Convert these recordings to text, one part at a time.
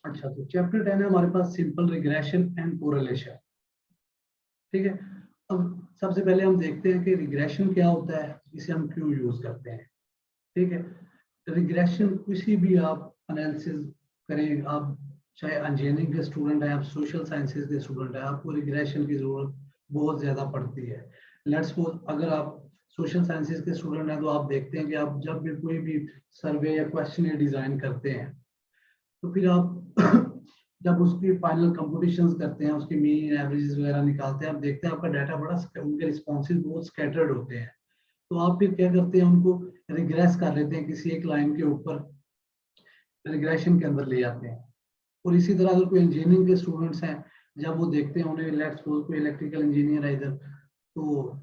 अच्छा, तो चैप्टर 10 है हमारे पास सिंपल रिग्रेशन एंड कोरिलेशन। ठीक है, अब सबसे पहले हम देखते हैं कि रिग्रेशन क्या होता है, इसे हम क्यों यूज करते हैं। ठीक है, रिग्रेशन किसी भी आप एनालिसिस करें, आप चाहे इंजीनियरिंग के स्टूडेंट हैं, आप सोशल साइंसेज के स्टूडेंट हैं, आपको रिग्रेशन की जरूरत बहुत ज्यादा पड़ती है। लेट्स सपोज अगर आप सोशल साइंसेज के स्टूडेंट हैं तो आप देखते हैं कि आप जब भी कोई भी सर्वे या क्वेश्चन डिजाइन करते हैं तो फिर आप जब उसकी फाइनल कंपटीशंस करते हैं, उसकी मीन एवरेजेस वगैरह निकालते हैं, आप देखते हैं आपका डाटा बड़ा, उनके रिस्पॉन्सेज बहुत स्कैटर्ड होते हैं। तो आप फिर क्या करते हैं, उनको रिग्रेस कर लेते हैं, किसी एक लाइन के ऊपर रिग्रेशन के अंदर ले जाते हैं। और इसी तरह अगर कोई इंजीनियरिंग के स्टूडेंट्स हैं, जब वो देखते हैं, उन्हें लेट्स सपोज कोई इलेक्ट्रिकल इंजीनियर है इधर, तो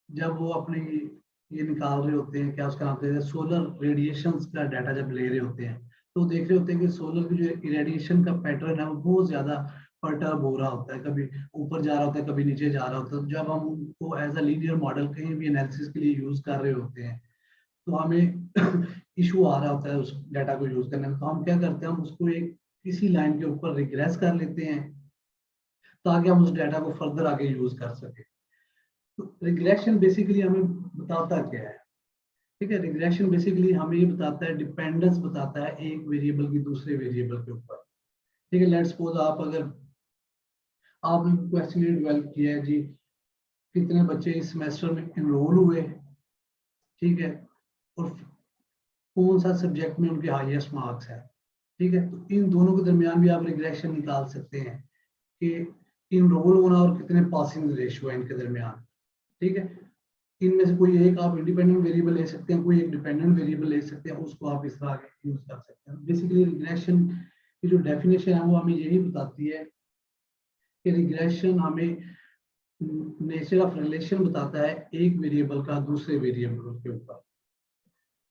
जब वो अपने ये निकाल रहे होते हैं, क्या उसका नाम है, सोलर रेडिएशंस का डाटा जब ले रहे होते हैं, तो देख रहे होते हैं कि सोलर की जो रेडिएशन का पैटर्न है वो बहुत ज्यादा परटर्ब हो रहा होता है, कभी ऊपर जा रहा होता है, कभी नीचे जा रहा होता है। जब हम उनको एज अ लीनियर मॉडल कहीं भी एनालिसिस के लिए यूज कर रहे होते हैं तो हमें इशू आ रहा होता है उस डाटा को यूज करने में, तो हम क्या करते हैं, हम उसको एक किसी लाइन के ऊपर रिग्रेस कर लेते हैं ताकि हम उस डाटा को फर्दर आगे यूज कर सके। तो रिग्रेशन बेसिकली हमें बताता क्या है? ठीक है, रिग्रेशन बेसिकली हमें ये बताता है, डिपेंडेंस बताता है एक वेरिएबल की दूसरे वेरिएबल के ऊपर। ठीक है, लेट्स सपोज आप अगर आपने क्वेश्चन डेवलप किया है जी, कितने बच्चे इस सेमेस्टर में एनरोल हुए, ठीक है, और कौन सा सब्जेक्ट में उनके हाईएस्ट मार्क्स है। ठीक है, तो इन दोनों के दरमियान भी आप रिग्रेशन निकाल सकते हैं कि इनरोल होना और कितने पासिंग रेशियो है इनके दरमियान। ठीक है, इनमें से कोई एक आप इंडिपेंडेंट वेरिएबल ले सकते हैं, कोई एक डिपेंडेंट वेरिएबल ले सकते हैं, उसको आप इस तरह आगे यूज कर सकते हैं। बेसिकली रिग्रेशन की जो डेफिनेशन है वो हमें यही बताती है कि रिग्रेशन हमें नेचर ऑफ रिलेशन बताता है एक वेरिएबल का दूसरे वेरिएबल के ऊपर।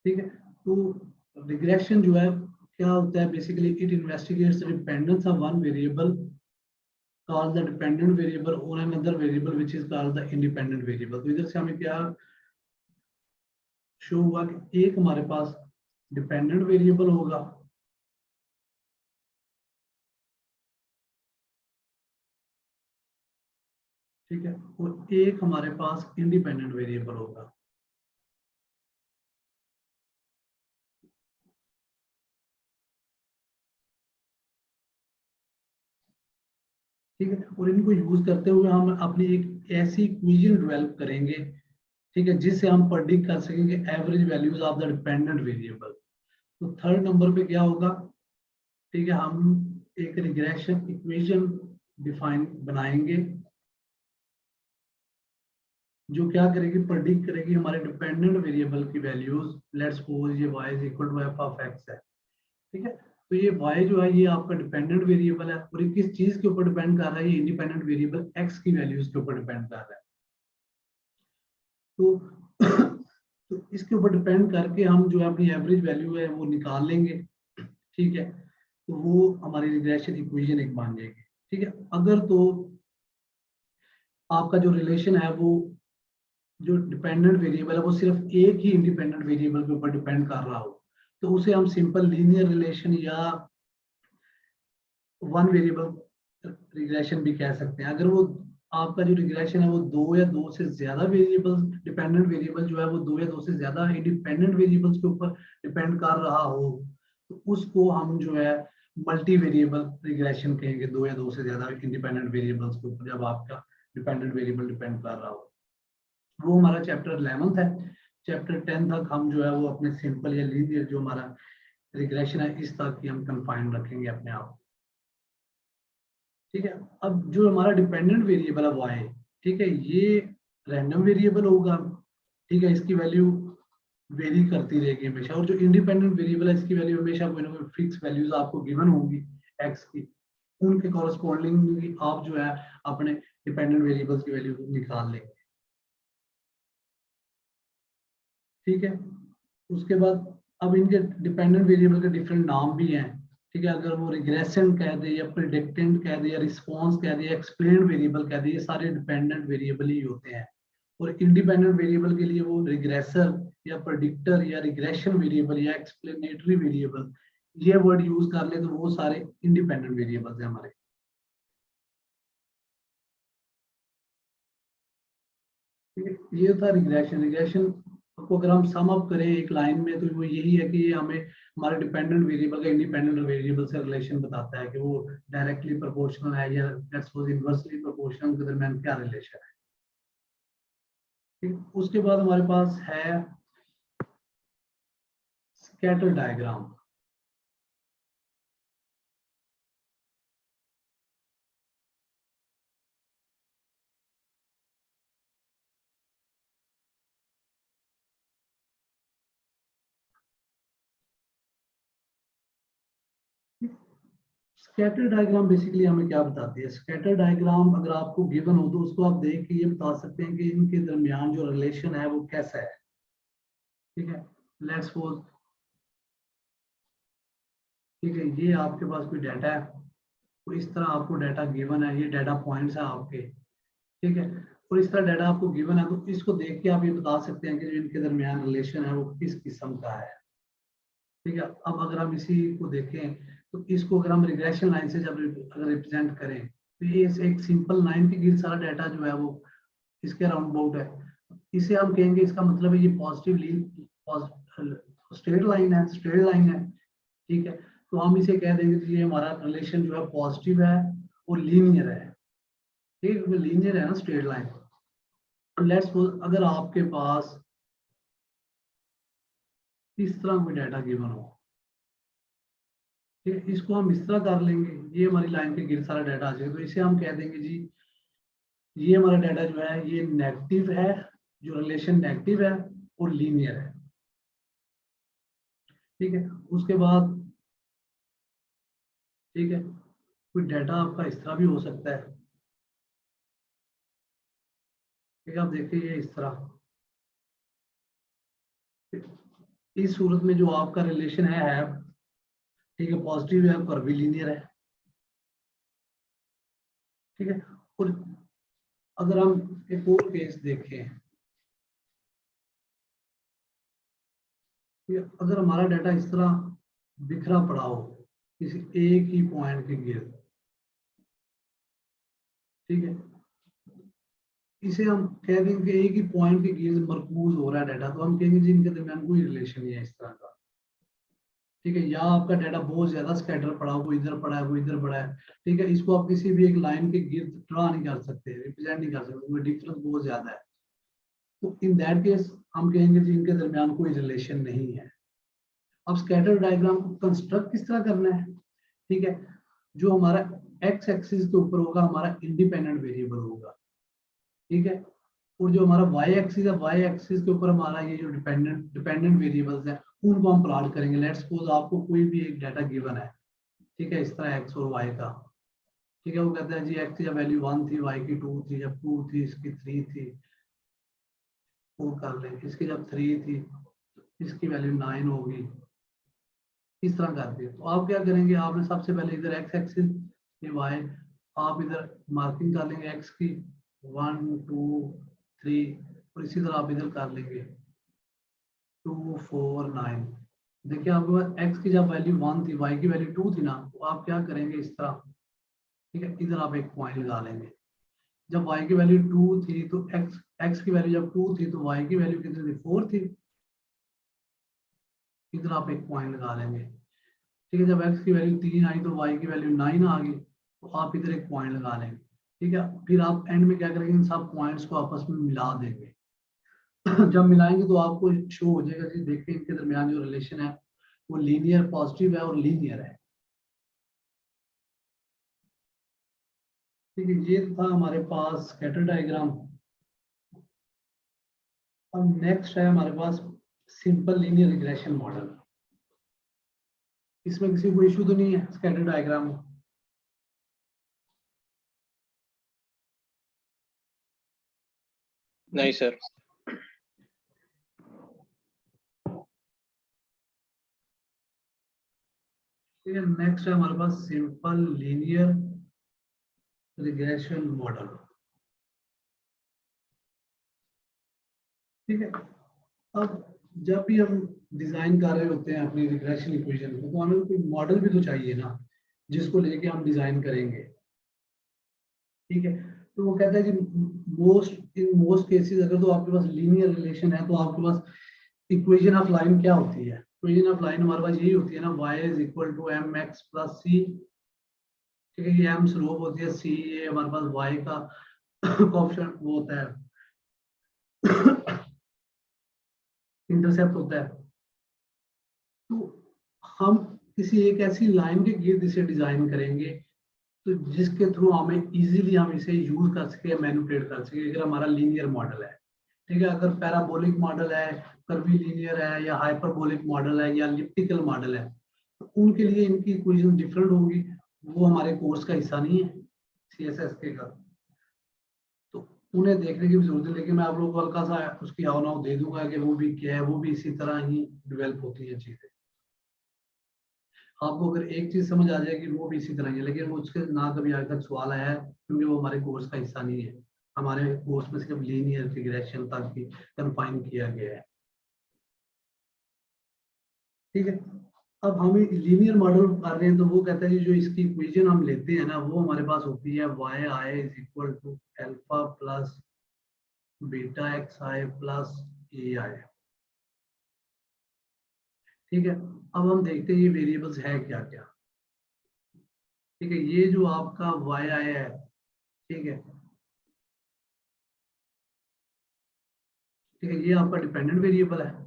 ठीक है, तो रिग्रेशन जो है क्या होता है, basically it investigates the dependence of one variable called the dependent variable on another variable which is called the independent variable। तो इधर से हमें क्या शो हुआ कि एक हमारे पास डिपेंडेंट वेरिएबल होगा, ठीक है, और एक हमारे पास इंडिपेंडेंट वेरिएबल होगा। ठीक है, और इनको यूज करते हुए हम अपनी एक ऐसी इक्वेशन डेवलप करेंगे, ठीक है, जिससे हम प्रेडिक्ट कर सकेंगे average values of the dependent variable. तो थर्ड नंबर पे क्या होगा, ठीक है, हम एक रिग्रेशन इक्वेशन डिफाइन बनाएंगे जो क्या करेगी, प्रेडिक्ट करेगी हमारे डिपेंडेंट वेरिएबल की वैल्यूज। लेट्स सपोज ये y is equal to f of x है। ठीक है, तो ये y जो है ये आपका डिपेंडेंट वेरिएबल है, और ये किस चीज के ऊपर डिपेंड कर रहा है, ये इंडिपेंडेंट वेरिएबल x की वैल्यूज के ऊपर डिपेंड कर रहा है। तो तो इसके ऊपर डिपेंड करके हम जो है अपनी एवरेज वैल्यू है वो निकाल लेंगे। ठीक है, तो वो हमारी रिग्रेशन इक्वेशन एक बन जाएगी। ठीक है, अगर तो आपका जो रिलेशन है वो जो डिपेंडेंट वेरिएबल है वो सिर्फ एक ही इंडिपेंडेंट वेरिएबल के ऊपर डिपेंड कर रहा हो, तो उसे हम सिंपल लीनियर रिलेशन या वन वेरिएबल रिग्रेशन भी कह सकते हैं। अगर वो आपका जो रिग्रेशन है वो दो या दो से ज्यादा वेरिएबल, डिपेंडेंट वेरिएबल जो है वो दो या दो से ज्यादा इंडिपेंडेंट वेरिएबल्स के ऊपर डिपेंड कर रहा हो, तो उसको हम जो है मल्टी वेरिएबल रिग्रेशन कहेंगे, दो या दो से ज्यादा इंडिपेंडेंट वेरिएबल्स के ऊपर जब आपका डिपेंडेंट वेरिएबल डिपेंड कर रहा हो। वो हमारा चैप्टर 11th है। चैप्टर 10 तक हम जो है वो अपने सिंपल या लीनियर जो हमारा रिग्रेशन है इस तक की हम कंफाइन रखेंगे अपने आप। ठीक है, अब जो हमारा डिपेंडेंट वेरिएबल है y, ठीक है, ये रैंडम वेरिएबल होगा। ठीक है, इसकी वैल्यू वेरी करती रहेगी हमेशा, और जो इंडिपेंडेंट वेरिएबल है इसकी वैल्यू हमेशा कोई ना कोई फिक्स वैल्यूज आपको गिवन होंगी x की, उनके कॉरेस्पॉन्डिंग आप जो है अपने डिपेंडेंट वेरिएबल्स की वैल्यू निकाल लेंगे। ठीक है, उसके बाद अब इनके डिपेंडेंट वेरिएबल के डिफरेंट नाम भी हैं। ठीक है, अगर वो रिग्रेशन कह दे या प्रिडिक्टेंट कह दे या रिस्पॉन्स कह दे या एक्सप्लेन वेरिएबल कह दे, ये सारे डिपेंडेंट वेरिएबल ही होते हैं। और इंडिपेंडेंट वेरिएबल के लिए वो रिग्रेसर या प्रेडिक्टर या रिग्रेशन वेरिएबल या एक्सप्लेनेटरी वेरिएबल ये वर्ड यूज कर ले तो वो सारे इंडिपेंडेंट वेरिएबल्स हैं हमारे। ये था रिग्रेशन। रिग्रेशन को अगर हम सम अप करें एक लाइन में तो वो यही है कि ये हमें हमारे डिपेंडेंट वेरिएबल का इंडिपेंडेंट वेरिएबल से रिलेशन बताता है कि वो डायरेक्टली प्रोपोर्शनल है या लेट्स सपोज इनवर्सली प्रोपोर्शनल के दरमियान क्या रिलेशन है। ठीक, उसके बाद हमारे पास है scatter diagram. Scatter diagram basically हमें क्या बताती है? स्कैटर डायग्राम अगर आपको गिवन हो तो उसको आप देख के ये बता सकते हैं कि इनके दरमियान जो रिलेशन है वो कैसा है। ठीक है, लेट्स सपोज, ठीक है, ये आपके पास कोई डाटा है, तो इस तरह आपको डाटा गिवन है, ये डाटा पॉइंट्स है आपके। ठीक है, और इस तरह डाटा आपको गिवन है तो इसको देख के आप ये बता सकते हैं कि जो इनके दरमियान रिलेशन है वो किस किस्म का है। ठीक है, अब अगर हम इसी को देखें तो इसको अगर हम रिग्रेशन लाइन से जब अगर रिप्रेजेंट करें तो ये एक सिंपल लाइन के गिर्द सारा डाटा जो है वो इसके अराउंड अबाउट है। इसे हम कहेंगे, इसका मतलब है ये पॉजिटिव स्ट्रेट लाइन है, स्ट्रेट लाइन है। ठीक है, तो हम इसे कह देंगे कि ये हमारा रिलेशन जो है पॉजिटिव है और लीनियर है। ठीक है, लीनियर है ना स्ट्रेट लाइन। लेट्स सपोज अगर आपके पास इस तरह कोई डाटा गिवन हो, ठीक है, इसको हम इस तरह कर लेंगे, ये हमारी लाइन के गिर सारा डाटा आ जाएगा, तो इसे हम कह देंगे जी ये हमारा डाटा जो है ये नेगेटिव है, जो रिलेशन नेगेटिव है और लीनियर है। ठीक है, उसके बाद ठीक है, कोई डाटा आपका इस तरह भी हो सकता है। ठीक है, आप देखिए ये इस तरह, इस सूरत में जो आपका रिलेशन है ठीक है पॉजिटिव है पर भी लीनियर है। ठीक है, और अगर हम एक और केस देखें, अगर हमारा डाटा इस तरह बिखरा पड़ा हो किसी एक ही पॉइंट के गिर्द, ठीक है, इसे हम कह देंगे एक ही पॉइंट के गिर्द मरकूज हो रहा है डाटा, तो हम कहेंगे जी इनके दरमियान कोई रिलेशन नहीं है इस तरह का। ठीक है, या आपका डाटा बहुत ज्यादा स्कैटर पड़ा हो, कोई इधर पड़ा है कोई इधर पड़ा है। ठीक है, इसको आप किसी भी एक लाइन के गिर्द ड्रा नहीं कर सकते, रिप्रेजेंट नहीं कर सकते, कोई डिफरेंस बहुत ज्यादा है। तो इन दैट केस हम कहेंगे जी इनके दरमियान कोई रिलेशन नहीं है। अब स्कैटर डायग्राम को कंस्ट्रक्ट किस तरह करना है? ठीक है, जो हमारा एक्स एक्सिस के ऊपर होगा हमारा इंडिपेंडेंट वेरिएबल होगा। ठीक है, और जो हमारा वाई एक्सिस है, वाई एक्सिस के ऊपर हमारा ये जो डिपेंडेंट डिपेंडेंट वेरिएबल्स हैं उनको हम प्लॉट करेंगे। लेट्स सपोज आपको कोई भी एक डाटा गिवन है, ठीक है, इस तरह एक्स और वाई का। ठीक है, वो कहता है जी एक्स की जब वैल्यू 1 थी, वाई की 2 थी, जब 2 थी इसकी 3 थी, वो कर लें, इसकी जब 3 थी तो इसकी वैल्यू 9 होगी, इस तरह करके। तो आप क्या करेंगे, आपने सबसे पहले इधर एक्स एक्सिस ये वाई, आप इधर मार्किंग कर लेंगे एक्स की 1 2 3, और इसी तरह आप इधर कर लेंगे 2 4 9। देखिए आपके पास एक्स की जब वैल्यू 1 थी, वाई की वैल्यू 2 थी ना, तो आप क्या करेंगे इस तरह। ठीक है, इधर आप एक पॉइंट लगा लेंगे। जब वाई की वैल्यू 2 थी तो एक्स एक्स की वैल्यू जब 2 थी तो वाई की वैल्यू कितनी थी, 4 थी। इधर आप एक पॉइंट लगा लेंगे। ठीक है, जब x की वैल्यू 3 आई तो y की वैल्यू 9 आ गई, तो आप इधर एक पॉइंट लगा लेंगे। ठीक है, फिर आप एंड में क्या करेंगे, इन सब पॉइंट्स को आपस में मिला देंगे। जब मिलाएंगे तो आपको शो हो जाएगा कि देखिए इनके दरमियान जो रिलेशन है वो लीनियर पॉजिटिव है और लीनियर है। ठीक है, ये था हमारे पास स्कैटर डायग्राम। अब नेक्स्ट है हमारे पास सिंपल लीनियर रिग्रेशन मॉडल। इसमें किसी को इशू तो नहीं है स्कैटर डायग्राम में? नहीं सर। ठीक है, नेक्स्ट है हमारे पास सिंपल लीनियर रिग्रेशन मॉडल। ठीक है, अब जब भी हम डिजाइन कर रहे होते हैं अपनी रिग्रेशन इक्वेशन को, तो हमें कोई मॉडल भी तो चाहिए ना जिसको लेके हम डिजाइन करेंगे। ठीक है, तो वो कहता है कि मोस्ट केसेस अगर तो आपके पास लीनियर रिलेशन है तो आपके पास इक्वेशन ऑफ लाइन क्या होती है? इक्वेशन ऑफ लाइन हमारे पास यही होती है ना, y is equal to m x plus c. ठीक है, ये एम स्लोप होती है, सी ये हमारे पास y का कोएफिशिएंट वो होता है, इंटरसेप्ट होता है। तो हम किसी एक ऐसी लाइन के गिर्द इसे डिजाइन करेंगे तो जिसके थ्रू हमें इजीली हम इसे यूज कर सके, मैनिपुलेट कर सके, अगर हमारा लीनियर मॉडल है। ठीक है, अगर पैराबोलिक मॉडल है, कर्वी लीनियर है, या हाइपरबोलिक मॉडल है, या एलिप्टिकल मॉडल है, तो उनके लिए इनकी इक्वेशन डिफरेंट होगी। वो हमारे कोर्स का हिस्सा नहीं है सीएसएस के का, तो उन्हें देखने की भी जरूरत है। लेकिन मैं आप लोगों को हल्का सा उसकी हाव दे दूंगा कि वो भी क्या है, वो भी इसी तरह ही डेवलप होती है चीजें। आपको अगर एक चीज समझ आ जाएगी वो भी इसी तरह ही है, लेकिन वो उसके ना कभी आज तक सवाल आया है क्योंकि वो हमारे कोर्स का हिस्सा नहीं है। हमारे कोर्स में सिर्फ लीनियर रिग्रेशन तक ही कन्फाइन किया गया है। ठीक है, अब हम लीनियर मॉडल कर रहे हैं तो वो कहता है कि जो इसकी इक्वेशन हम लेते हैं ना, वो हमारे पास होती है y i is equal to alpha plus beta x i plus a i. ठीक है, अब हम देखते हैं ये वेरिएबल्स है क्या क्या। ठीक है, ये जो आपका वाई आई है, ठीक है, ठीक है, ये आपका डिपेंडेंट वेरिएबल है।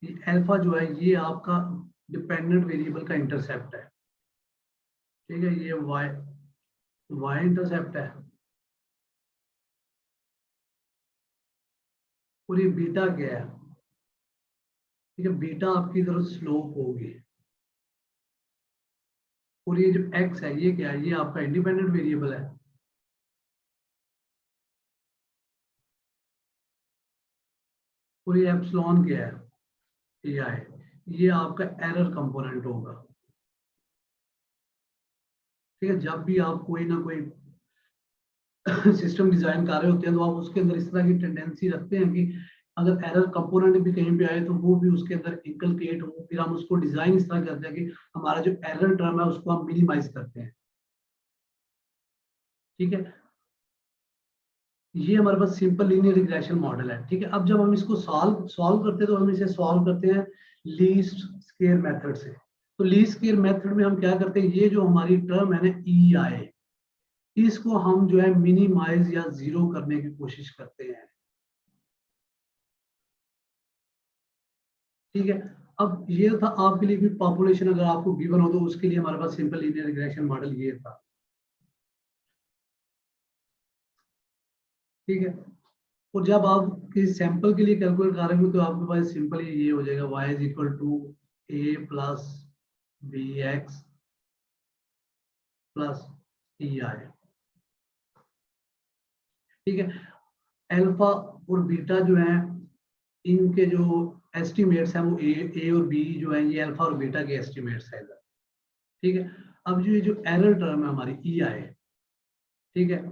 ये अल्फा जो है ये आपका डिपेंडेंट वेरिएबल का इंटरसेप्ट है। ठीक है, ये वाई वाई इंटरसेप्ट है, और ये बीटा क्या है? ठीक है, बीटा आपकी तरफ स्लोप होगी, और ये जो एक्स है ये क्या है? ये आपका इंडिपेंडेंट वेरिएबल है। और ये एप्सिलॉन क्या है? ये है, ये आपका एरर कंपोनेंट होगा। ठीक है, जब भी आप कोई ना कोई सिस्टम डिजाइन कर रहे होते हैं तो आप उसके अंदर इस तरह की टेंडेंसी रखते हैं कि अगर एरर कंपोनेंट भी कहीं पे आए तो वो भी उसके अंदर इंकलकेट हो, फिर हम उसको डिजाइन इस तरह करते हैं कि हमारा जो एरर टर्म है उसको हम मिनिमाइज करते हैं। ठीक है, ये हमारे पास सिंपल लीनियर रिग्रेशन मॉडल है। ठीक है, अब जब हम इसको सॉल्व करते हैं तो हम इसे सॉल्व करते हैं लीस्ट स्क्वेयर मेथड से। तो लीस्ट स्क्वेयर मेथड में हम क्या करते हैं, ये जो हमारी टर्म है ना ई आई, इसको हम जो है मिनिमाइज या जीरो करने की कोशिश करते हैं। ठीक है, अब ये था आपके लिए भी पॉपुलेशन अगर आपको गिवन हो तो उसके लिए हमारे पास सिंपल लीनियर रिग्रेशन मॉडल ये था। ठीक है, और जब आप किसी सैंपल के लिए कैलकुलेट करेंगे तो आपके पास सिंपल ये हो जाएगा y is equal to a plus b x plus e i. ठीक है, अल्फा और बीटा जो है इनके जो एस्टिमेट्स हैं वो ए और बी जो है ये अल्फा और बीटा के एस्टिमेट्स है। ठीक है, अब जो ये जो एरर टर्म है हमारी ई आई, ठीक है,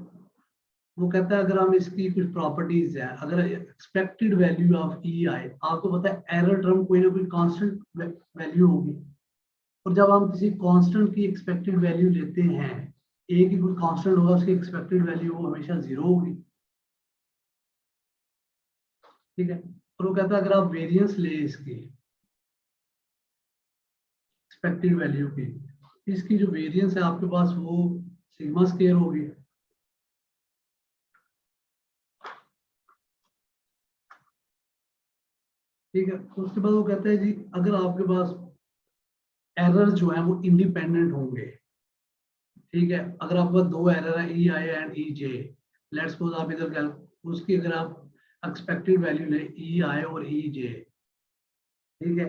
वो कहता है अगर हम इसकी कुछ प्रॉपर्टीज है, अगर एक्सपेक्टेड वैल्यू ऑफ ई आई, आपको पता है एरर टर्म कोई ना कोई कांस्टेंट वैल्यू होगी, और जब हम किसी कांस्टेंट की एक्सपेक्टेड वैल्यू लेते हैं, ए की कोई कांस्टेंट होगा उसकी एक्सपेक्टेड वैल्यू वो हमेशा जीरो होगी। ठीक है, और वो कहता है अगर आप वेरिएंस ले इसकी एक्सपेक्टेड वैल्यू की, इसकी जो वेरिएंस है आपके पास वो सिग्मा स्क्वायर होगी। ठीक है, उसके बाद वो कहता है जी अगर आपके पास एरर जो है वो इंडिपेंडेंट होंगे। ठीक है, अगर आपके पास दो एरर है e i and e j, let's suppose आप इधर क्या उसकी अगर आप एक्सपेक्टेड वैल्यू ले ई आई और ई जे, ठीक है,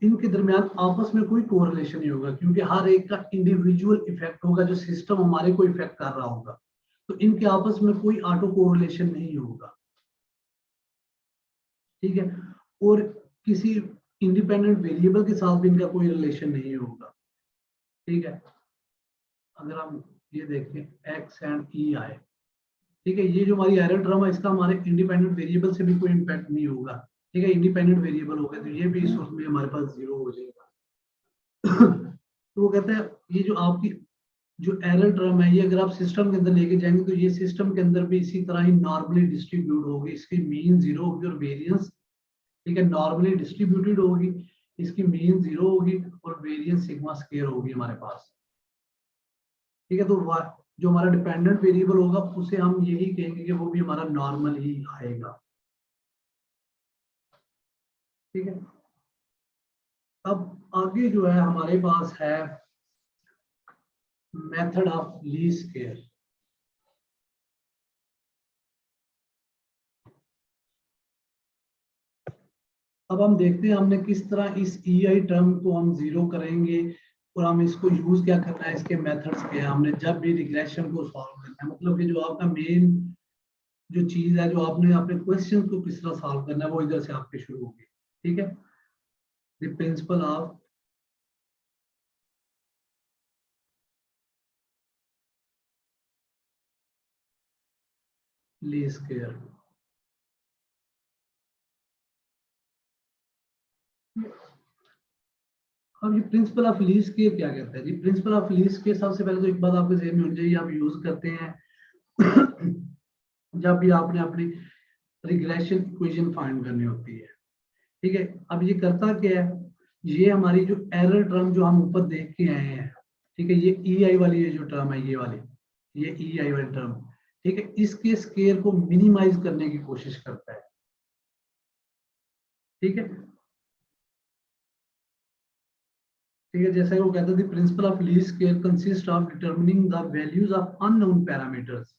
इनके दरमियान आपस में कोई कोरिलेशन नहीं होगा क्योंकि हर एक का इंडिविजुअल इफेक्ट होगा जो सिस्टम हमारे को इफेक्ट कर रहा होगा, तो इनके आपस में कोई ऑटो कोरिलेशन नहीं होगा। ठीक है, और किसी इंडिपेंडेंट वेरिएबल के साथ भी इनका कोई रिलेशन नहीं होगा। ठीक है, अगर हम ये देखें x एंड ई आए, ठीक है, ये जो हमारी एरर टर्म है इसका हमारे इंडिपेंडेंट वेरिएबल से भी कोई इम्पैक्ट नहीं होगा। ठीक है, इंडिपेंडेंट वेरिएबल हो गया तो ये भी इस सूरत में हमारे पास 0 हो जाएगा। तो वो कहता है ये जो आपकी जो एरर टर्म है ये अगर आप सिस्टम के अंदर लेके जाएंगे तो ये सिस्टम के अंदर भी इसी तरह ही नॉर्मली डिस्ट्रीब्यूट होगी। इसकी मीन 0 होगी और वेरिएंस, ठीक है, नॉर्मली डिस्ट्रीब्यूटेड होगी, इसकी मीन 0 होगी और वेरिएंस सिग्मा स्क्वायर होगी हमारे पास। ठीक है, तो जो हमारा डिपेंडेंट वेरिएबल होगा उसे हम यही कहेंगे कि वो भी हमारा नॉर्मल ही आएगा। ठीक है, अब आगे जो है हमारे पास है मेथड ऑफ लीस्ट स्क्वायर। अब हम देखते हैं हमने किस तरह इस ई आई टर्म को हम 0 करेंगे और हम इसको यूज क्या करना है, इसके मेथड्स क्या है। हमने जब भी रिग्रेशन को सॉल्व करना है, मतलब कि जो आपका मेन जो चीज है, जो आपने अपने क्वेश्चन को किस तरह सॉल्व करना है, वो इधर से आपके शुरू होगी। ठीक है, the principle of least square. अब ये प्रिंसिपल ऑफ लीस्ट स्क्वायर क्या कहता है जी? प्रिंसिपल ऑफ लीस्ट स्क्वायर सबसे पहले तो एक बात आपके ज़हन में होनी चाहिए, आप यूज करते हैं जब भी आपने अपनी रिग्रेशन इक्वेशन फाइंड करनी होती है। ठीक है, अब ये करता क्या है, ये हमारी जो एरर टर्म जो हम ऊपर देख के आए हैं, ठीक है, ये ई आई वाली ये जो टर्म है, ये वाली, ये ई आई वाली टर्म, ठीक है, इसके स्केयर को मिनिमाइज करने की कोशिश करता है। ठीक है, ठीक है, जैसे वो कहता है principle of least square consist of determining the values of unknown parameters.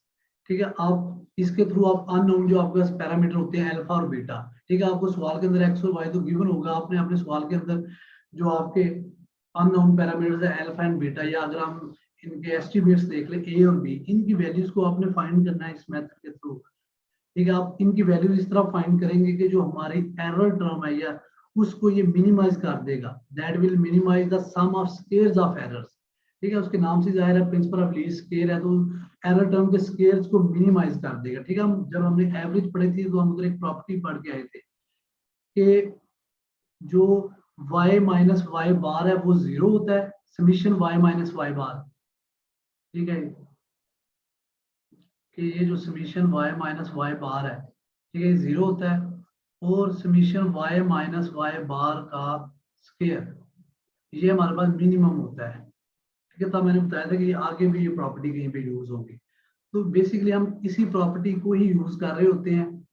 ठीक है, आप इसके थ्रू आप अननोन जो आपके पास पैरामीटर होते हैं अल्फा और बीटा, ठीक है, आपको सवाल के अंदर एक्स और वाई तो गिवन होगा, आपने अपने सवाल के अंदर जो आपके अननोन पैरामीटर्स है अल्फा एंड बीटा, या अगर हम इनके एस्टिमेट्स देख ले ए और बी, इनकी वैल्यूज को आपने फाइंड करना है इस मेथड के थ्रू। ठीक है, आप इनकी वैल्यूज इस तरह फाइंड करेंगे कि जो हमारी एरर टर्म है या उसको ये मिनिमाइज कर देगा, that will minimize the sum of squares of errors. ठीक है, उसके नाम से जाहिर है प्रिंसिपल ऑफ लीस्ट स्क्वायर है, तो एरर टर्म के स्क्वायर्स को मिनिमाइज कर देगा। ठीक है, हम जब हमने एवरेज पढ़ी थी तो हम उधर एक प्रॉपर्टी पढ़ के आए थे कि जो y माइनस वाई बार है वो 0 होता है, समीशन y माइनस वाई बार। ठीक है, कि ये जो समीशन y माइनस वाई बार है, ठीक है, 0 होता है, और summation y minus y bar का स्क्वायर ये हमारे पास मिनिमम होता है। ठीक है, तो मैंने बताया था कि आगे भी ये प्रॉपर्टी कहीं पे यूज होगी, तो बेसिकली हम इसी प्रॉपर्टी को ही यूज कर रहे होते हैं।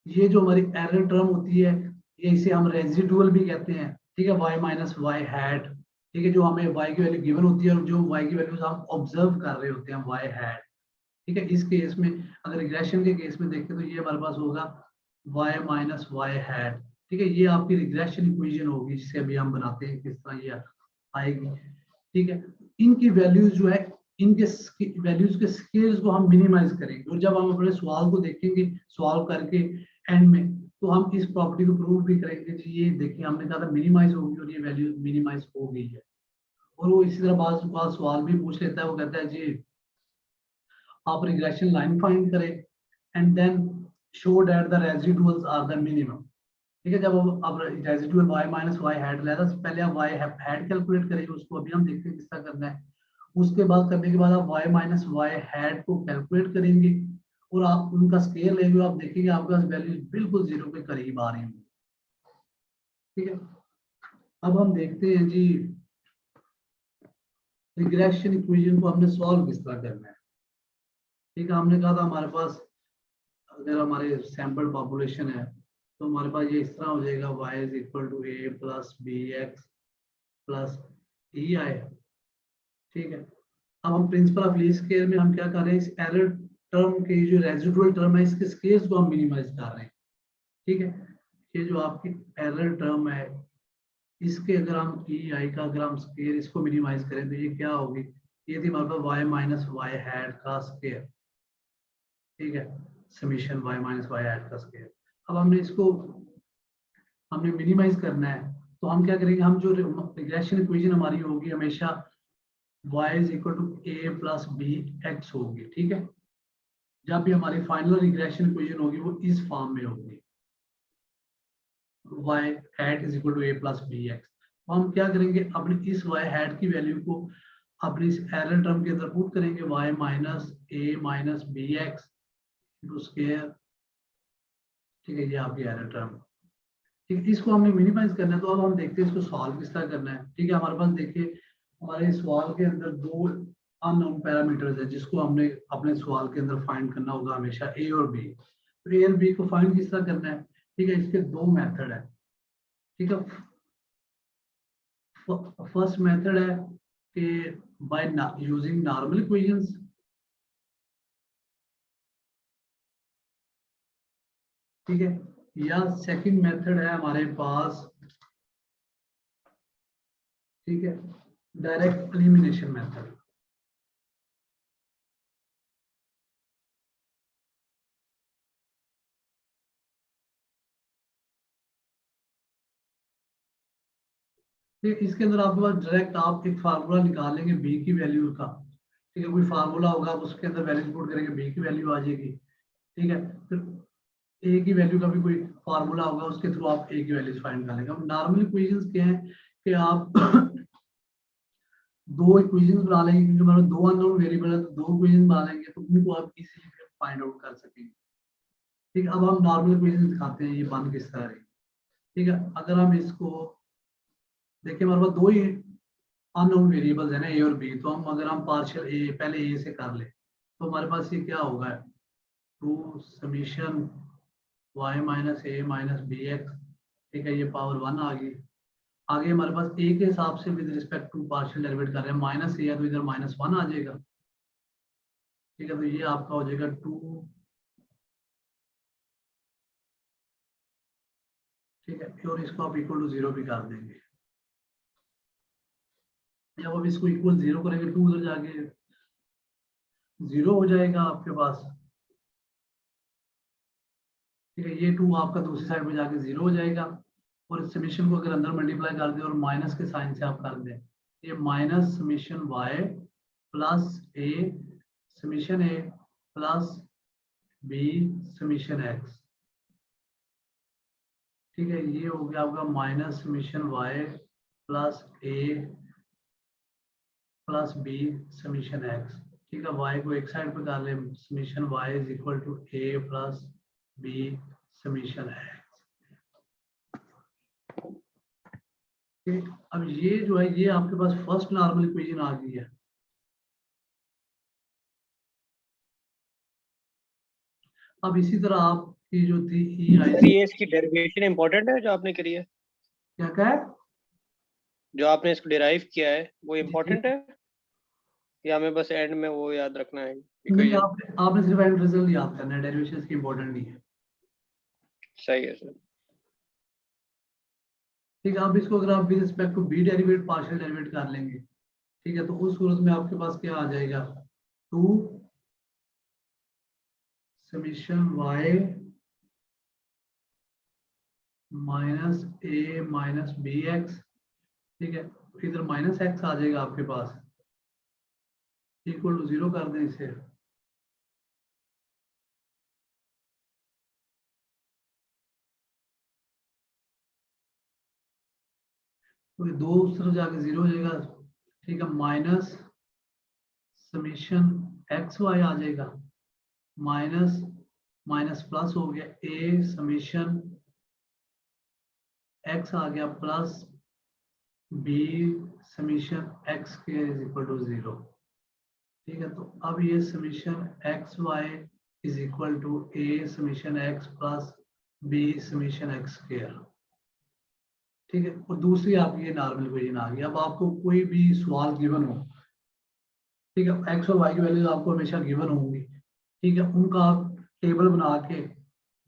ये जो हमारी एरर टर्म होती है ये इसे हम रेजिडुअल भी कहते हैं। ठीक है, y माइनस वाई हैट, ठीक है, जो हमें y की वैल्यू गिवन होती है और जो y की वैल्यूज हम ऑब्जर्व कर रहे होते हैं y हैट। ठीक है, इस केस में अगर रिग्रेशन के केस में देखें तो ये हमारे पास होगा y माइनस वाई हैट। ठीक है, ये आपकी रिग्रेशन इक्वेशन होगी जिसे अभी हम बनाते हैं किस तरह ये आएगी। ठीक है, इनकी वैल्यूज जो है, इनके वैल्यूज के स्केल्स को हम मिनिमाइज करेंगे, और जब हम अपने सवाल को देखेंगे सॉल्व करके एंड में, तो हम इस प्रॉपर्टी को प्रूव भी करेंगे जी ये देखिए हमने कहा था मिनिमाइज होगी और ये वैल्यू मिनिमाइज हो गई है। और वो इसी तरह बार सवाल भी पूछ लेता है, वो कहता है जी आप रिग्रेशन लाइन फाइंड करें and then show that the residuals are the minimum. ठीक है, जब अब residual y minus y hat लेता है, पहले आप y हैड कैलकुलेट करेंगे, उसको अभी हम देखते हैं किस तरह करना है। उसके बाद करने के बाद आप y माइनस वाई हैड को कैलकुलेट करेंगे और आप उनका स्केयर लेंगे, आप देखेंगे आपके पास वैल्यूज बिल्कुल 0 के करीब आ रही होंगी। ठीक है, अब हम देखते हैं जी रिग्रेशन इक्वेशन को हमने सॉल्व किस तरह करना है। ठीक है, हमने कहा था हमारे पास अगर हमारे सैंपल पॉपुलेशन है तो हमारे पास ये इस तरह हो जाएगा y is equal to a plus b x plus e i. ठीक है, अब हम प्रिंसिपल ऑफ लीस्ट स्क्वायर में हम क्या कर रहे हैं, इस एरर टर्म के जो रेजिडुअल टर्म है इसके स्क्वायर्स को हम मिनिमाइज कर रहे हैं। ठीक है, ये जो आपकी एरर टर्म है इसके अगर हम ई आई का अगर हम स्क्वायर इसको मिनिमाइज करें तो ये क्या होगी, ये थी हमारे पास y माइनस वाई हैड का स्क्वायर। ठीक है, summation y minus y hat का स्क्वायर। अब हमने इसको हमने मिनिमाइज करना है, तो हम क्या करेंगे, हम जो रिग्रेशन इक्वेशन हमारी होगी हमेशा y is equal to a plus b x होगी। ठीक है, जब भी हमारी फाइनल रिग्रेशन इक्वेशन होगी वो इस फॉर्म में होगी, y hat is equal to a plus b x. तो हम क्या करेंगे, अपनी इस y हैट की वैल्यू को अपनी इस एरर टर्म के अंदर पुट करेंगे, y minus a minus b x into square. ठीक है, ये आपकी एरर टर्म। ठीक है, इसको हमने मिनिमाइज करना है, तो अब हम देखते हैं इसको सॉल्व किस तरह करना है। ठीक है, हमारे पास देखिए हमारे सवाल के अंदर दो अननोन पैरामीटर्स है जिसको हमने अपने सवाल के अंदर फाइंड करना होगा हमेशा, ए और बी। तो ए और बी को फाइंड किस तरह करना है, ठीक है, इसके दो मेथड है। ठीक है, फर्स्ट मेथड है कि बाय यूजिंग नॉर्मल इक्वेशंस। ठीक है, या सेकंड मेथड है हमारे पास, ठीक है, डायरेक्ट एलिमिनेशन मेथड। इसके अंदर आपके पास डायरेक्ट आप एक फार्मूला निकालेंगे बी की वैल्यू का। ठीक है, कोई फार्मूला होगा उसके अंदर वैल्यू पुट करेंगे, बी की वैल्यू आ जाएगी। ठीक है, फिर ए की वैल्यू का भी कोई फार्मूला होगा, उसके थ्रू आप ए की वैल्यू फाइंड कर लेंगे। अब नॉर्मल इक्वेशंस क्या है कि आप दो इक्वेशंस बना लेंगे, क्योंकि हमारे दो अननोन वेरिएबल है, तो दो इक्वेशन बना लेंगे तो उनको आप इजीली फाइंड आउट कर सकेंगे। ठीक है, अब हम नॉर्मल इक्वेशन दिखाते हैं ये बन किस तरह है। ठीक है, अगर हम इसको देखिए हमारे पास दो ही अननोन वेरिएबल्स है ना, ए और बी। तो हम अगर हम पार्शियल ए पहले ए से कर ले तो हमारे पास ये क्या होगा, two summation y minus a minus b x. ठीक है, ये पावर 1 आ गई। आगे हमारे पास ए के हिसाब से with respect to partial derivate कर रहे हैं, माइनस ए है तो इधर माइनस 1 आ जाएगा। ठीक है, तो ये आपका हो जाएगा 2। ठीक है, और इसको आप इक्वल टू 0 भी कर देंगे। जब आप इसको इक्वल 0 करेंगे, 2 उधर जाके 0 हो जाएगा आपके पास। ठीक है, ये 2 आपका दूसरी साइड में जाके 0 हो जाएगा। और इस समीशन को अगर अंदर मल्टीप्लाई कर दें और माइनस के साइन से आप कर दें, ये minus summation y plus A summation a plus b summation x। ठीक है, ये हो गया आपका माइनस समीशन y प्लस ए प्लस बी समीशन x। ठीक है, y को एक साइड पे कर ले, summation y is equal to a plus b summation x। ठीक, अब ये जो है ये आपके पास फर्स्ट नॉर्मल इक्वेशन आ गई है। अब इसी तरह आपकी जो थी ई आई, ये इसकी डेरिवेशन इंपॉर्टेंट है जो आपने करी है, क्या कहा है, जो आपने इसको डिराइव किया है वो इम्पोर्टेंट है, या हमें बस एंड में वो याद रखना है नहीं, इक्वेशन? आपने सिर्फ एंड रिजल्ट याद करना है, डेरिवेशन की इंपॉर्टेंट नहीं है। सही है सर। ठीक है, अब इसको अगर आप with respect to b derivate partial derivate कर लेंगे, ठीक है, तो उस सूरत में आपके पास क्या आ जाएगा, 2 summation y minus a minus b x. ठीक है, इधर माइनस एक्स आ जाएगा आपके पास, इक्वल टू 0 कर दें इसे। तो ये दो उस तरफ जाके 0 हो जाएगा। ठीक है, माइनस समीशन एक्स वाई आ जाएगा, माइनस माइनस प्लस हो गया, ए समीशन एक्स आ गया प्लस बी समीशन एक्स के इज इक्वल टू 0। ठीक है, तो अब ये summation x y is equal to a summation x plus b summation x square. ठीक है, और दूसरी आपकी ये नॉर्मल इक्वेशन आ गई। अब आपको कोई भी सवाल गिवन हो, ठीक है, एक्स और वाई की वैल्यूज आपको हमेशा गिवन होंगी। ठीक है, उनका आप टेबल बना के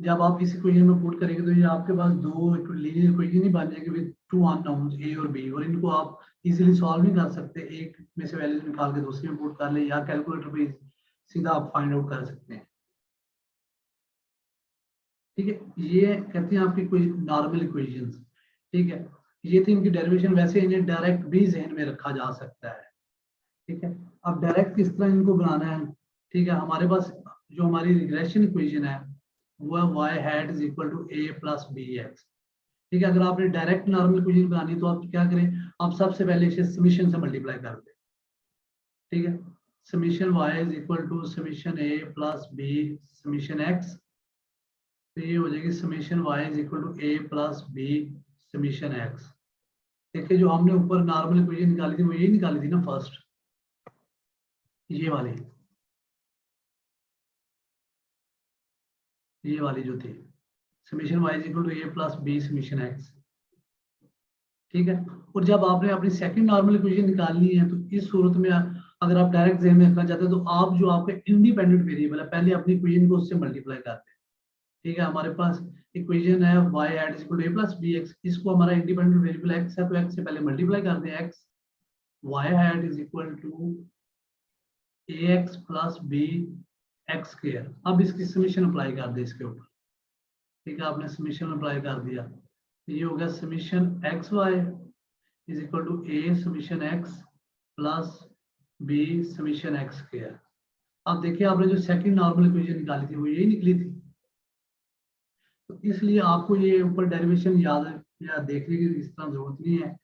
जब आप इस इक्वेशन में पुट करेंगे तो ये आपके पास दो लीनियर इक्वेशन ही बन जाएगी विद टू अननोन्स ए और बी, और इनको आप इजीली सॉल्व नहीं कर सकते। एक में से वैल्यूज निकाल के दूसरी में पुट कर ले, या कैलकुलेटर पे सीधा आप फाइंड आउट कर सकते हैं। ठीक है, ये कहते हैं आपकी कोई नॉर्मल इक्वेशंस। ठीक है, ये थी इनकी डेरिवेशन। वैसे इन्हें डायरेक्ट भी जहन में रखा जा सकता है। ठीक है, अब डायरेक्ट किस तरह इनको बनाना है। ठीक है, हमारे पास जो हमारी रिग्रेशन इक्वेशन है वो है y hat is equal to a plus b x. ठीक है, अगर आपने डायरेक्ट नॉर्मल इक्वेशन बनानी है तो आप क्या करें, आप सबसे पहले इसे समीशन से मल्टीप्लाई कर दें। ठीक है, summation y is equal to summation a plus b summation x. तो ये हो जाएगी summation y is equal to a plus b summation x. देखिए, जो हमने ऊपर नॉर्मल इक्वेशन निकाली थी वो ये निकाली थी ना फर्स्ट, ये वाली जो थी summation y is equal to a plus b summation x. ठीक है, और जब आपने अपनी सेकंड नॉर्मल इक्वेशन निकालनी है तो इस सूरत में अगर आप डायरेक्ट जहन में रखना चाहते हैं तो आप जो आपके इंडिपेंडेंट वेरिएबल है पहले अपनी इक्वेशन को उससे मल्टीप्लाई करते हैं। ठीक है, हमारे पास इक्वेशन है y hat is equal to a plus b x. इसको हमारा इंडिपेंडेंट वेरिएबल x है तो x से पहले मल्टीप्लाई करते हैं x। y hat is equal to ax plus b x square. अब इसकी समीशन अप्लाई कर दे इसके ऊपर। ठीक है, आपने समीशन अप्लाई कर दिया तो ये हो गया summation x y is equal to a summation x plus b summation x square. अब देखिए, आपने जो सेकंड नॉर्मल इक्वेशन निकाली थी वो यही निकली थी, तो इसलिए आपको ये ऊपर डेरिवेशन याद या देखने की इस तरह जरूरत नहीं है।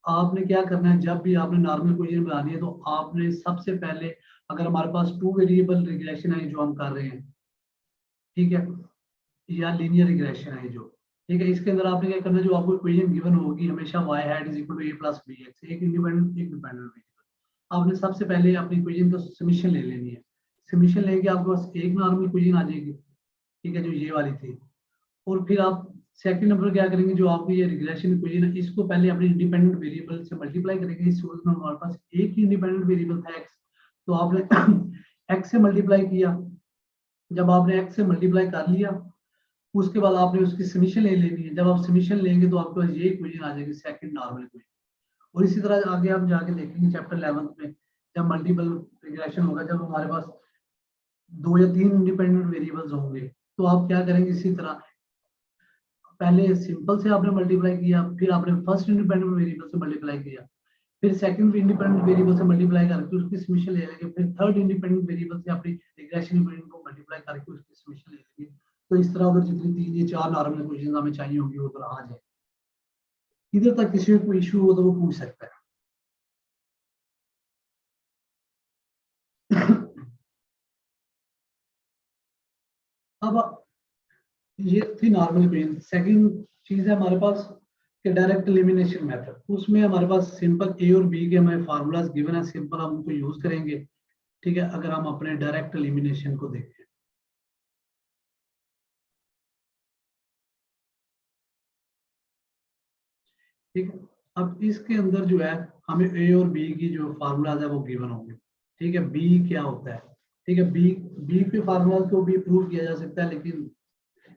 आपने क्या करना है, जब भी आपने नॉर्मल इक्वेशन बनानी है तो आपने सबसे पहले, अगर हमारे पास टू वेरिएबल रिग्रेशन है जो हम कर रहे हैं, ठीक है, या लीनियर रिग्रेशन है जो, ठीक है, इसके अंदर आपने क्या करना है, जो आपको इक्वेशन गिवन होगी हमेशा y hat is equal to a plus b x, एक इंडिपेंडेंट एक डिपेंडेंट वेरिएबल। आपने सबसे पहले अपनी इक्वेशन का समीशन ले लेनी है। समीशन लेके आपके पास एक नॉर्मल इक्वेशन आ जाएगी, ठीक है, जो ये वाली थी। और फिर आप सेकंड नंबर क्या करेंगे, जो आपकी ये रिग्रेशन इक्वेशन है इसको पहले अपने इंडिपेंडेंट वेरिएबल से मल्टीप्लाई करेंगे। इस सूरत में हमारे पास एक ही इंडिपेंडेंट वेरिएबल था x, तो आपने x से मल्टीप्लाई किया। जब आपने x से मल्टीप्लाई कर लिया उसके बाद आपने उसकी समीशन ले लेनी है। जब आप समीशन लेंगे तो आपके पास ये इक्वेशन आ जाएगी सेकंड नॉर्मल इक्वेशन। और इसी तरह आगे आप जाके देखेंगे चैप्टर 11 में, जब मल्टीपल रिग्रेशन होगा, जब हमारे पास दो या तीन इंडिपेंडेंट वेरिएबल्स होंगे तो आप क्या करेंगे, इसी तरह पहले सिंपल से आपने मल्टीप्लाई किया, फिर आपने फर्स्ट इंडिपेंडेंट वेरिएबल से मल्टीप्लाई किया, फिर सेकंड इंडिपेंडेंट वेरिएबल से मल्टीप्लाई करके उसकी समीशन ले लेंगे, फिर थर्ड इंडिपेंडेंट वेरिएबल से अपनी रिग्रेशन इक्वेशन को मल्टीप्लाई करके उसकी समीशन ले लेंगे। तो इस तरह उधर जितनी तीन या चार नॉर्मल इक्वेशन हमें चाहिए होगी उधर आ जाए। इधर तक किसी को इशू हो तो वो पूछ सकता है। अब ये थी नॉर्मल इक्वेशन। सेकंड चीज है हमारे पास कि डायरेक्ट एलिमिनेशन मेथड। उसमें हमारे पास सिंपल ए और बी के हमें फार्मूलाज गिवन है, सिंपल हम उनको यूज करेंगे। ठीक है, अगर हम अपने डायरेक्ट एलिमिनेशन को देखें, ठीक है, अब इसके अंदर जो है हमें ए और बी की जो फार्मूलाज है वो गिवन होंगे। ठीक है, बी क्या होता है, ठीक है, बी बी के फार्मूलाज को भी प्रूव किया जा सकता है, लेकिन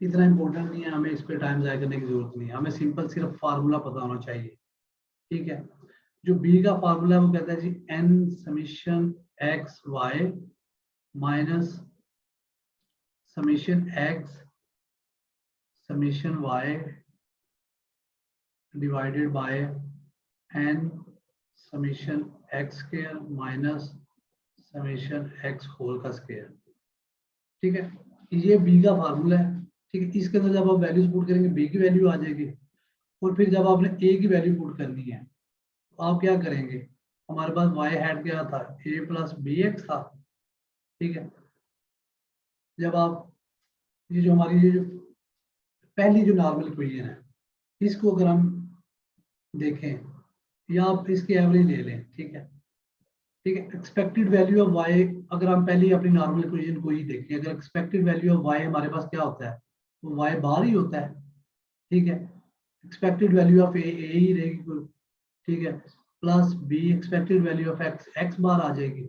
इतना इंपॉर्टेंट नहीं है, हमें इस पे टाइम जाया करने की जरूरत नहीं है, हमें सिंपल सिर्फ फार्मूला पता होना चाहिए। ठीक है, जो बी का फार्मूला है वो कहता है जी n summation x y minus summation x summation y divided by n summation x square minus summation x whole का स्क्वायर। ठीक है, ये बी का फार्मूला है। ठीक है, इसके अंदर जब आप वैल्यूज पुट करेंगे बी की वैल्यू आ जाएगी, और फिर जब आपने ए की वैल्यू पुट करनी है तो आप क्या करेंगे, हमारे पास वाई हैट क्या था, ए प्लस बी एक्स था। ठीक है, जब आप ये जो हमारी ये जो पहली जो नॉर्मल इक्वेशन है इसको अगर हम देखें या आप इसकी एवरेज ले लें, ठीक है, ठीक है, एक्सपेक्टेड वैल्यू ऑफ वाई, अगर हम पहले अपनी नॉर्मल इक्वेशन को ही देखें, अगर एक्सपेक्टेड वैल्यू ऑफ वाई हमारे पास क्या होता है, तो वाई बार ही होता है। ठीक है, एक्सपेक्टेड वैल्यू ऑफ ए ही रहेगी, ठीक है, plus b expected value of x x bar आ जाएगी।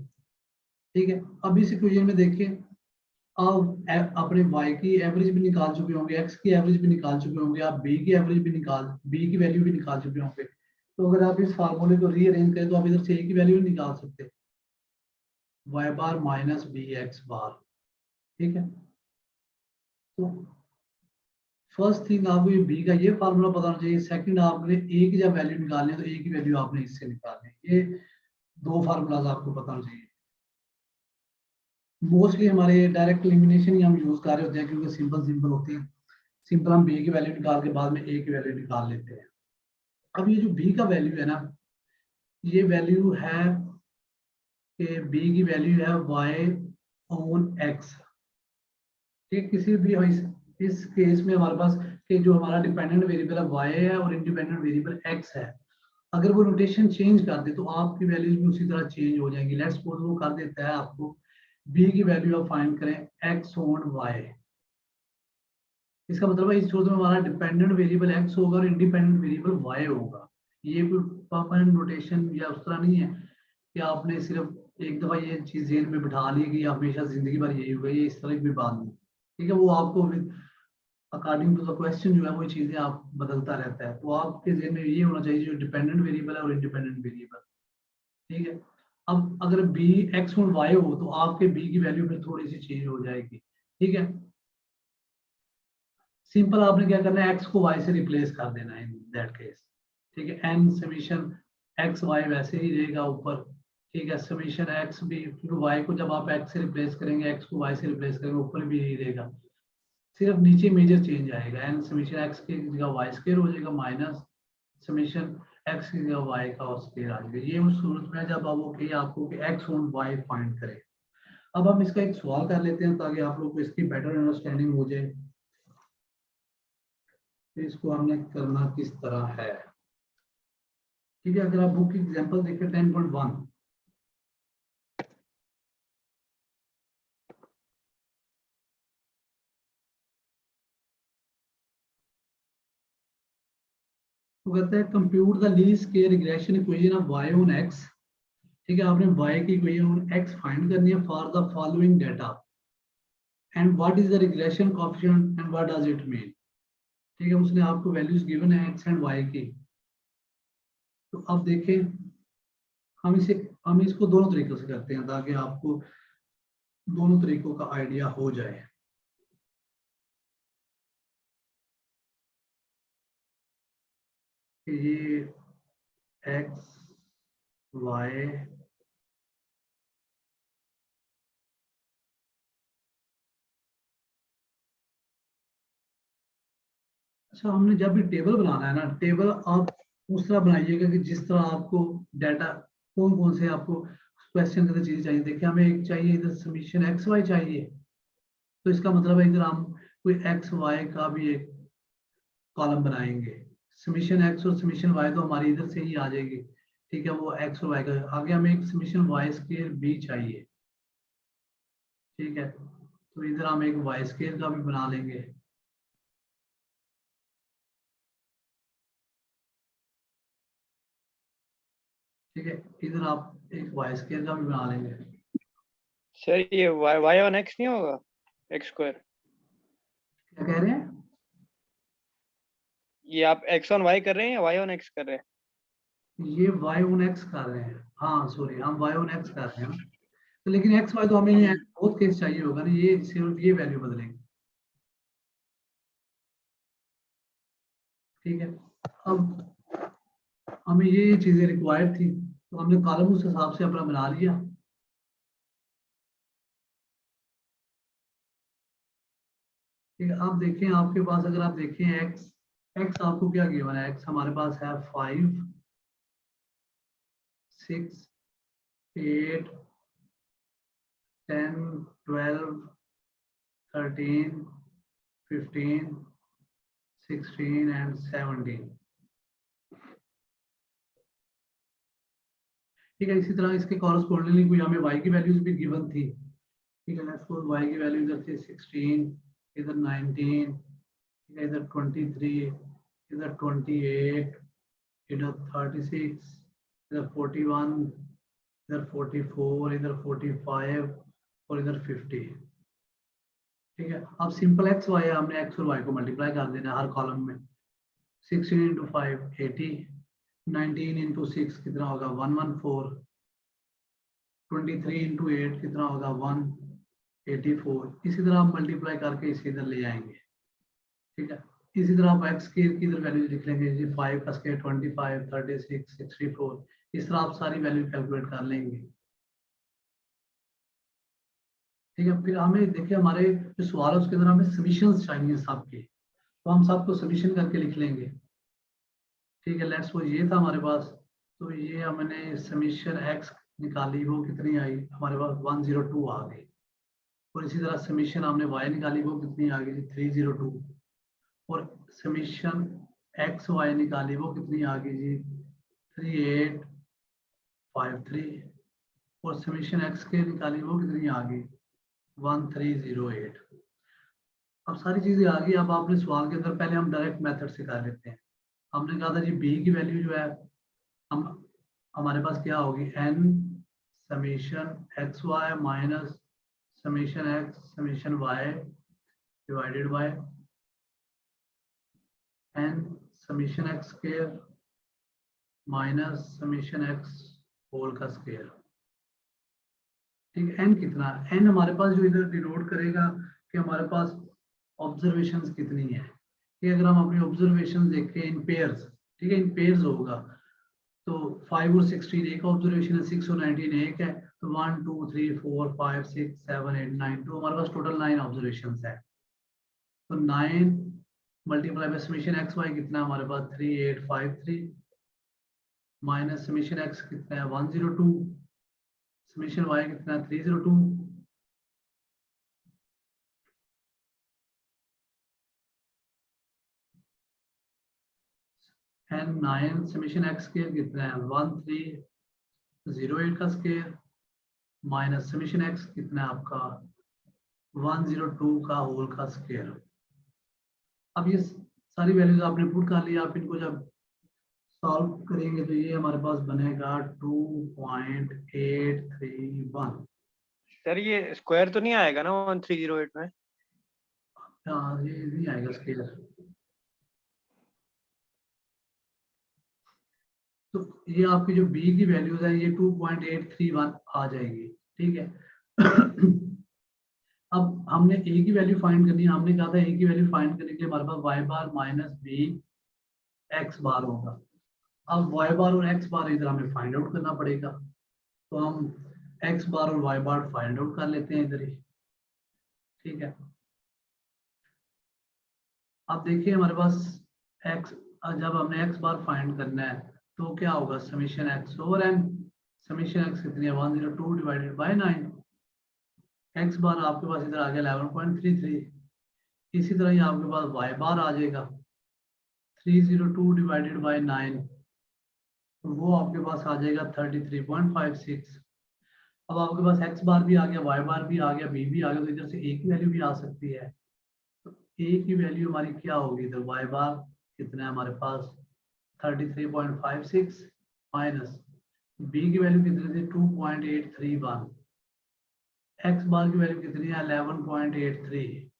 ठीक है, अब इस इक्वेशन में देखें, आप अपने y की एवरेज भी निकाल चुके होंगे, x की एवरेज भी निकाल चुके होंगे, आप b की एवरेज भी b की वैल्यू भी निकाल चुके होंगे। तो अगर आप इस फार्मूले को रीअरेंज करें तो आप इधर से a की वैल्यू नहीं निकाल सकते, y बार माइनस बी एक्स बार। ठीक है, तो फर्स्ट थिंग आपको ये बी का ये फार्मूला पता होना चाहिए। सेकंड आपने ए की जब वैल्यू निकालनी है तो ए की वैल्यू आपने इससे निकालनी है। ये दो फार्मूलाज आपको पता होना चाहिए। मोस्टली हमारे डायरेक्ट एलिमिनेशन ही हम यूज कर रहे होते हैं क्योंकि सिंपल होते हैं। सिंपल हम बी की वैल्यू निकाल के बाद में ए की वैल्यू निकाल लेते हैं। अब ये जो बी का वैल्यू है ना, ये वैल्यू है कि बी की वैल्यू है वाई ऑन एक्स। ठीक, किसी भी इस केस में हमारे पास कि जो हमारा डिपेंडेंट वेरिएबल है वाई है और इंडिपेंडेंट वेरिएबल एक्स है, अगर वो रोटेशन चेंज कर दे तो आपकी वैल्यूज भी उसी तरह चेंज हो जाएंगी। लेट्स सपोज वो कर देता है आपको बी की वैल्यू आप फाइंड करें एक्स ऑन वाई। इसका मतलब है इस सूरत में हमारा डिपेंडेंट वेरिएबल एक्स होगा और इंडिपेंडेंट वेरिएबल वाई होगा। ये कोई परमानेंट रोटेशन या उस तरह नहीं है कि आपने सिर्फ एक दफा ये चीज जेहन में बिठा ली कि हमेशा जिंदगी भर यही होगा। ये इस तरह की बात नहीं, ठीक है। वो आपको अकॉर्डिंग टू द क्वेश्चन जो है वो चीजें आप बदलता रहता है। तो आपके जेहन में ये होना चाहिए जो डिपेंडेंट वेरिएबल है और इंडिपेंडेंट वेरिएबल, ठीक है। अब अगर बी एक्स और वाई हो तो आपके बी की वैल्यू फिर थोड़ी सी चेंज हो जाएगी, ठीक है। सिंपल आपने क्या करना है, एक्स को वाई से रिप्लेस कर देना है इन दैट केस, ठीक है। एन समीशन एक्स वाई वैसे ही रहेगा ऊपर, ठीक है। समीशन एक्स भी, क्योंकि वाई को जब आप एक्स से रिप्लेस करेंगे एक्स को वाई से रिप्लेस करेंगे ऊपर भी यही रहेगा, सिर्फ नीचे मेजर चेंज आएगा। एन समीशन एक्स की जगह वाई स्क्वायर हो जाएगा माइनस समीशन एक्स की जगह वाई का और स्क्वायर आ जाएगा। ये उस सूरत में जब आप वो कहिए आपको कि एक्स और वाई फाइंड करें। अब हम इसका एक सवाल कर लेते हैं ताकि आप लोग को इसकी बेटर अंडरस्टैंडिंग हो जाए। इसको हमने करना किस तरह है, ठीक है। अगर आप बुक की एग्जांपल देखें 10.1, तो कहता है compute the least square regression equation of y on x, ठीक है। आपने y की इक्वेशन ऑन x फाइंड करनी है for the following data and what is the regression coefficient and what does it mean, ठीक है। उसने आपको वैल्यूज गिवन है x एंड y की। तो अब देखें हम इसको दोनों तरीकों से करते हैं ताकि आपको दोनों तरीकों का आइडिया हो जाए। ये x y अच्छा, हमने जब भी टेबल बनाना है ना, टेबल आप उस तरह बनाइएगा कि जिस तरह आपको डाटा कौन कौन से आपको क्वेश्चन के अंदर चीजें चाहिए। देखिए हमें एक चाहिए इधर समीशन एक्स वाई चाहिए, तो इसका मतलब है इधर हम कोई एक्स वाई का भी एक कॉलम बनाएंगे। समीशन एक्स और समीशन वाई तो हमारी इधर से ही आ जाएगी, ठीक है। वो एक्स और वाई का आगे हमें एक समीशन वाई स्क्वायर भी चाहिए, ठीक है। तो इधर हम एक वाई स्क्वायर का भी बना लेंगे, ठीक है। इधर आप एक वाई स्क्वायर का भी बना लेंगे। सर ये y ऑन x नहीं होगा, x स्क्वायर? क्या कह रहे हैं? ये आप x ऑन y कर रहे हैं या y ऑन x कर रहे हैं? ये y ऑन x कर रहे हैं, हाँ सॉरी हम y ऑन x कर रहे हैं ना। तो लेकिन x y तो हमें बहुत केस चाहिए होगा ना, ये सिर्फ ये वैल्यू बदलेंगे, ठीक है। अब हमें ये चीजें रिक्वायर्ड थी तो हमने कॉलम उस हिसाब से अपना बना लिया, ठीक है। आप देखें आपके पास अगर आप देखें x x आपको क्या गिवन है, x हमारे पास है 5 6 8 10 12 13 15 16 एंड 17, ठीक है। इसी तरह इसके कॉरस्पॉन्डिंगली कोई हमें y की वैल्यूज भी गिवन थी, ठीक है। लेट्स सपोज y की वैल्यू इधर थी 16, इधर 19, ठीक है, इधर 23, इधर 28, इधर 36, इधर 41, इधर 44, इधर 45 और इधर 50, ठीक है। अब सिंपल एक्स वाई है, हमने एक्स और वाई को मल्टीप्लाई कर देना है हर कॉलम में। 16 इंटू 5 80, 19 इंटू 6 कितना होगा 114, 23 इंटू 8 कितना होगा 184। इसी तरह हम मल्टीप्लाई करके इसे इधर ले आएंगे, ठीक है। इसी तरह आप एक्स स्केयर की इधर वैल्यू लिख लेंगे जी, 5 का स्केयर 25, 36, 64, इस तरह आप सारी वैल्यू कैलकुलेट कर लेंगे। ठीक है, फिर हमें देखिए हमारे जो सवाल है उसके अंदर हमें समीशंस चाहिए सबके, तो हम सबको समीशन करके लिख लेंगे। ठीक है, लेट्स सपोज ये था हमारे पास, तो ये हमने समीशन एक्स निकाली, वो कितनी आई हमारे पास 102 आ गई। और इसी तरह समीशन हमने वाई निकाली, वो कितनी आ गई 302। और समीशन एक्स वाई निकाली, वो कितनी आ गई जी 3853। और समीशन एक्स के निकाली, वो कितनी आ गई 1308। अब सारी चीजें आ गई। अब आपने सवाल के अंदर पहले हम डायरेक्ट मेथड से कर लेते हैं। हमने कहा था जी बी की वैल्यू जो है हम हमारे पास क्या होगी n summation x y minus summation x summation y divided by n summation x square minus summation x whole का स्क्वायर। ठीक है, एन कितना, एन हमारे पास जो इधर डिनोट करेगा कि हमारे पास ऑब्जर्वेशंस कितनी है। ठीक है, अगर हम अपनी ऑब्जर्वेशन देखें इन पेयर्स, ठीक है इन पेयर्स होगा, तो 5 और 16 एक ऑब्जर्वेशन है, 6 और 19 एक है, तो 1 2 3 4 5 6 7 8 9, तो हमारे पास टोटल 9 ऑब्जर्वेशन है। तो 9 multiply by summation x y कितना है हमारे पास 3853 माइनस समीशन एक्स कितना है 102, समीशन वाई कितना है 302। एंड 9 समीशन एक्स स्क्वायर कितना है 1308 का स्क्वायर माइनस समीशन एक्स कितना है आपका 102 का होल का स्क्वायर। अब ये सारी वैल्यूज आपने पुट कर लिया। आप इनको जब सॉल्व करेंगे तो ये हमारे पास बनेगा 2.831। सर ये स्क्वायर तो नहीं आएगा ना 1308 में? हाँ ये नहीं आएगा स्केलर। तो ये आपकी जो बी की वैल्यूज है ये 2.831 आ जाएगी। ठीक है अब हमने ए की वैल्यू फाइंड करनी है। हमने कहा था ए की वैल्यू फाइंड करने के लिए हमारे पास वाई बार माइनस बी एक्स बार होगा। अब वाई बार और एक्स बार इधर हमें फाइंड आउट करना पड़ेगा, तो हम एक्स बार और वाई बार फाइंड आउट कर लेते हैं इधर ही। ठीक है, अब देखिए हमारे पास एक्स, जब हमने एक्स बार फाइंड करना है तो क्या होगा summation x over n, summation x कितनी है 102 डिवाइडेड बाय 9, एक्स बार आपके पास इधर आ गया 11.33। इसी तरह ही आपके पास वाई बार आ जाएगा 302 डिवाइडेड बाय 9, तो वो आपके पास आ जाएगा 33.56। अब आपके पास एक्स बार भी आ गया, वाई बार भी आ गया, बी भी आ गया, तो इधर से ए की वैल्यू भी आ सकती है। तो ए की वैल्यू हमारी क्या होगी, इधर वाई बार कितना है हमारे पास 33.56 माइनस बी की वैल्यू कितनी थी 2.831, एक्स बार की वैल्यू कितनी है 11.33।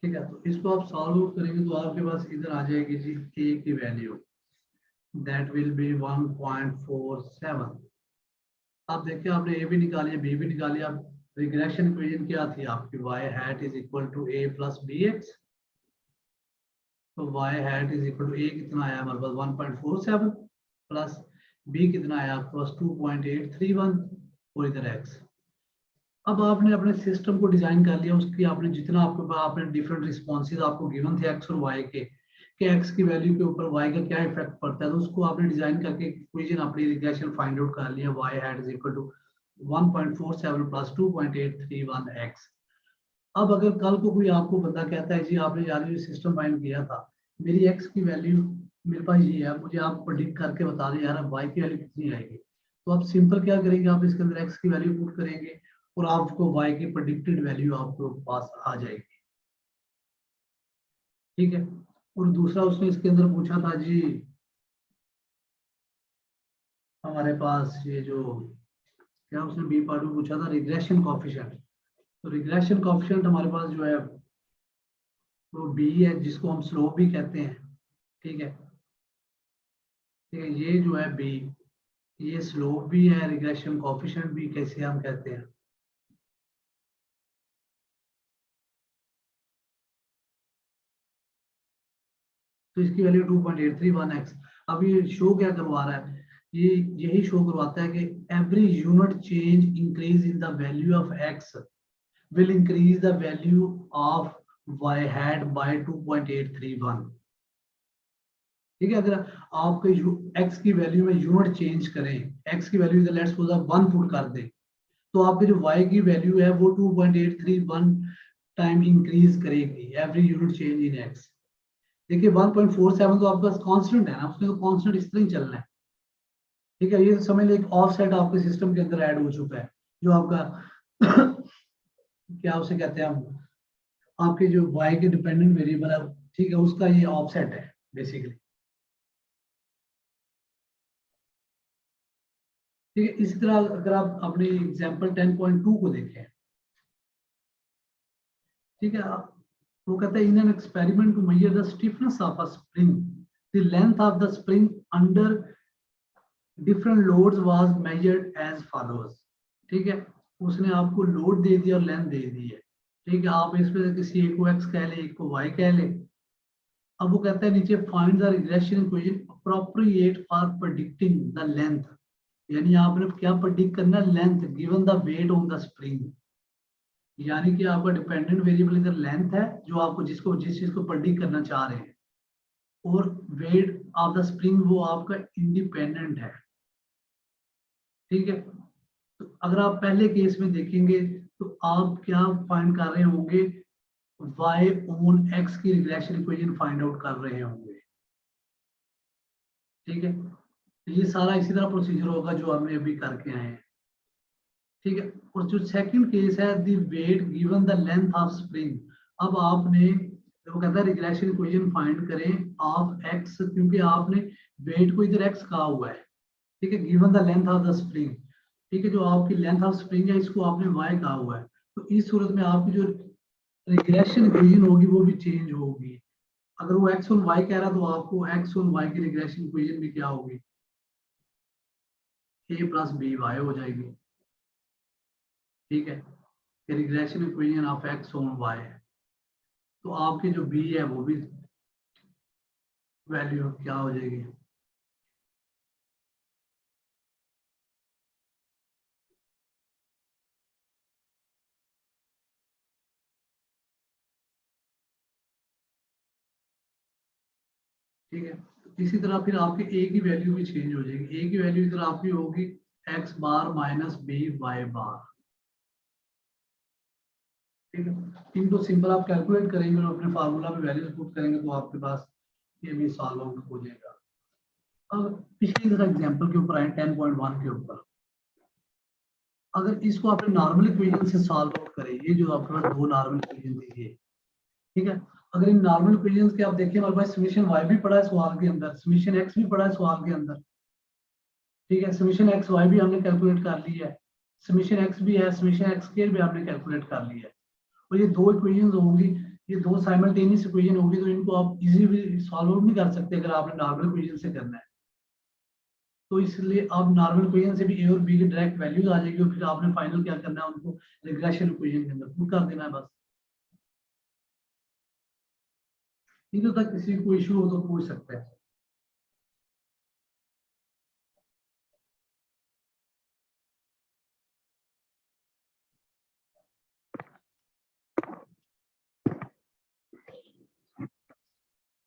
ठीक है, तो इसको आप सॉल्व आउट करेंगे तो आपके पास इधर आ जाएगी जी ए की वैल्यू दैट विल बी 1.47। आप देखिए आपने ए भी निकाली, बी भी निकाली। अब रिग्रेशन इक्वेशन क्या थी आपकी, y hat is equal to a plus b x. तो y hat is equal to a कितना आया हमारे पास 1.47 प्लस b कितना आया आपके पास 2.831 और इधर x। अब आपने अपने सिस्टम को डिजाइन कर लिया, उसकी आपने जितना आपके पास आपने डिफरेंट रिस्पॉन्सेज आपको गिवन थे एक्स और वाई के, कि एक्स की वैल्यू के ऊपर वाई का क्या इफेक्ट पड़ता है, तो उसको आपने डिजाइन करके इक्वेशन अपनी रिग्रेशन फाइंड आउट कर लिया। y hat is equal to 1.47 plus 2.831 x। अब अगर कल को कोई आपको बंदा कहता है जी आपने यार ये सिस्टम फाइंड किया था, मेरी x की वैल्यू मेरे पास ये है, मुझे आप प्रेडिक्ट करके बता दें यार y की वैल्यू कितनी आएगी, तो आप सिंपल क्या करेंगे, आप इसके अंदर x की वैल्यू पुट करेंगे और आपको y की प्रेडिक्टेड वैल्यू आपको पास आ जाएगी। ठीक है, और दूसरा उसने इसके अंदर पूछा था जी हमारे पास ये जो क्या उसने बी पार्ट में पूछा था रिग्रेशन कॉफिशिएंट। तो रिग्रेशन कॉफिशिएंट हमारे पास जो है वो बी है, जिसको हम स्लोप भी कहते हैं। ठीक है, ठीक है, ये जो है बी, ये स्लोप भी है, रिग्रेशन कोएफिशिएंट भी कैसे हम कहते हैं। तो इसकी वैल्यू 2.831x। अब ये शो क्या करवा रहा है, ये यही शो करवाता है कि every unit change increase in the value of x will increase the value of y hat by 2.831। ठीक है, अगर आपके x की वैल्यू में यूनिट चेंज करें, x की वैल्यू लेट्स सपोज आप 1 पुट कर दें, तो आपकी जो y की वैल्यू है वो 2.831 टाइम इंक्रीज करेगी every unit change in x। देखिए 1.47 तो आपके पास कांस्टेंट है ना, उसमें तो कांस्टेंट इस तरह ही चलना है। ठीक है, ये समझ लो एक ऑफसेट आपके सिस्टम के अंदर ऐड हो चुका है, जो आपका क्या उसे कहते हैं हम, आपके जो y के डिपेंडेंट वेरिएबल है, ठीक है, उसका ये ऑफसेट है बेसिकली। ठीक है, इसी तरह अगर आप अपने एग्जांपल 10.2 को देखें, ठीक है, वो कहता है in an experiment to measure the stiffness of a spring the length of the spring under different loads was measured as follows. ठीक है, उसने आपको लोड दे दिया और लेंथ दे दी है। ठीक है, आप इसमें किसी एक को x कह ले, एक को y कह ले। अब वो कहता है नीचे find the regression equation appropriate for predicting the length, यानी आपने क्या प्रेडिक्ट करना है, length given the weight on the spring. यानी कि आपका डिपेंडेंट वेरिएबल इधर लेंथ है, जो आपको जिस चीज को प्रेडिक्ट करना चाह रहे हैं, और वेट ऑफ द स्प्रिंग वो आपका इंडिपेंडेंट है। ठीक है, तो अगर आप पहले केस में देखेंगे तो आप क्या फाइंड कर रहे होंगे, y ऑन x की रिग्रेशन इक्वेशन फाइंड आउट कर रहे होंगे। ठीक है, ये सारा इसी तरह प्रोसीजर होगा जो हमने अभी करके आए हैं। ठीक है, और जो सेकंड केस है the wait given the length of spring. अब आपने, वो कहता है रिग्रेशन इक्वेशन फाइंड करें ऑफ x, क्योंकि आपने वेट को इधर x कहा हुआ है। ठीक है, given the length of the spring. ठीक है, जो आपकी लेंथ ऑफ स्प्रिंग है इसको आपने y कहा हुआ है, तो इस सूरत में आपकी जो रिग्रेशन इक्वेशन होगी वो भी चेंज होगी। अगर वो x और y कह रहा तो आपको x और y की रिग्रेशन इक्वेशन भी क्या होगी, a प्लस बी वाई हो जाएगी। ठीक है, regression equation of x on y, तो आपकी जो b है वो भी वैल्यू क्या हो जाएगी, ठीक है। इसी तरह फिर आपकी a की वैल्यू भी चेंज हो जाएगी, a की वैल्यू इधर आपकी होगी x बार माइनस बी वाई बार। ठीक है, इनको सिंपल आप कैलकुलेट करेंगे और अपने फार्मूला में वैल्यूज पुट करेंगे तो आपके पास ये भी सॉल्व आउट हो जाएगा। अब पिछली तरह एग्जांपल के ऊपर आए 10.1 के ऊपर, अगर इसको आपने नॉर्मल इक्वेशन से सॉल्व आउट करें, ये जो आपके पास दो नॉर्मल इक्वेशन थी ये, ठीक है, अगर इन नॉर्मल इक्वेशंस के आप देखिए हमारे पास समीशन y भी पड़ा है सवाल के अंदर, समीशन x भी पड़ा है सवाल के अंदर। ठीक है, समीशन x y भी हमने कैलकुलेट कर ली है, समीशन x भी है, समीशन x स्क्वायर भी हमने कैलकुलेट कर ली है। और ये दो इक्वेशंस होंगी, ये दो साइमल्टेनियस इक्वेशन होगी, तो इनको आप इजीली सॉल्व आउट नहीं कर सकते अगर आपने नॉर्मल इक्वेशन से करना है। तो इसलिए आप नॉर्मल इक्वेशन से भी a और b की डायरेक्ट वैल्यूज आ जाएगी, और फिर आपने फाइनल क्या करना है, उनको रिग्रेशन इक्वेशन के अंदर पुट कर देना है बस। नहीं तो तक किसी को इशू हो तो पूछ सकते हैं।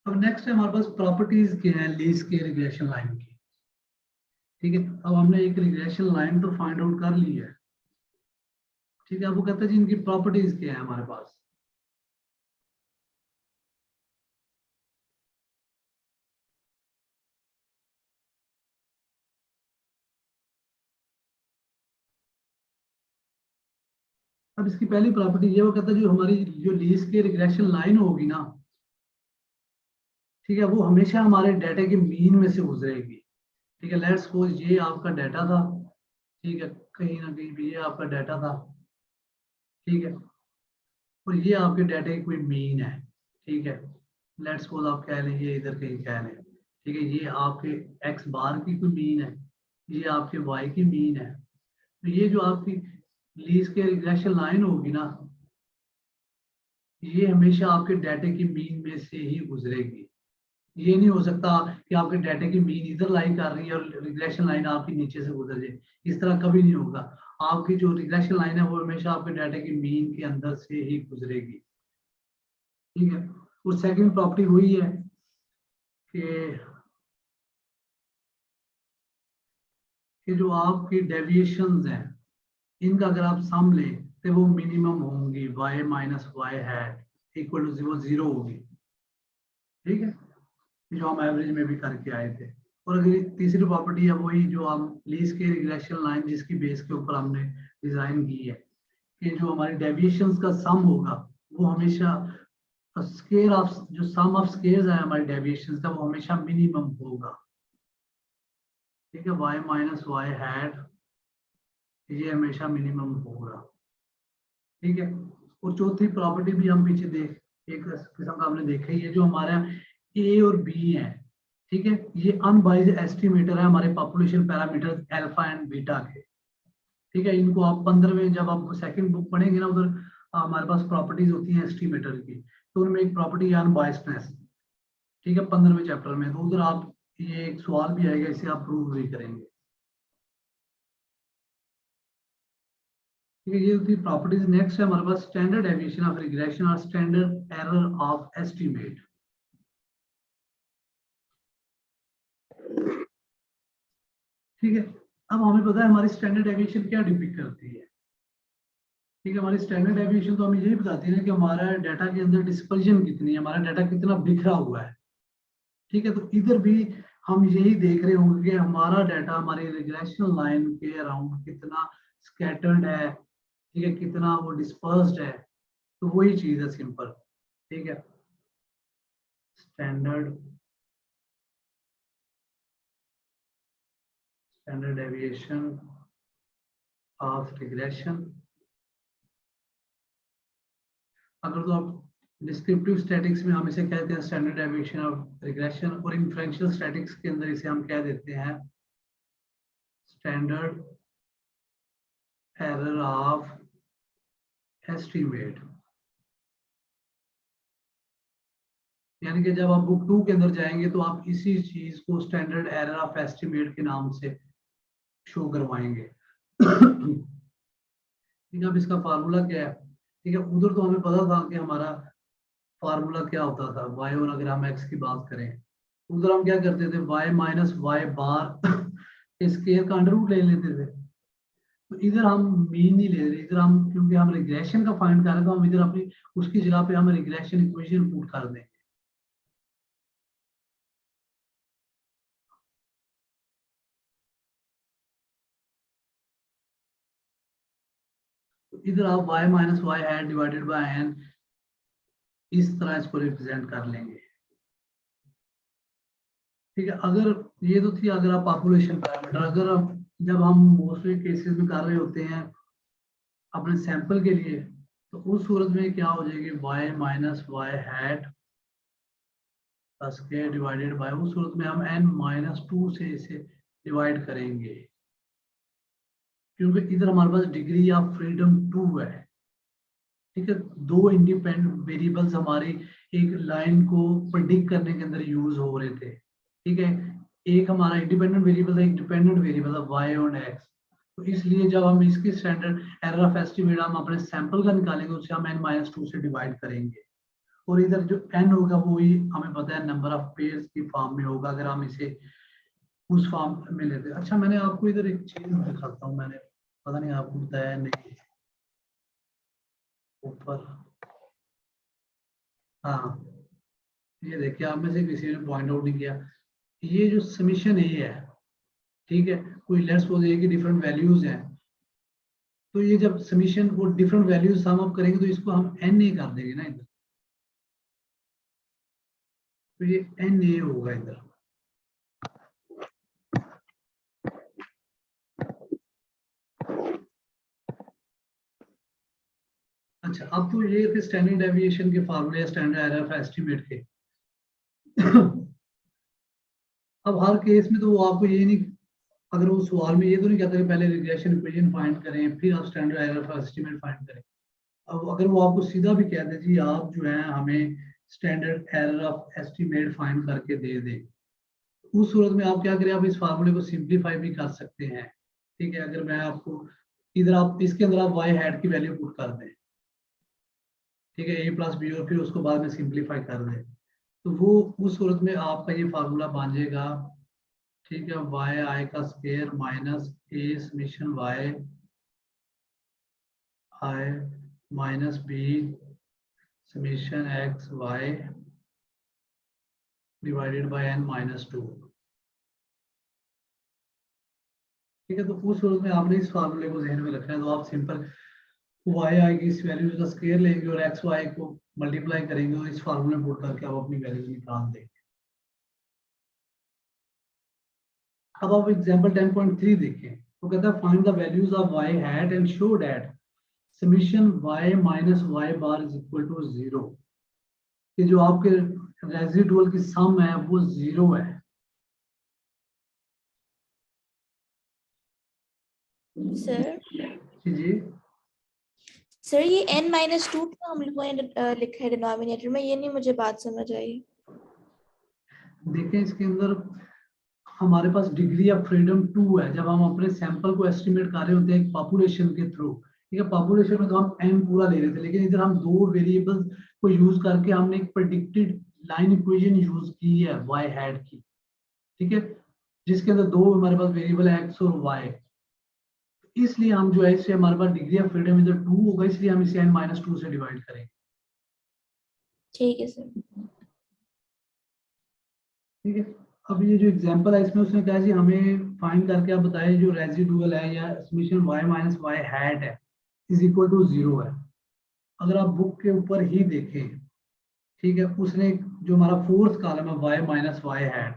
अब नेक्स्ट है हमारे पास प्रॉपर्टीज के हैं लीज के रिग्रेशन लाइन की। ठीक है, अब हमने एक रिग्रेशन लाइन तो फाइंड आउट कर ली है। ठीक है, अब वो कहते हैं जी इनकी प्रॉपर्टीज क्या है हमारे पास। अब इसकी पहली प्रॉपर्टी ये, वो कहता है जो हमारी जो लीज की रिग्रेशन लाइन होगी ना, ठीक है, वो हमेशा हमारे डाटा के मीन में से गुजरेगी। ठीक है, लेट्स सपोज ये आपका डाटा था, ठीक है, कहीं ना कहीं भी ये आपका डाटा था। ठीक है, और ये आपके डाटा की कोई मीन है। ठीक है, लेट्स सपोज आप कह लें ये इधर कहीं कह लें, ठीक है, ये आपके एक्स बार की कोई मीन है। ये आपके y की मीन है। तो ये जो आपकी लीस्ट स्क्वायर रिग्रेशन लाइन होगी ना, ये हमेशा आपके डाटा की मीन में से ही गुजरेगी। ये नहीं हो सकता कि आपके डाटा की मीन इधर लाई कर रही है और रिग्रेशन लाइन आपकी नीचे से गुजर जाए, इस तरह कभी नहीं होगा। आपकी जो रिग्रेशन लाइन है वो हमेशा आपके डाटा की मीन के अंदर से ही गुजरेगी, ठीक है। और सेकंड प्रॉपर्टी हुई है कि जो आपकी डेविएशंस हैं इनका अगर आप सम लें तो वो मिनिमम होंगी, y minus y hat equal to 0 होगी, ठीक है, जो हम एवरेज में भी करके आए थे। और अगर तीसरी प्रॉपर्टी है वही जो हम लीस्ट स्क्वायर रिग्रेशन लाइन जिसकी बेस के ऊपर हमने डिजाइन की है कि जो हमारी डेविएशंस का सम होगा वो हमेशा स्क्वायर ऑफ जो सम ऑफ स्क्वायर्स है हमारी डेविएशंस का वो हमेशा मिनिमम होगा, ठीक है। y माइनस वाई हैट ये हमेशा मिनिमम होगा, ठीक है। और चौथी प्रॉपर्टी भी हम पीछे देख एक किस्म का हमने देखा ही है, जो हमारा ए और बी है, ठीक है, ये अनबाइज्ड एस्टिमेटर है हमारे population parameter alpha and beta के, ठीक है। इनको आप 15वें जब आप सेकंड बुक पढ़ेंगे ना, उधर हमारे पास प्रॉपर्टीज होती हैं एस्टिमेटर की, तो उनमें एक प्रॉपर्टी है अनबाइज्डनेस, ठीक है, 15वें चैप्टर में। तो उधर आप ये एक सवाल भी आएगा, इसे आप प्रूव भी करेंगे, ठीक है। ये होती है प्रॉपर्टीज। नेक्स्ट है हमारे पास स्टैंडर्ड डेविएशन ऑफ रिग्रेशन और स्टैंडर्ड एरर ऑफ एस्टिमेट, ठीक है। अब हमें पता है हमारी स्टैंडर्ड डेविएशन क्या डिपिक्ट करती है, ठीक है। हमारी स्टैंडर्ड डेविएशन तो हमें यही बताती है कि हमारा डाटा के अंदर डिस्पर्जन कितनी है, हमारा डाटा कितना बिखरा हुआ है, ठीक है। तो इधर भी हम यही देख रहे होंगे कि हमारा डाटा हमारी रिग्रेशन लाइन के अराउंड कितना स्कैटर्ड है, ठीक है, कितना वो डिस्पर्स्ड है। तो वही चीज है सिंपल, ठीक है। स्टैंडर्ड डेविएशन ऑफ रिग्रेशन, अगर तो आप डिस्क्रिप्टिव स्टैटिक्स में हम इसे कहते हैं स्टैंडर्ड डेविएशन ऑफ रिग्रेशन, और इन्फ्रेंशियल स्टैटिक्स के अंदर इसे हम कह देते हैं स्टैंडर्ड एरर ऑफ एस्टिमेट। यानी कि जब आप बुक 2 के अंदर जाएंगे तो आप इसी चीज को स्टैंडर्ड एरर ऑफ एस्टिमेट के नाम से शो करवाएंगे, ठीक है। अब इसका फार्मूला क्या है, ठीक है। उधर तो हमें पता था कि हमारा फार्मूला क्या होता था y, और अगर हम x की बात करें उधर हम क्या करते थे y माइनस वाई बार स्केयर का अंडर रूट ले लेते थे। तो इधर हम मीन नहीं ले रहे, इधर हम क्योंकि हम रिग्रेशन का फाइंड कर रहे हैं तो हम इधर अपनी उसकी जगह पे हम रिग्रेशन इक्वेशन पुट कर देंगे, तो इधर आप y minus y hat divided by n इस तरह इसको रिप्रेजेंट कर लेंगे, ठीक है। अगर ये तो थी अगर आप पॉपुलेशन पैरामीटर, अगर आप जब हम मोस्टली केसेस में कर रहे होते हैं अपने सैंपल के लिए तो उस सूरत में क्या हो जाएगी y minus y hat plus के डिवाइडेड बाय, उस सूरत में हम n माइनस 2 से इसे डिवाइड करेंगे क्योंकि इधर हमारे पास डिग्री ऑफ फ्रीडम 2 है, ठीक है। दो इंडिपेंडेंट वेरिएबल्स हमारी एक लाइन को प्रेडिक्ट करने के अंदर यूज हो रहे थे, ठीक है। एक हमारा इंडिपेंडेंट वेरिएबल था, एक डिपेंडेंट वेरिएबल था y और x। तो इसलिए जब हम इसकी स्टैंडर्ड एरर ऑफ एस्टिमेट हम अपने सैंपल का निकालेंगे उससे हम n माइनस 2 से डिवाइड करेंगे, और इधर जो n होगा वो ही हमें पता है नंबर ऑफ पेयर्स की फॉर्म में होगा अगर हम इसे उस फॉर्म में लेते हैं। अच्छा, मैंने आपको इधर एक चीज दिखाता हूँ, मैंने पता नहीं आपको बताया नहीं, ऊपर, हाँ ये देखिए आप में से किसी ने पॉइंट आउट नहीं किया, ये जो समीशन है, ठीक है, कोई लेट्स सपोज ए की डिफरेंट वैल्यूज हैं, तो ये जब समीशन को डिफरेंट वैल्यूज सम अप करेंगे तो इसको हम एन ए कर देंगे ना इधर, तो ये एन ए होगा इधर, अच्छा। अब तो ये थे स्टैंडर्ड डेविएशन के फार्मूले, स्टैंडर्ड एरर ऑफ एस्टिमेट के। अब हर केस में तो वो आपको ये नहीं, अगर वो सवाल में ये तो नहीं कहता कि पहले रिग्रेशन इक्वेशन फाइंड करें फिर आप standard error of estimate find करें। अब अगर वो आपको सीधा भी कह दे जी आप जो है हमें standard error of estimate find करके दे दे, उस सूरत में आप क्या करें, आप इस फार्मूले को सिंप्लीफाई भी कर सकते हैं। ठीक है, अगर मैं आपको इधर आप इसके अंदर आप वाई हैट की वैल्यू पुट कर दें, ठीक है, ए प्लस बी, और फिर उसको बाद में सिंप्लीफाई कर दें, तो वो उस सूरत में आपका ये फार्मूला बन जाएगा। ठीक है, वाई आई का square minus a summation y i minus b summation x y divided by n minus 2। ठीक है, तो उस सूरत में आपने इस फार्मूले को जहन में रखना है, तो आप सिंपल वाई आई की इस वैल्यू का स्क्वायर लेंगे और एक्स वाई को मल्टीप्लाई करेंगे और इस फार्मूले में पुट करके आप अपनी वैल्यू निकाल देंगे। अब आप एग्जांपल 10.3 देखें, तो कहता है find the values of y hat and show that summation y minus y bar is equal to 0। कि जो आपके रेजिडुअल की सम है वो 0 है। सर जी सर ये n-2 क्यों हम लोगों ने लिखा है डिनोमिनेटर में, ये नहीं मुझे बात समझ आई। देखें, इसके अंदर हमारे पास डिग्री ऑफ फ्रीडम 2 है। जब हम अपने सैंपल को एस्टिमेट कर रहे होते हैं एक पॉपुलेशन के थ्रू, ठीक है, पॉपुलेशन में तो हम एन पूरा ले रहे थे, लेकिन इधर हम दो वेरिएबल्स को यूज करके हमने एक प्रेडिक्टेड लाइन इक्वेशन यूज की है वाई हैट की। ठीक है, जिसके अंदर दो हमारे पास वेरिएबल है एक्स और वाई। इसलिए हम जो है इससे हमारे पास डिग्री ऑफ फ्रीडम इधर 2 होगा, इसलिए हम इसे n-2 से डिवाइड करेंगे। ठीक है सर। ठीक है, अब ये जो एग्जांपल है इसमें उसने कहा जी हमें फाइंड करके आप बताएं जो रेजिडुअल है या summation y minus y hat है इज इक्वल टू 0 है। अगर आप बुक के ऊपर ही देखें, ठीक है, उसने जो हमारा फोर्थ कॉलम है y माइनस वाई हैट,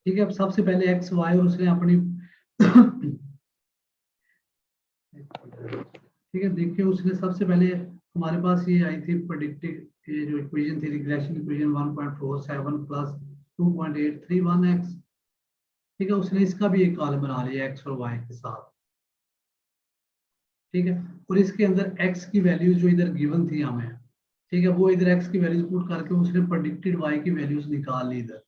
ठीक है, अब सबसे पहले x y और उसने अपनी ठीक है, देखिए उसने सबसे पहले हमारे पास ये आई थी प्रेडिक्टेड, ये जो इक्वेशन थी रिग्रेशन इक्वेशन 1.47 प्लस 2.831x। ठीक है, उसने इसका भी एक कॉलम बना लिया एक्स और वाई के साथ। ठीक है, और इसके अंदर एक्स की वैल्यूज जो इधर गिवन थी हमें, ठीक है, वो इधर एक्स की वैल्यूज पुट करके उसने प्रेडिक्टेड वाई की वैल्यूज निकाल ली इधर।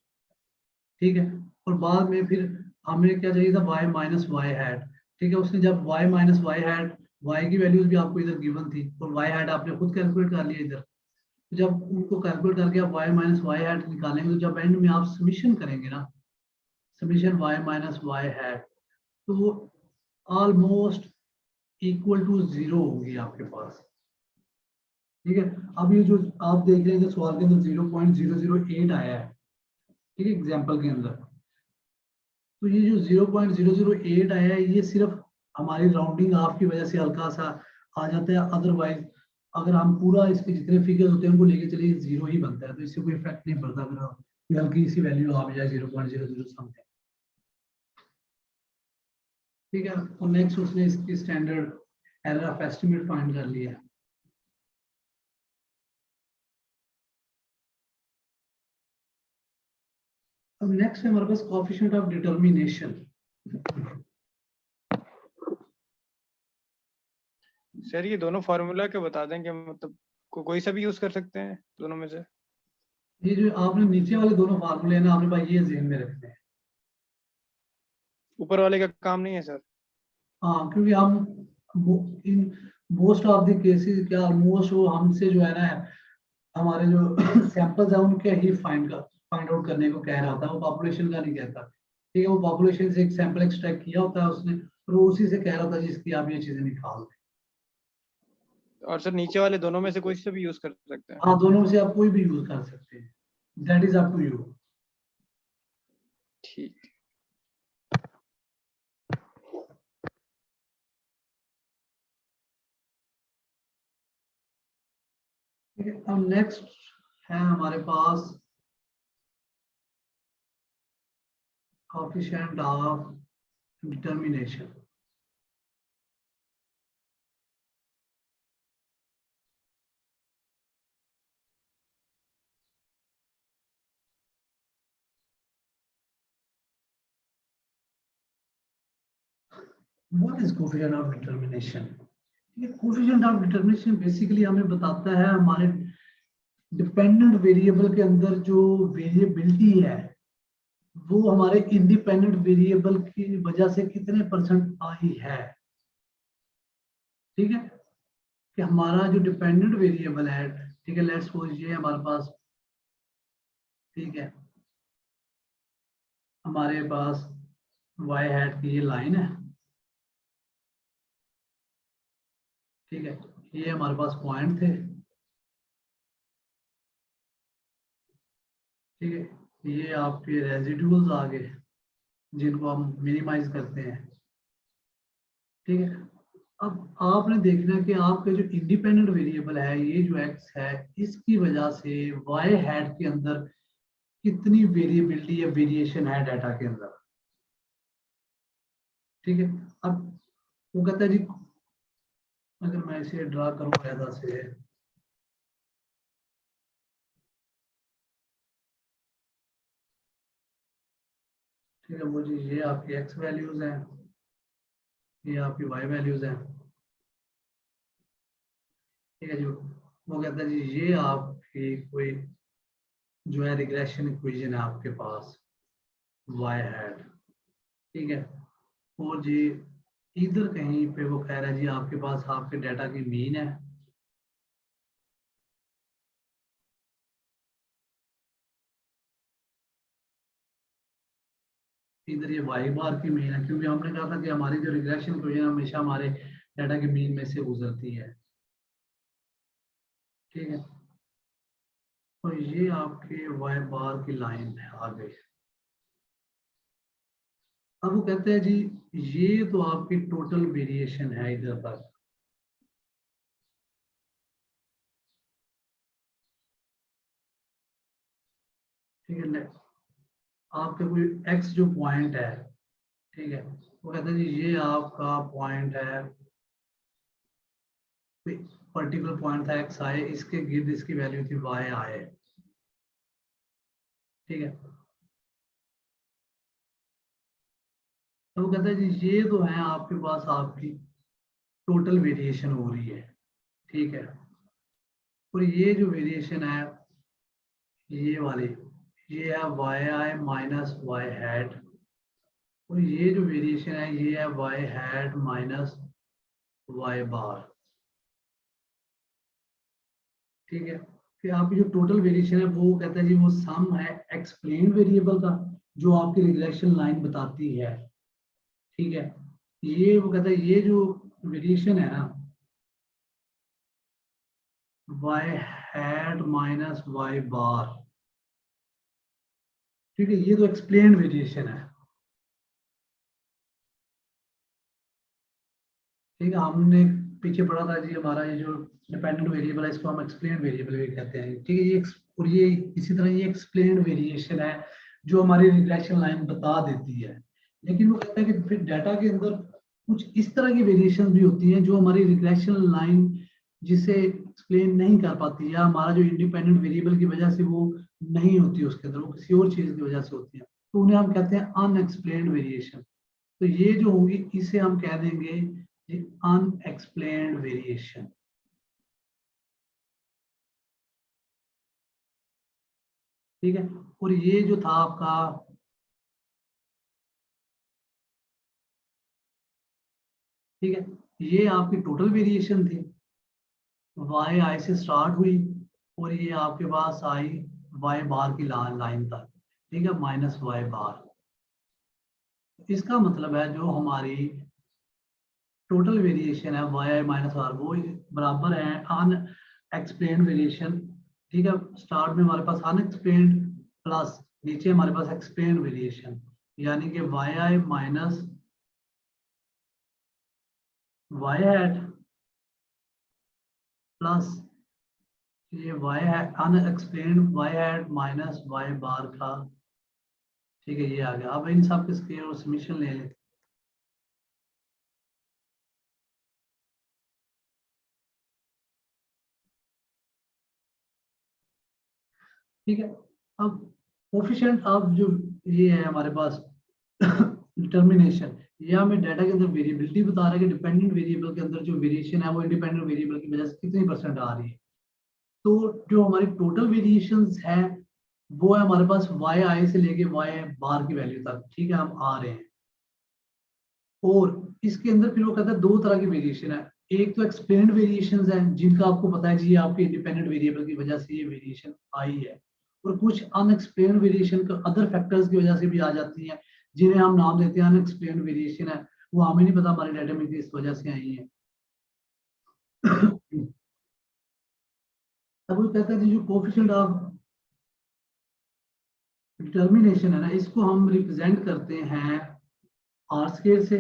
ठीक है, और बाद में फिर हमें क्या चाहिए था वाई माइनस वाई हैट। ठीक है, उसने जब y minus y hat, y की वैल्यूज भी आपको इधर गिवन थी और वाई हैट आपने खुद कैलकुलेट कर लिया इधर। जब उनको कैलकुलेट करके आप वाई माइनस वाई हैट निकालेंगे, तो जब एंड में आप समीशन करेंगे ना, summation y minus y hat, तो वो ऑलमोस्ट इक्वल टू 0 होगी आपके पास। ठीक है, अब ये जो आप देख रहे हैं सवाल के अंदर 0.008 आया है, ठीक है, एग्जाम्पल के अंदर, तो ये जो 0.008 आया है ये सिर्फ हमारी राउंडिंग ऑफ की वजह से हल्का सा आ जाता है। अदरवाइज अगर हम पूरा इसके जितने फिगर्स होते हैं उनको लेके चलिए 0 ही बनता है, तो इससे कोई इफेक्ट नहीं पड़ता अगर कोई हल्की सी वैल्यू आ जाए 0.00 समथिंग। ठीक है, और नेक्स्ट उसने इसकी standard error of estimate find कर लिया है। अब नेक्स्ट है हमारे पास कोएफिशिएंट ऑफ डिटरमिनेशन। सर ये दोनों फार्मूला के बता दें कि मतलब कोई सा भी यूज कर सकते हैं दोनों में से? ये जो आपने नीचे वाले दोनों फार्मूले हैं ना, आपने भाई ये ज़हन में रखने हैं। ऊपर वाले का काम नहीं है सर? हाँ, क्योंकि हम in most of the cases क्या ऑलमोस्ट वो हमसे जो है ना हमारे जो सैंपल्स है उनके ही फाइंड आउट करने को कह रहा होता है, वो पॉपुलेशन का नहीं कहता। ठीक है, वो पॉपुलेशन से एक सैंपल एक्सट्रैक्ट किया होता है उसने, और वो उसी से कह रहा होता है जिसकी आप ये चीजें निकाल दें। और सर नीचे वाले दोनों में से कोई सा भी यूज कर सकते हैं? हाँ, दोनों में से आप कोई भी यूज कर सकते हैं, that is up to you. ठीक। ठीक है, अब नेक्स्ट है हमारे पास coefficient of determination. What is coefficient of determination? ये कोफिशिएंट ऑफ डिटरमिनेशन बेसिकली हमें बताता है हमारे डिपेंडेंट वेरिएबल के अंदर जो वेरिएबिलिटी है वो हमारे इंडिपेंडेंट वेरिएबल की वजह से कितने परसेंट आई है। ठीक है, कि हमारा जो डिपेंडेंट वेरिएबल है, ठीक है, लेट्स सपोज ये हमारे पास, ठीक है, हमारे पास वाई हैट की ये लाइन है, ठीक है, ये हमारे पास पॉइंट थे, ठीक है, ये आपके रेजिडुअल्स आ गए जिनको हम मिनिमाइज करते हैं। ठीक है, अब आपने देखना कि आपके जो इंडिपेंडेंट वेरिएबल है ये जो एक्स है इसकी वजह से वाई हैट के अंदर कितनी वेरिएबिलिटी या वेरिएशन है डाटा के अंदर। ठीक है, अब वो कहता है जी अगर मैं इसे ड्रा करूं कायदा से, ठीक है, वो जी ये आपकी एक्स वैल्यूज हैं, ये आपकी वाई वैल्यूज हैं। ठीक है जी, वो कहता है जी ये आपकी कोई जो है रिग्रेशन इक्वेशन है आपके पास वाई हैट। ठीक है, और जी इधर कहीं पे वो कह रहा है जी आपके पास आपके डाटा की मीन है। इधर ये वाई बार की मीन है, क्योंकि हमने कहा था कि हमारी जो रिग्रेशन इक्वेशन हमेशा हमारे डाटा की मीन में से गुजरती है। ठीक है, तो ये आपके वाई बार की लाइन है आ गई। अब वो कहते हैं जी ये तो आपकी टोटल वेरिएशन है इधर तक। ठीक है, आपका कोई एक्स जो पॉइंट है, ठीक है, वो कहते हैं जी ये आपका पॉइंट है, पर्टिकुलर पॉइंट था एक्स आए, इसके गिर्द इसकी वैल्यू थी वाई आए। ठीक है, तो वो कहता है जी ये तो है आपके पास आपकी टोटल वेरिएशन हो रही है। ठीक है, और ये जो वेरिएशन है ये वाली, ये है y i minus y hat, और ये जो वेरिएशन है ये है वाई हैट माइनस वाई बार। ठीक है, कि आपकी जो टोटल वेरिएशन है वो कहता है जी वो सम है एक्सप्लेन वेरिएबल का जो आपकी रिग्रेशन लाइन बताती है। ठीक है, ये वो कहता है ये जो वेरिएशन है ना वाई हैट माइनस वाई बार, ठीक है, ये तो एक्सप्लेन वेरिएशन है। ठीक है, हमने पीछे पढ़ा था जी हमारा ये जो डिपेंडेंट वेरिएबल है इसको हम एक्सप्लेन वेरिएबल भी कहते हैं। ठीक है, ये और ये इसी तरह ये एक्सप्लेन वेरिएशन है जो हमारी रिग्रेशन लाइन बता देती है। लेकिन वो कहता है कि फिर डाटा के अंदर कुछ इस तरह की वेरिएशन भी होती हैं जो हमारी रिग्रेशन लाइन जिसे एक्सप्लेन नहीं कर पाती, या हमारा जो इंडिपेंडेंट वेरिएबल की वजह से वो नहीं होती उसके अंदर, वो किसी और चीज की वजह से होती है, तो उन्हें हम कहते हैं अनएक्सप्लेन्ड वेरिएशन। तो ये जो होगी इसे हम कह देंगे अनएक्सप्लेन्ड वेरिएशन। ठीक है, और ये जो था आपका, ठीक है, ये आपकी टोटल वेरिएशन थी, वाई आई से स्टार्ट हुई और ये आपके पास आई वाई बार की लाइन तक। ठीक है, माइनस वाई बार। इसका मतलब है जो हमारी टोटल वेरिएशन है वाई आई माइनस आर वो बराबर है अनएक्सप्लेन्ड वेरिएशन। ठीक है, स्टार्ट में हमारे पास अनएक्सप्लेन्ड प्लस नीचे हमारे पास एक्सप्लेन्ड वेरिएशन, यानी कि y i minus y hat plus ये y hat unexplained y hat minus y bar का। ठीक है, ये आ गया। अब इन सब के स्क्वायर और समीशन ले लें। ठीक है, अब कोफिशिएंट ऑफ जो ये है हमारे पास डिटर्मिनेशन, ये हमें डाटा के अंदर वेरिएबिलिटी बता रहा है कि डिपेंडेंट वेरिएबल के अंदर जो वेरिएशन है वो इंडिपेंडेंट वेरिएबल की वजह से कितनी परसेंट आ रही है। तो जो हमारी टोटल वेरिएशंस है वो है हमारे पास वाई आई से लेके वाई बार की वैल्यू तक, ठीक है, हम आ रहे हैं। और इसके अंदर फिर वो कहता है दो तरह की वेरिएशन है, एक तो एक्सप्लेन्ड वेरिएशंस है जिनका आपको पता है जी ये आपके इंडिपेंडेंट वेरिएबल की वजह से ये वेरिएशन आई है, और कुछ अनएक्सप्लेन्ड वेरिएशन का अदर फैक्टर्स की वजह से भी आ जाती हैं जिन्हें हम नाम देते हैं अनएक्सप्लेन्ड वेरिएशन है, वो हमें नहीं पता हमारे डाटा में किस वजह से आई है। अब वो कहता है जी जो कोएफिशिएंट ऑफ डिटर्मिनेशन है ना, इसको हम रिप्रेजेंट करते हैं आर स्क्वायर से,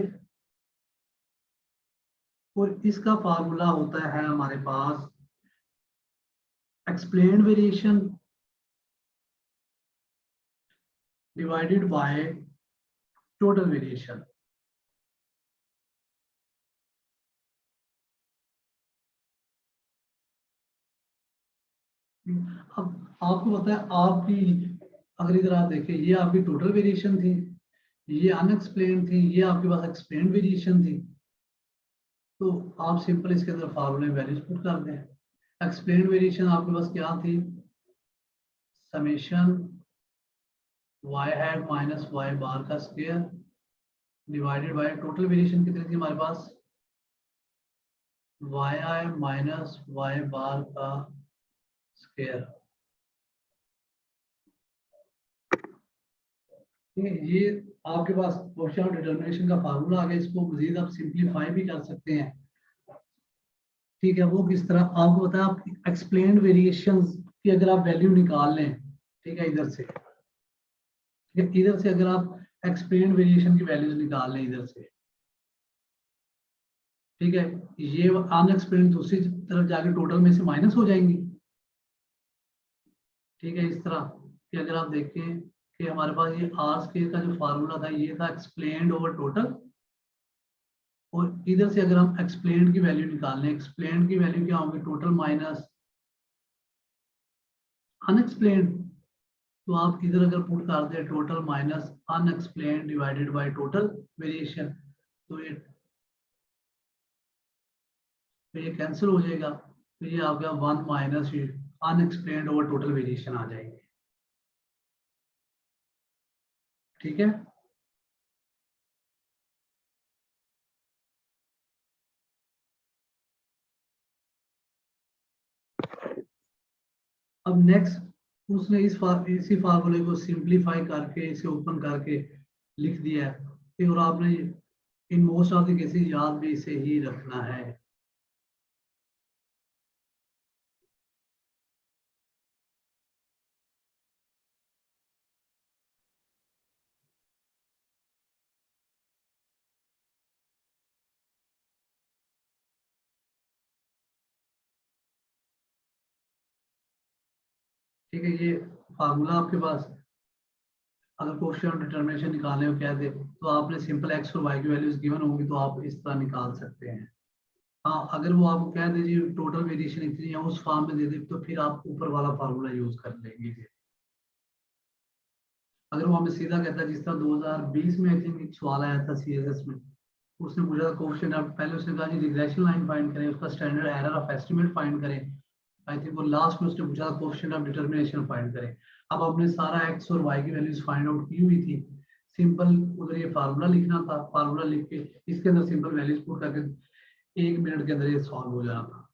और इसका फार्मूला होता है हमारे पास explained variation divided by total variation. अब आपको पता है आपकी, अगर इधर आप देखें ये आपकी टोटल वेरिएशन थी, ये अनएक्सप्लेन्ड थी, ये आपके पास एक्सप्लेन्ड वेरिएशन थी, तो आप सिंपल इसके अंदर फार्मूले वैल्यूज पुट कर दें। एक्सप्लेन्ड वेरिएशन आपके पास क्या थी, summation y hat minus y बार का square divided by total variation कितनी थी हमारे पास, yi माइनस y बार का स्क्वायर। ठीक है, ये आपके पास कोएफिशिएंट ऑफ डिटरमिनेशन का फार्मूला आ गया, इसको मजीद आप सिंपलीफाई भी कर सकते हैं। ठीक है, वो किस तरह आपको पता है, आप एक्सप्लेन्ड वेरिएशंस की अगर आप वैल्यू निकाल लें, ठीक है, इधर से, ठीक है, इधर से अगर आप एक्सप्लेन्ड वेरिएशन की वैल्यूज निकाल लें इधर से, ठीक है, ये अनएक्सप्लेन्ड दूसरी तरफ जाके टोटल में से माइनस हो जाएंगी। ठीक है, इस तरह कि अगर आप देखें कि हमारे पास ये आर स्क्वायर का जो फार्मूला था ये था एक्सप्लेन्ड ओवर टोटल, और इधर से अगर हम एक्सप्लेन्ड की वैल्यू निकाल लें, एक्सप्लेन्ड की वैल्यू क्या होगी, टोटल माइनस अनएक्सप्लेन्ड, तो आप इधर अगर पुट कर दें total minus unexplained divided by total variation, तो ये कैंसिल हो जाएगा, तो ये आपका 1 minus unexplained over total variation आ जाएंगे। ठीक है, अब नेक्स्ट उसने इसी फार्मूले को सिंपलीफाई करके इसे ओपन करके लिख दिया है, और आपने in most of the cases याद भी इसे ही रखना है। ठीक है, ये फार्मूला आपके पास अगर कोएफिशिएंट डिटरमिनेशन निकालने को कह दे तो आपने सिंपल एक्स और वाई की वैल्यूज गिवन होंगी तो आप इस तरह निकाल सकते हैं। हाँ, अगर वो आपको कह दे जी टोटल वेरिएशन इतनी है उस फॉर्म में दे दे तो फिर आप ऊपर वाला फार्मूला यूज कर लेंगे। अगर वो हमें सीधा कहता है, जिस तरह 2020 में आई थिंक एक सवाल आया था सीएसएस में, उसने पूछा था कोएफिशिएंट, आप पहले उसने कहा जी रिग्रेशन लाइन फाइंड करें, उसका standard error of estimate find करें, आई थिंक वो लास्ट में उसने पूछा था कोएफिशिएंट ऑफ डिटरमिनेशन फाइंड करें। अब हमने सारा एक्स और वाई की वैल्यूज फाइंड आउट की हुई थी, सिंपल उधर ये फार्मूला लिखना था, फार्मूला लिख के इसके अंदर सिंपल वैल्यूज पुट करके 1 मिनट के अंदर ये सॉल्व हो जाना था।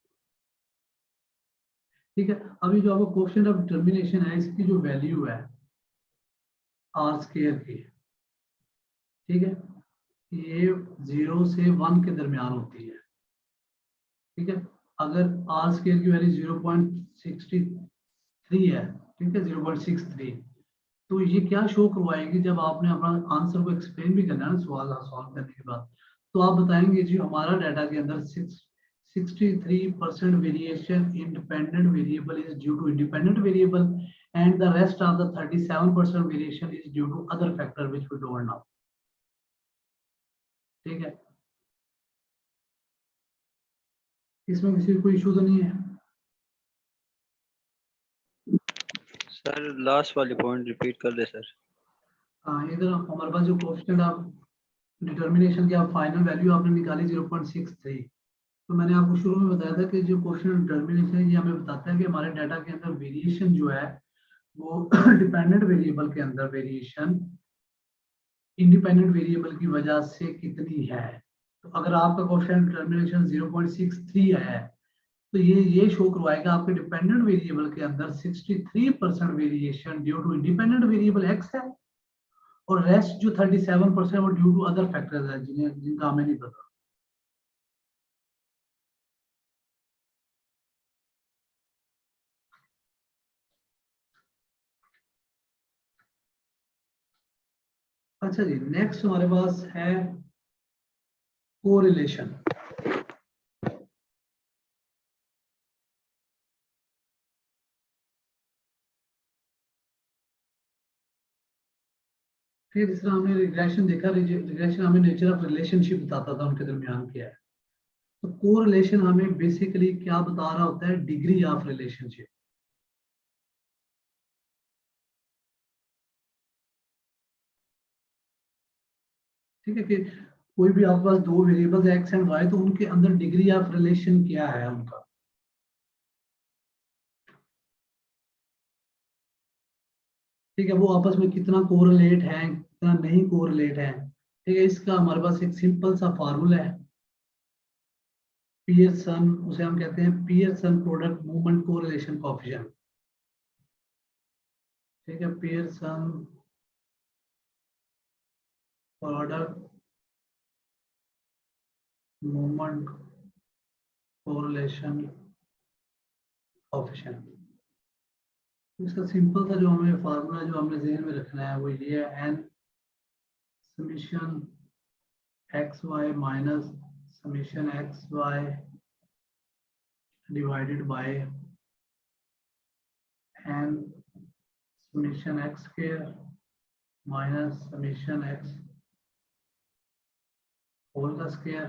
ठीक है, अभी जो आपको कोएफिशिएंट ऑफ डिटरमिनेशन है इसकी जो वैल्यू है आर स्क्वायर की, ठीक है, ये 0 से 1 के दरमियान होती है। ठीक है, अगर आर स्क्वायर की वैल्यू 0.63 है, ठीक है, 0.63, तो ये क्या शो करवाएगी जब आपने अपना आंसर को एक्सप्लेन भी करना है ना सवाल सॉल्व करने के बाद, तो आप बताएंगे जी हमारा डाटा के अंदर 63% variation independent variable is due to independent variable and the rest of the 37% variation is due to other factor which we don't know. ठीक है, इसमें किसी कोई इशू तो नहीं है? सर लास्ट वाली पॉइंट रिपीट कर दे सर। हाँ, इधर हमारे पास जो कोएफिशिएंट ऑफ डिटर्मिनेशन की आप फाइनल वैल्यू आपने निकाली 0.63। तो मैंने आपको शुरू में बताया था कि जो क्वेश्चन डिटर्मिनेशन है ये हमें बताता है कि हमारे डाटा के अंदर वेरिएशन जो है वो डिपेंडेंट वेरिएबल के अंदर वेरिएशन इंडिपेंडेंट वेरिएबल की वजह से कितनी है। तो अगर आपका क्वेश्चन डिटर्मिनेशन 0.63 आया है तो ये शो करवाएगा आपके डिपेंडेंट वेरिएबल के अंदर 63% variation due to independent variable x है और रेस्ट जो 37% वो ड्यू टू अदर फैक्टर्स है जिनका हमें नहीं पता। अच्छा जी, नेक्स्ट हमारे पास है कोरिलेशन। फिर इस तरह हमने रिग्रेशन देखा, रिग्रेशन हमें नेचर ऑफ रिलेशनशिप बताता था उनके दरमियान क्या है। तो कोरिलेशन हमें बेसिकली क्या बता रहा होता है, डिग्री ऑफ रिलेशनशिप। ठीक है कि कोई भी आपके पास दो वेरिएबल्स एक्स एंड वाई तो उनके अंदर डिग्री ऑफ रिलेशन क्या है उनका। ठीक है, वो आपस में कितना कोरिलेट है कितना नहीं कोरिलेट है। ठीक है, इसका हमारे पास एक सिंपल सा फार्मूला है पियर्सन, उसे हम कहते हैं Pearson product movement correlation coefficient. ठीक है, Pearson product movement correlation coefficient. इसका सिंपल सा जो हमें फार्मूला जो हमने ज़हन में रखना है वो ये है, n summation x y minus summation x y divided by n summation x square minus summation x whole का स्क्वायर।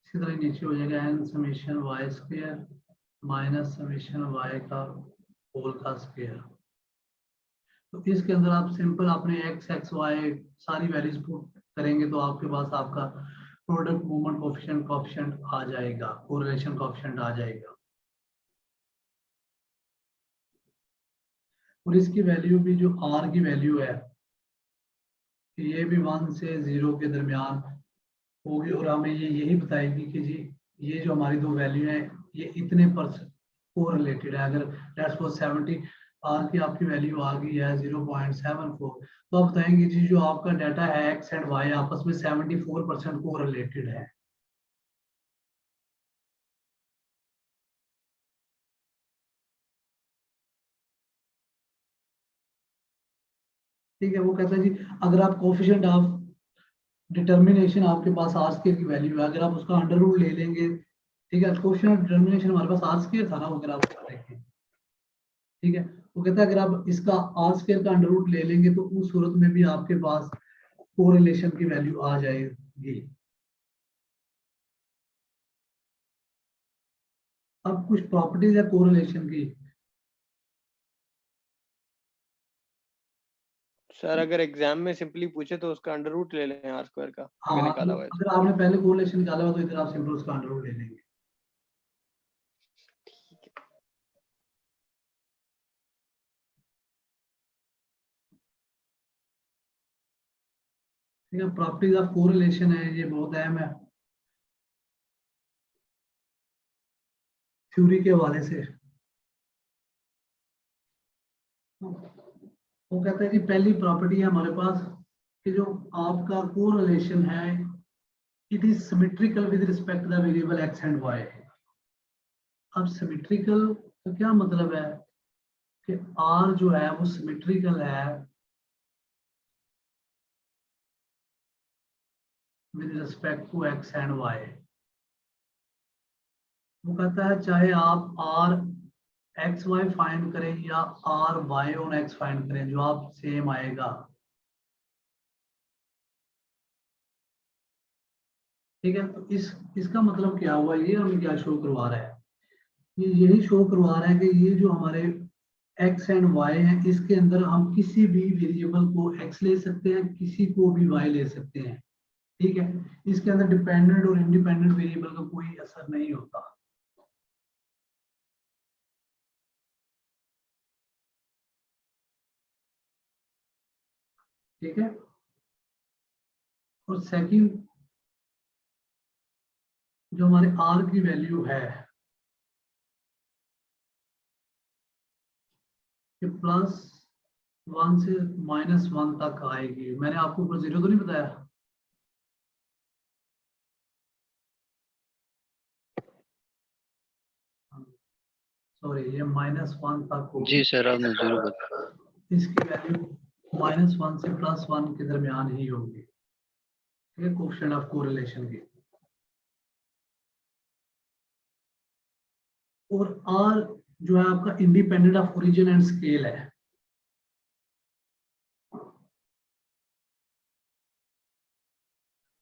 इसी तरह नीचे हो जाएगा n summation y square minus summation y का होल का स्क्वायर। तो इसके अंदर आप सिंपल अपने एक्स एक्स वाई सारी वैल्यूज पुट करेंगे तो आपके पास आपका प्रोडक्ट मूवमेंट कोएफिशिएंट आ जाएगा, कोरिलेशन कोएफिशिएंट आ जाएगा। और इसकी वैल्यू भी जो आर की वैल्यू है ये भी 1 से 0 के दरमियान होगी और हमें ये यही बताएगी कि जी ये जो हमारी दो वैल्यू है ये इतने परसेंट कोरिलेटेड है। अगर लेट्स सपोज 70 आर की आपकी वैल्यू आ गई है 0.74 तो आप बताएंगे जी जो आपका डाटा है एक्स एंड वाई आपस में 74% कोरिलेटेड है। ठीक है, वो कहता है जी अगर आप कोएफिशिएंट ऑफ डिटर्मिनेशन आपके पास आर स्क्वायर की वैल्यू है, अगर आप उसका अंडर रूट ले लेंगे। ठीक है, कोएफिशिएंट ऑफ डिटर्मिनेशन हमारे पास आर स्क्वायर था ना, अगर आप उसका देखें। ठीक है, वो कहता है अगर आप इसका आर स्क्वायर का अंडर रूट ले लेंगे तो उस सूरत में भी आपके पास कोरिलेशन की वैल्यू आ जाएगी। अब कुछ प्रॉपर्टीज है कोरिलेशन की। सर अगर एग्जाम में सिंपली पूछे तो उसका अंडर रूट ले लें आर स्क्वायर का, अगर हाँ, निकाला हुआ है तो। अगर आपने पहले कोरिलेशन निकाला हुआ तो इधर आप सिंपल उसका अंडर रूट ले लेंगे। ठीक है, प्रॉपर्टीज ऑफ कोरिलेशन है, ये बहुत अहम है थ्योरी के हवाले से। वो कहता है कि पहली प्रॉपर्टी है हमारे पास कि जो आपका कोरिलेशन है it is symmetrical with respect the variable x and y. अब सिमेट्रिकल का क्या मतलब है कि आर जो है वो सिमेट्रिकल है with respect to x and y. वो कहता है चाहे आप आर एक्स वाई फाइंड करें या r y on x find करें जवाब सेम आएगा। ठीक है, तो इसका मतलब क्या हुआ, ये हमें क्या शो करवा रहा है, ये यही शो करवा रहा है कि ये जो हमारे एक्स एंड वाई है, इसके अंदर हम किसी भी वेरिएबल को एक्स ले सकते हैं, किसी को भी वाई ले सकते हैं। ठीक है, इसके अंदर डिपेंडेंट और इंडिपेंडेंट वेरिएबल का कोई असर नहीं होता। ठीक है, और सेकंड जो हमारे आर की वैल्यू है कि +1 से -1 तक आएगी। मैंने आपको ऊपर 0 तो नहीं बताया? सॉरी, ये -1 तक होगी। जी सर, आपने 0 बताया। इसकी वैल्यू -1 से +1 के दरमियान ही होगी। ठीक है, कोएफिशिएंट ऑफ कोरिलेशन की। और आर जो है आपका independent of origin and scale है।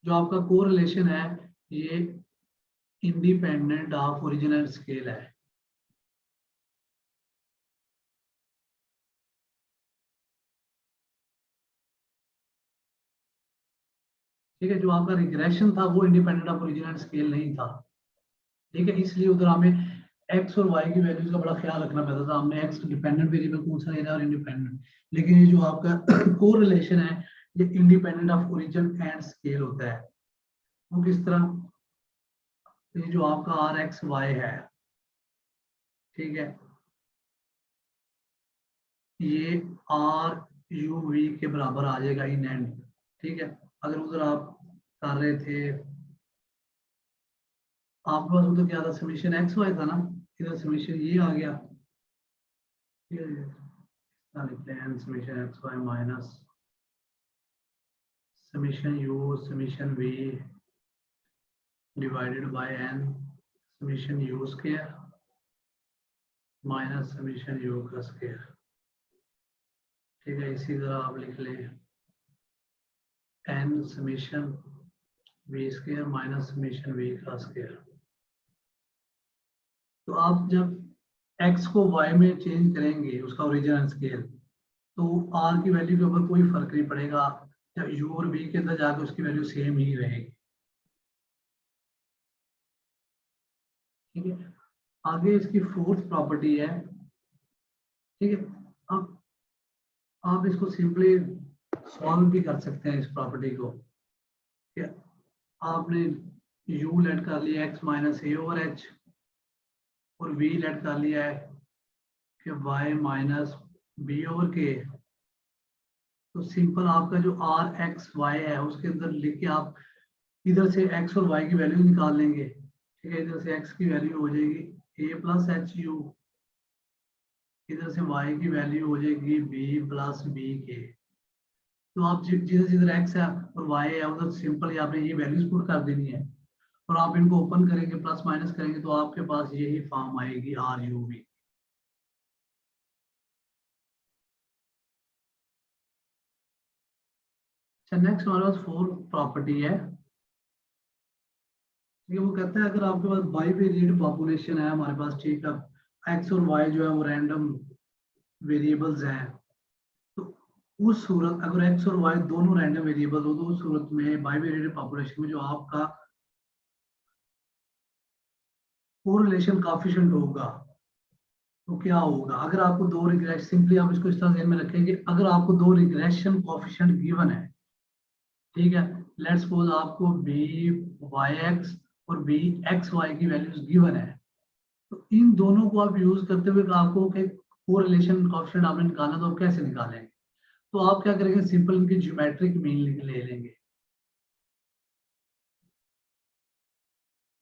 जो आपका कोरिलेशन है ये independent of origin and scale है। ठीक है, जो आपका रिग्रेशन था वो independent of origin and scale नहीं था। ठीक है, इसलिए उधर हमें एक्स और वाई की वैल्यूज का बड़ा ख्याल रखना पड़ता था। हमने एक्स डिपेंडेंट वेरिएबल कौन सा लेना है और इंडिपेंडेंट। लेकिन ये जो आपका कोरिलेशन है ये independent of origin and scale होता है। वो किस तरह? ये जो आपका आर एक्स वाई है, ठीक है, ये आर यू वी के बराबर आ जाएगा इन एंड। ठीक है, अगर उधर आप कर रहे थे, आपके पास उधर क्या था, समीशन एक्स वाई था ना, इधर समीशन ये आ गया, summation x y minus summation u summation v divided by n summation u square minus summation u का स्क्वायर। ठीक है, इसी तरह आप लिख लें n summation v square minus summation v का स्क्वायर। तो आप जब x को y में चेंज करेंगे उसका ओरिजिन एंड स्केल, तो r की वैल्यू के ऊपर कोई फर्क नहीं पड़ेगा। जब u और v के अंदर जाकर उसकी वैल्यू सेम ही रहेगी। ठीक है, आगे इसकी फोर्थ प्रॉपर्टी है। ठीक है, अब आप इसको सिंपली सॉल्व भी कर सकते हैं इस प्रॉपर्टी को। ठीक है, आपने u लेट कर लिया x माइनस ए ओवर एच और v लेट कर लिया है कि y माइनस बी ओवर के। तो सिंपल आपका जो आर एक्स वाई है उसके अंदर लिख के आप इधर से x और y की वैल्यू निकाल लेंगे। ठीक है, इधर से x की वैल्यू हो जाएगी a प्लस एच यू, इधर से y की वैल्यू हो जाएगी b प्लस बी के। तो आप जिधर जिधर x है और y है उधर सिंपल आपने ये वैल्यूज पुट कर देनी है और आप इनको ओपन करेंगे, प्लस माइनस करेंगे तो आपके पास यही फॉर्म आएगी आर यू वी। अच्छा, नेक्स्ट हमारे पास फोर्थ प्रॉपर्टी है। ये वो कहता है अगर आपके पास बाईवेरिएट पॉपुलेशन है हमारे पास, ठीक है, एक्स और वाई जो है वो रैंडम वेरिएबल्स हैं, तो उस सूरत अगर एक्स और वाई दोनों रैंडम वेरिएबल हो तो उस सूरत में बाईवेरिएट पॉपुलेशन में जो आपका कोरिलेशन कोएफिशिएंट होगा तो क्या होगा? अगर आपको दो रिग्रेशन, सिंपली आप इसको इस तरह ध्यान में रखेंगे, अगर आपको दो रिग्रेशन कोएफिशिएंट गिवन है, ठीक है, लेट्स सपोज आपको बी वाई एक्स और बी एक्स वाई की वैल्यूज गिवन है, तो इन दोनों को आप यूज करते हुए आपको कोरिलेशन कोएफिशिएंट आपने निकालना, तो आप कैसे निकालेंगे? तो आप क्या करेंगे, सिंपल इनकी ज्योमेट्रिक मीन ले लेंगे।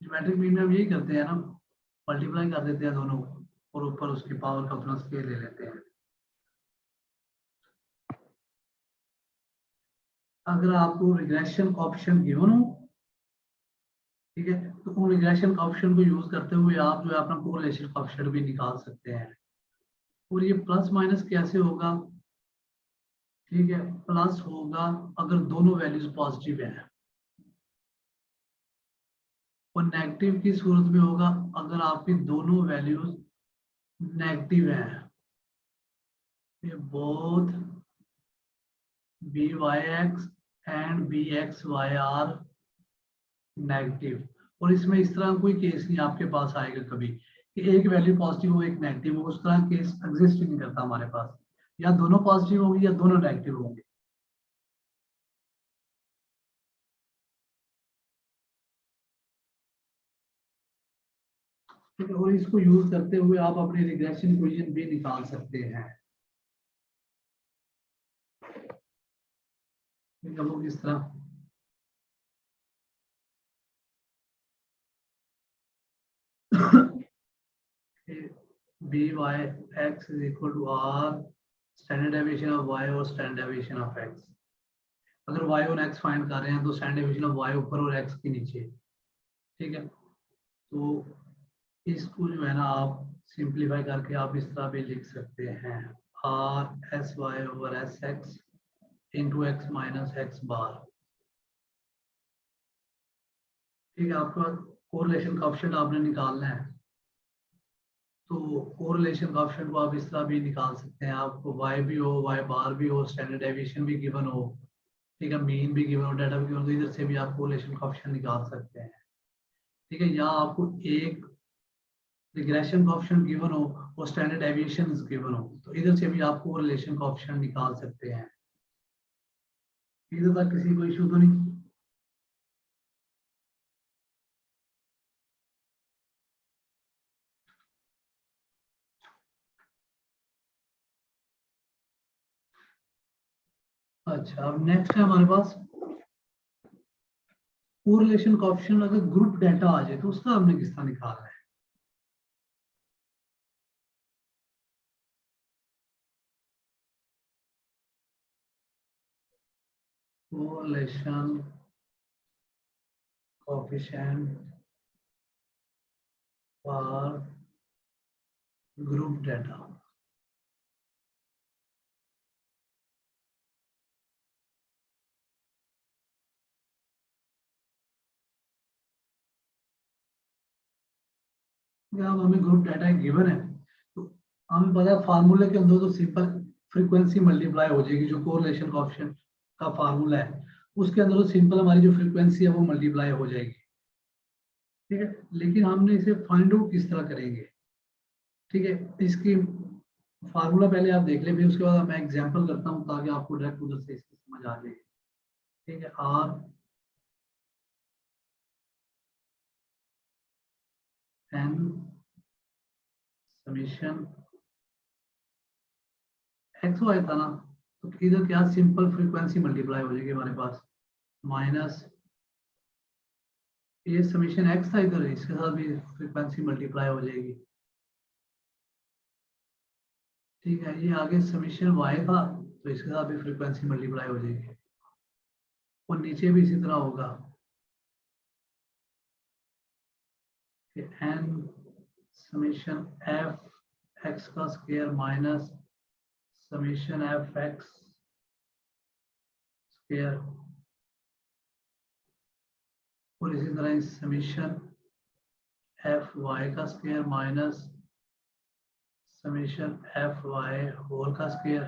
ज्योमेट्रिक मीन में हम यही करते हैं ना, मल्टीप्लाई कर देते हैं दोनों और ऊपर उसकी पावर का अपना स्केल ले लेते हैं। अगर आपको रिग्रेशन कोएफिशिएंट गिवन हो, ठीक है, तो उन रिग्रेशन कोएफिशिएंट को यूज करते हुए आप जो है अपना कोरिलेशन कोएफिशिएंट भी निकाल सकते हैं। और ये प्लस माइनस कैसे होगा? ठीक है, प्लस होगा अगर दोनों वैल्यूज पॉजिटिव है, और नेगेटिव की सूरत में होगा अगर आपकी दोनों वैल्यूज नेगेटिव है। ये both byx and bxy are negative, और इसमें इस तरह कोई केस नहीं आपके पास आएगा कभी कि एक वैल्यू पॉजिटिव हो एक नेगेटिव हो, उस तरह केस एग्जिस्ट नहीं करता हमारे पास। या दोनों पॉजिटिव होंगे या दोनों नेगेटिव होंगे। और इसको यूज करते हुए आप अपनी रिग्रेशन इक्वेशन भी निकाल सकते हैं। वो किस तरह, by(x) is equal to r standard deviation of y और standard deviation of x। अगर y और x फाइंड कर रहे हैं तो standard deviation of y ऊपर और x के नीचे, ठीक है। तो इसको जो है ना आप सिंप्लीफाई करके आप इस तरह भी लिख सकते हैं, r sy over sx into x minus x बार। ठीक है, आपका कोरिलेशन कोएफिशिएंट आपने निकालना है, तो कोरिलेशन कोएफिशिएंट को आप इस तरह भी निकाल सकते हैं। आपको y भी हो, y बार भी हो, स्टैंडर्ड डेविएशन भी गिवन हो, ठीक है, मीन भी गिवन हो, डाटा भी गिवन हो, तो इधर से भी आप कोरिलेशन कोएफिशिएंट निकाल सकते हैं। ठीक है, या आपको एक रिग्रेशन कोएफिशिएंट गिवन हो और स्टैंडर्ड डेविएशन गिवन हो, तो इधर से भी आप कोरिलेशन कोएफिशिएंट निकाल सकते हैं। इधर तक किसी को इशू तो नहीं? अच्छा, अब नेक्स्ट है हमारे पास कोरिलेशन कोएफिशिएंट। अगर ग्रुप डाटा आ जाए तो उसका हमने किस तरह निकालना है? Correlation coefficient for group data. अब हमें ग्रुप डाटा गिवन है, तो हमें पता है फार्मूले के अंदर तो सिंपल फ्रीक्वेंसी मल्टीप्लाई हो जाएगी। जो कोरिलेशन कोएफिशिएंट का फार्मूला है उसके अंदर तो सिंपल हमारी जो फ्रीक्वेंसी है वो मल्टीप्लाई हो जाएगी। ठीक है, लेकिन हमने इसे फाइंड आउट किस तरह करेंगे? ठीक है, इसकी फार्मूला पहले आप देख ले, फिर उसके बाद मैं एग्जांपल करता हूँ ताकि आपको डायरेक्ट उधर से इसकी समझ आ जाए। ठीक है, r n summation x y था ना, तो इधर क्या सिंपल फ्रीक्वेंसी मल्टीप्लाई हो जाएगी हमारे पास, माइनस ये समेशन एक्स था इधर, इसके साथ भी फ्रीक्वेंसी मल्टीप्लाई हो जाएगी। ठीक है, ये आगे समेशन वाई था तो इसके साथ भी फ्रीक्वेंसी मल्टीप्लाई हो जाएगी, और नीचे भी इसी तरह होगा कि एन समेशन एफ एक्स का square minus summation f x square, और इसी तरह समेशन एफ वाई का square minus summation f y whole का स्क्वायर।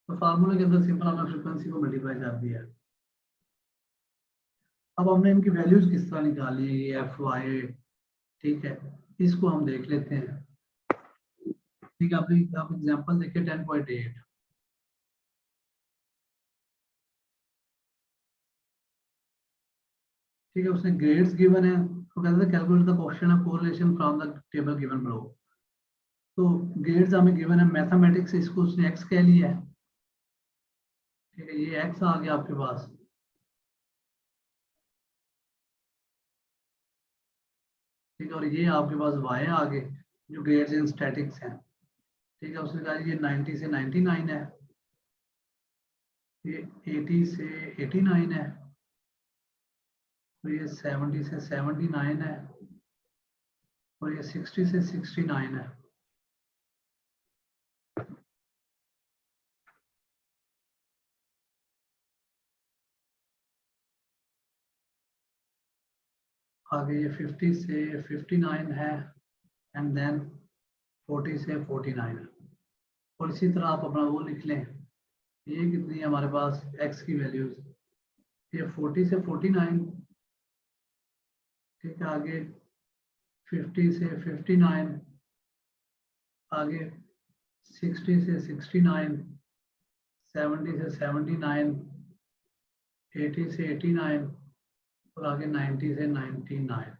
तो फार्मूले के अंदर सिंपल हमने फ्रीक्वेंसी को मल्टीप्लाई कर दिया। अब हमने इनकी वैल्यूज किस तरह निकाली है, ये एफ वाई, ठीक है, इसको हम देख लेते हैं। ठीक है, आप एग्जांपल देखिए 10.8। ठीक है, उसने ग्रेड्स गिवन है, तो कहते हैं calculate the coefficient of correlation from the table given below. तो ग्रेड्स हमें गिवन है, मैथमेटिक्स से इसको उसने एक्स कह लिया है। ठीक है, ये एक्स आ गया आपके पास। ठीक है, और ये आपके पास वाई आ गए जो ग्रेड्स इन स्टैटिक्स हैं। ठीक है, उसने कहा ये 90 से 99 है, ये 80 से 89 है, तो ये 70 से 79 है, और ये 60 से 69 है। आगे ये 50 से 59 है, एंड देन 40 से 49 है। और इसी तरह आप अपना वो लिख लें, ये कितनी है हमारे पास x की वैल्यूज, ये 40 से 49, ठीक है, आगे 50 से 59, आगे 60 से 69, 70 से 79, 80 से 89 और आगे 90 से 99।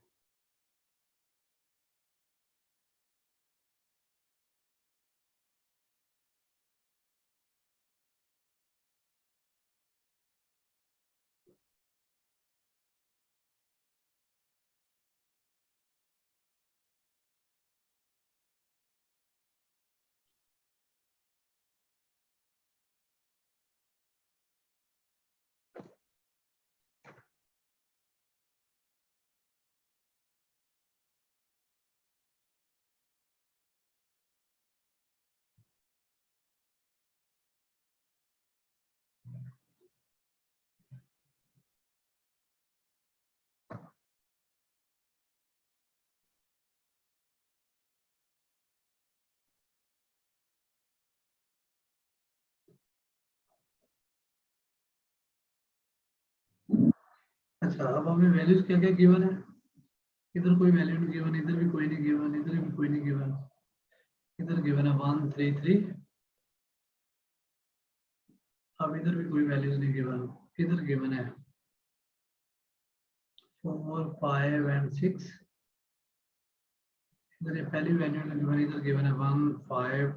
अच्छा, अब हमें वैल्यूज क्या क्या गिवन है, इधर कोई वैल्यू नहीं गिवन, इधर भी कोई नहीं गिवन, इधर भी कोई नहीं गिवन, इधर गिवन है 133, अब इधर भी कोई वैल्यूज नहीं गिवन, इधर गिवन है 4 5 एंड 6, इधर ये पहली वैल्यू गिवन, इधर गिवन है 1 5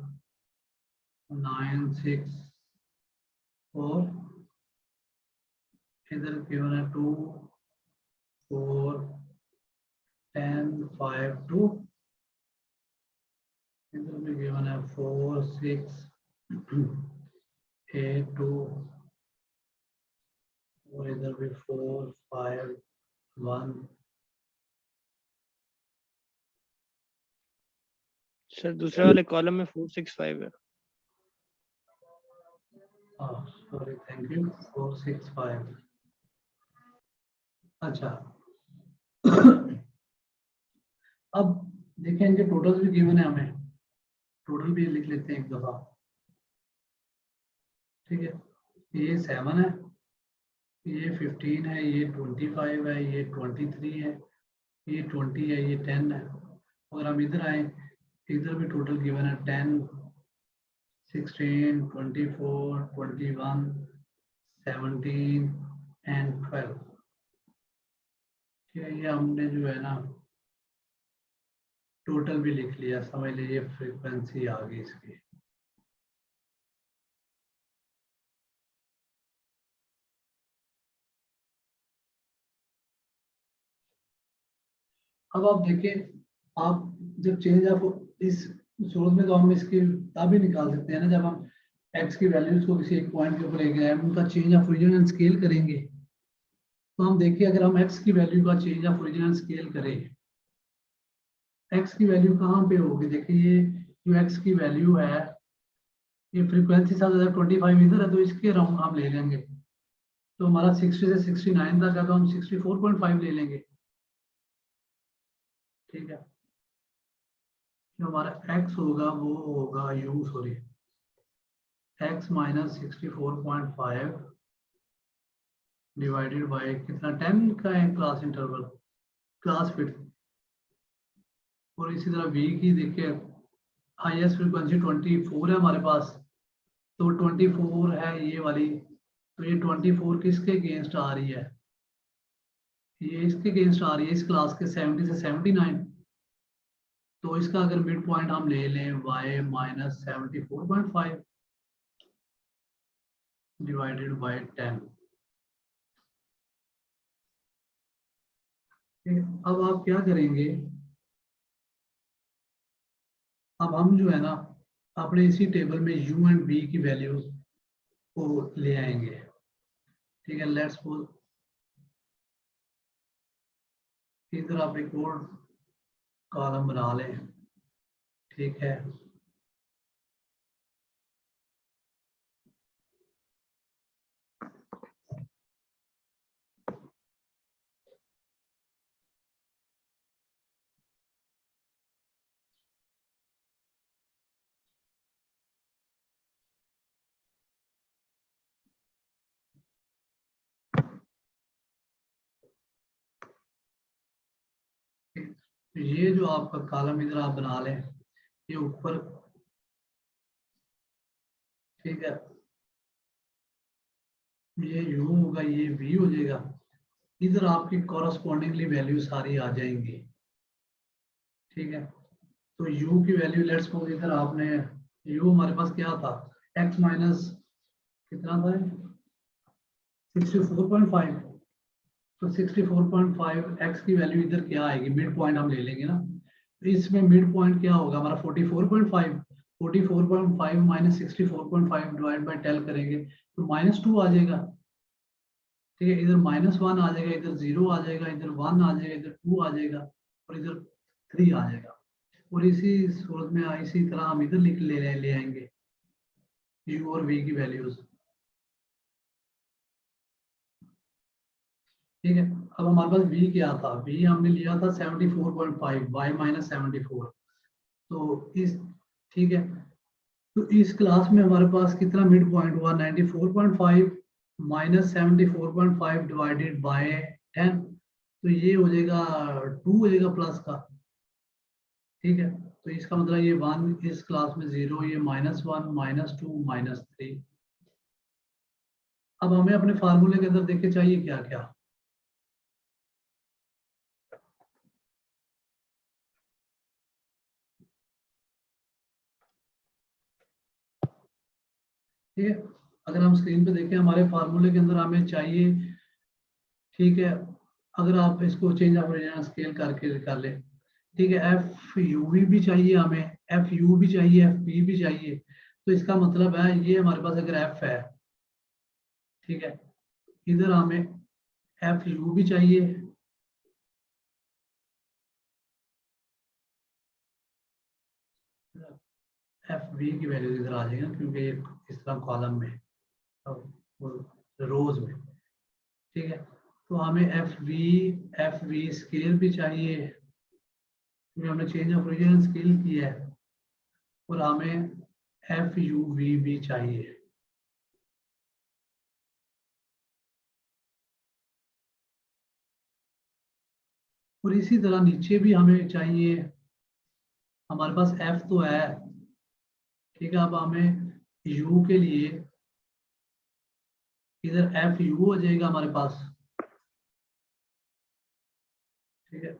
9 6 4, इधर गिवन है 2 4 10 5 2, इधर भी गिवन है 4 6 8 2 और इधर भी 4 5 1। सर दूसरे वाले कॉलम में 465 है। Sorry, thank you, 465। अच्छा अब देखेंगे टोटल भी गिवन है हमें, टोटल भी लिख लेते हैं एक दफा, ठीक है, ये 7 है, ये 15 है, ये 25 है, ये 23 है, ये 20 है, ये 10 है। और हम इधर आए, इधर भी टोटल गिवन है 10 16 24 21 17 एंड 12। ठीक है, ये हमने जो है ना टोटल भी लिख लिया, समझ लीजिए फ्रीक्वेंसी आ गई इसकी। अब आप देखें, आप जब चेंज ऑफ इस सूरत में तो हम इसकी तब ही निकाल सकते हैं ना जब हम एक्स की वैल्यूज को किसी एक पॉइंट के ऊपर लेके आए, उनका change of origin and scale करेंगे। तो हम देखिए, अगर हम एक्स की वैल्यू का change of origin and scale करें, एक्स की वैल्यू कहाँ पे होगी, देखिए ये जो एक्स की वैल्यू है, ये फ्रीक्वेंसी सबसे ज्यादा 25 इधर है, तो इसके राउंड हम ले लेंगे, तो हमारा 60 से 69 तक है, तो हम 64.5 ले लेंगे, ठीक है। जो हमारा x होगा वो होगा u, sorry, x minus 64.5 divided by कितना, 10 का है क्लास इंटरवल, क्लास फिट। और इसी तरह v की देखिए, हाईएस्ट फ्रीक्वेंसी 24 है हमारे पास, तो 24 है ये वाली, तो ये 24 किसके अगेंस्ट आ रही है, ये इसके अगेंस्ट आ रही है, इस क्लास के 70 से 79। तो इसका अगर मिड पॉइंट हम ले लें y माइनस 74.5 डिवाइडेड बाय 10। अब आप क्या करेंगे, अब हम जो है ना अपने इसी टेबल में u एंड v की वैल्यूज को ले आएंगे, ठीक है। लेट्स सपोज इधर आप एक और कॉलम बना लें, ठीक है। तो ये जो आपका कॉलम इधर आप बना लें, ये ऊपर, ठीक है, ये u होगा, ये v हो जाएगा, इधर आपकी कॉरस्पॉन्डिंगली वैल्यू सारी आ जाएंगी, ठीक है। तो u की वैल्यू लेट्स सपोज इधर आपने u हमारे पास क्या था, x माइनस कितना था, 64.5, तो 64.5 x की वैल्यू इधर क्या आएगी, मिड पॉइंट हम ले लेंगे ना, तो इसमें मिड पॉइंट क्या होगा हमारा 44.5, 44.5 माइनस 64.5 डिवाइड बाय 10 करेंगे तो -2 आ जाएगा, ठीक है। इधर -1 आ जाएगा, इधर 0 आ जाएगा, इधर 1 आ जाएगा, इधर 2 आ जाएगा और इधर 3 आ जाएगा। और इसी सूरत में इसी तरह हम इधर ले आएंगे u और v की वैल्यूज, ठीक है। अब हमारे पास v क्या था, v हमने लिया था 74.5 y माइनस 74, तो इस, ठीक है, तो इस क्लास में हमारे पास कितना मिड पॉइंट हुआ 94.5 माइनस 74.5 डिवाइडेड बाय 10, तो ये हो जाएगा 2 हो जाएगा प्लस का, ठीक है। तो इसका मतलब ये 1 इस क्लास में 0, ये -1 -2 -3। अब हमें अपने फार्मूले के अंदर देखे चाहिए क्या क्या, ठीक है। अगर हम स्क्रीन पे देखें हमारे फार्मूले के अंदर हमें चाहिए, ठीक है, अगर आप इसको चेंज ऑफ रीजन स्केल करके कर ले, ठीक है, एफ यू भी चाहिए हमें, एफ यू भी चाहिए, एफ पी भी चाहिए, तो इसका मतलब है ये हमारे पास अगर एफ है, ठीक है, इधर हमें एफ यू भी चाहिए, एफ वी की वैल्यू इधर आ जाएगी क्योंकि ये इस तरह कॉलम में रोज में, ठीक है। तो हमें एफ वी स्केल भी चाहिए क्योंकि हमने चेंज ऑफ रीजन स्केल किया है, और हमें एफ यू वी भी चाहिए, और इसी तरह नीचे भी हमें चाहिए, हमारे पास एफ तो है, ठीक है। अब हमें यू के लिए इधर एफ यू हो जाएगा हमारे पास, ठीक है,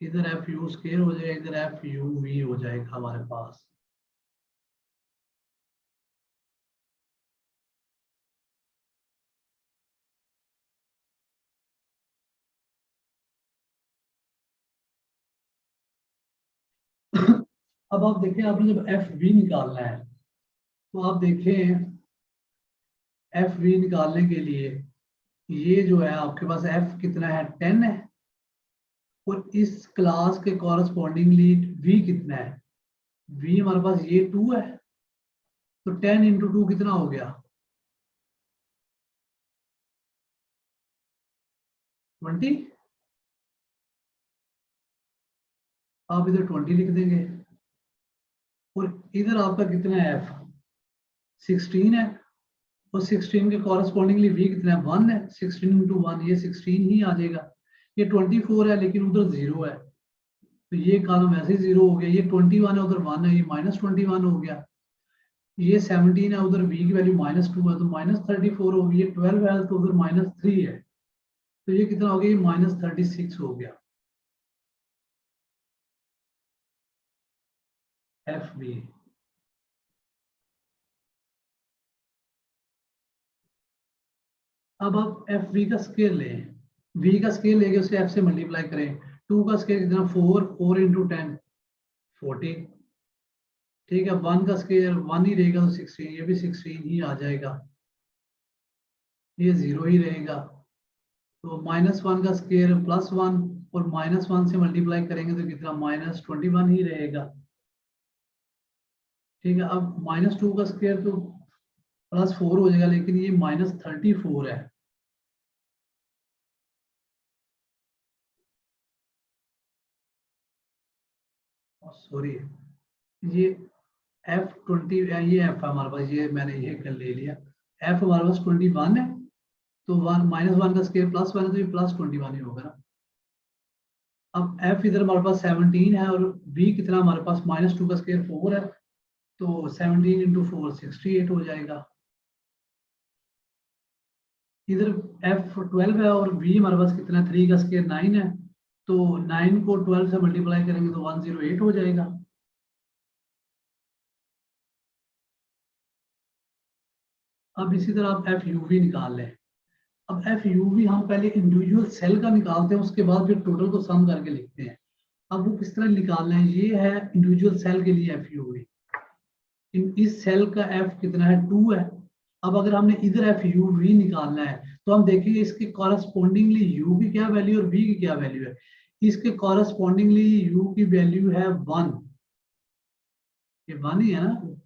इधर एफ यू स्केयर हो जाएगा, इधर एफ यू वी हो जाएगा हमारे पास। अब आप देखें, आपने जब एफ वी निकालना है तो आप देखें एफ वी निकालने के लिए ये जो है आपके पास एफ कितना है 10 है, और इस क्लास के कॉरस्पॉन्डिंगली वी कितना है, वी हमारे पास ये 2 है, तो 10 इंटू 2 कितना हो गया 20, आप इधर 20 लिख देंगे, और इधर आपका कितना है एफ 16 है, और 16 के कॉरस्पॉन्डिंगली वी कितना है 1 है, 16 इंटू 1 ये 16 ही आ जाएगा। ये 24 है लेकिन उधर 0 है, तो ये कॉलम ऐसे ही 0 हो गया, ये 21 है उधर 1 है, ये -21 हो गया, ये 17 है उधर v की वैल्यू -2 है तो -34 होगी, ये 12 है तो उधर -3 है, तो ये कितना हो गया, ये -36 हो गया एफ वी। अब आप एफ वी का स्केल लें, v का स्केल लेके उसे f से मल्टीप्लाई करें, 2 का स्केल कितना 4 इंटू 10 40, ठीक है, 1 का स्केल 1 ही रहेगा तो 16, ये भी 16 ही आ जाएगा, ये 0 ही रहेगा, तो -1 का स्केल +1 और -1 से मल्टीप्लाई करेंगे तो कितना -21 ही रहेगा, ठीक है। अब -2 का स्केयर तो +4 हो जाएगा लेकिन ये -34 है, सॉरी ये F20, ये F हमारे पास, ये मैंने ये कर ले लिया, F हमारे पास 21 है, तो -1 का स्केयर +1 है तो ये +21 ही होगा ना, अब f इधर हमारे पास 17 है और v कितना हमारे पास -2 का स्क्वायर 4 है, तो 17 इंटू 4 68 हो जाएगा। इधर f 12 है और v हमारे पास कितना 3 का स्क्वायर 9 है, तो 9 को 12 से मल्टीप्लाई करेंगे तो 108 हो जाएगा। अब इसी तरह आप एफ यू वी निकाल लें। अब एफ यू वी हम पहले इंडिविजुअल सेल का निकालते हैं, उसके बाद फिर टोटल को सम करके लिखते हैं। अब वो किस तरह निकालना है, ये है इंडिविजुअल सेल के लिए एफ यू वी। इस सेल का एफ कितना है 2 है। अब अगर हमने इधर एफ यू वी निकालना है तो हम देखेंगे इसके कॉरस्पॉन्डिंगली यू की क्या वैल्यू और वी की क्या वैल्यू है। इसके कॉरस्पॉन्डिंगली यू की वैल्यू है 1, ये 1 ही है ना।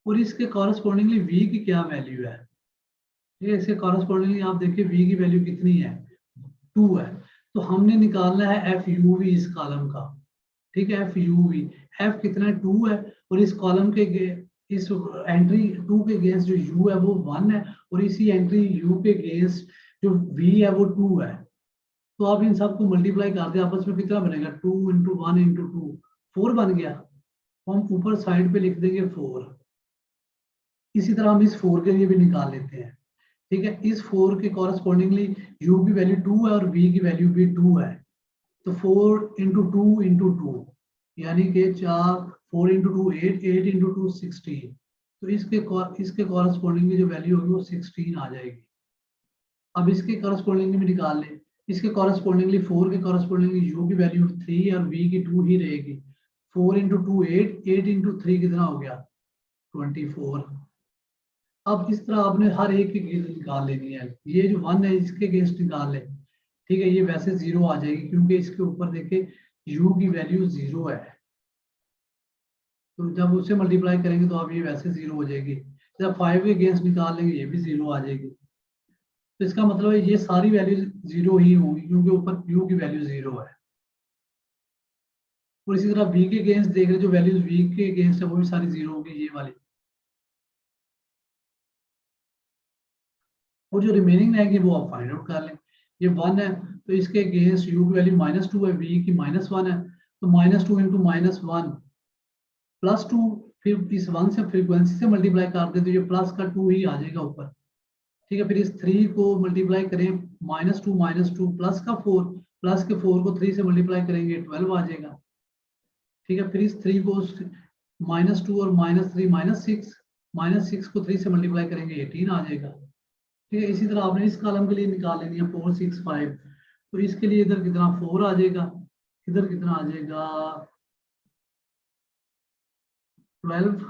और इसके कॉरस्पॉन्डिंगली v की क्या वैल्यू है, ये इसके कॉरस्पॉन्डिंगली आप देखिए v की वैल्यू कितनी है 2 है। तो हमने निकालना है एफ यू वी इस कॉलम का, ठीक है। एफ यू वी एफ कितना है 2 है और इस कॉलम के इस एंट्री 2 के अगेंस्ट जो u है वो 1 है और इसी एंट्री u के अगेंस्ट जो v है वो 2 है। तो आप इन सबको मल्टीप्लाई कर दे आपस में, कितना बनेगा 2 इंटू 1 इंटू 2 4 बन गया। तो हम ऊपर साइड पे लिख देंगे 4। इसी तरह हम इस 4 के लिए भी निकाल लेते हैं, ठीक है। इस 4 के कॉरस्पॉन्डिंगली u की वैल्यू 2 है और v की वैल्यू भी 2 है। तो 4 इंटू 2 इंटू 2 यानी कि 4 इंटू 2 8 8 इंटू 2 16। तो इसके कॉरस्पॉन्डिंगली जो वैल्यू होगी वो 16 आ जाएगी। अब इसके कॉरस्पॉन्डिंगली भी निकाल लें। इसके कॉरस्पॉन्डिंगली 4 के कॉरस्पॉन्डिंगली u की वैल्यू 3 है और v की 2 ही रहेगी। 4 इंटू 2 8 8 इंटू 3 कितना हो गया 24। अब इस तरह आपने हर एक की गेंद निकाल लेनी है। ये जो 1 है इसके अगेंस्ट निकाल ले, ठीक है। ये वैसे 0 आ जाएगी क्योंकि इसके ऊपर देखिए u की वैल्यू 0 है, तो जब उसे मल्टीप्लाई करेंगे तो अब ये वैसे 0 हो जाएगी। जब 5 के अगेंस्ट निकाल लेंगे ये भी 0 आ जाएगी। तो इसका मतलब है ये सारी वैल्यू 0 ही होंगी क्योंकि ऊपर u की वैल्यू 0 है। और इसी तरह v के अगेंस्ट देख रहे जो वैल्यूज v के अगेंस्ट है वो भी सारी 0 होगी, ये वाली। और जो रिमेनिंग रहेंगे वो आप फाइंड आउट कर लें। ये 1 है तो इसके अगेंस्ट u की वैल्यू -2 है, v की -1 है, तो -2 इंटू -1 +2। फिर इस 1 से फ्रीक्वेंसी से मल्टीप्लाई कर दे तो ये प्लस का 2 ही आ जाएगा ऊपर, ठीक है। फिर इस 3 को मल्टीप्लाई करें -2 प्लस का 4 प्लस के 4 को 3 से मल्टीप्लाई करेंगे 12 आ जाएगा, ठीक है। फिर इस 3 को -2 और -3 -6 को 3 से मल्टीप्लाई करेंगे 18 आ जाएगा, ठीक है। इसी तरह आपने इस कॉलम के लिए निकाल लेनी है 4 6 5। तो इसके लिए इधर कितना 4 आ जाएगा, इधर कितना आ जाएगा 12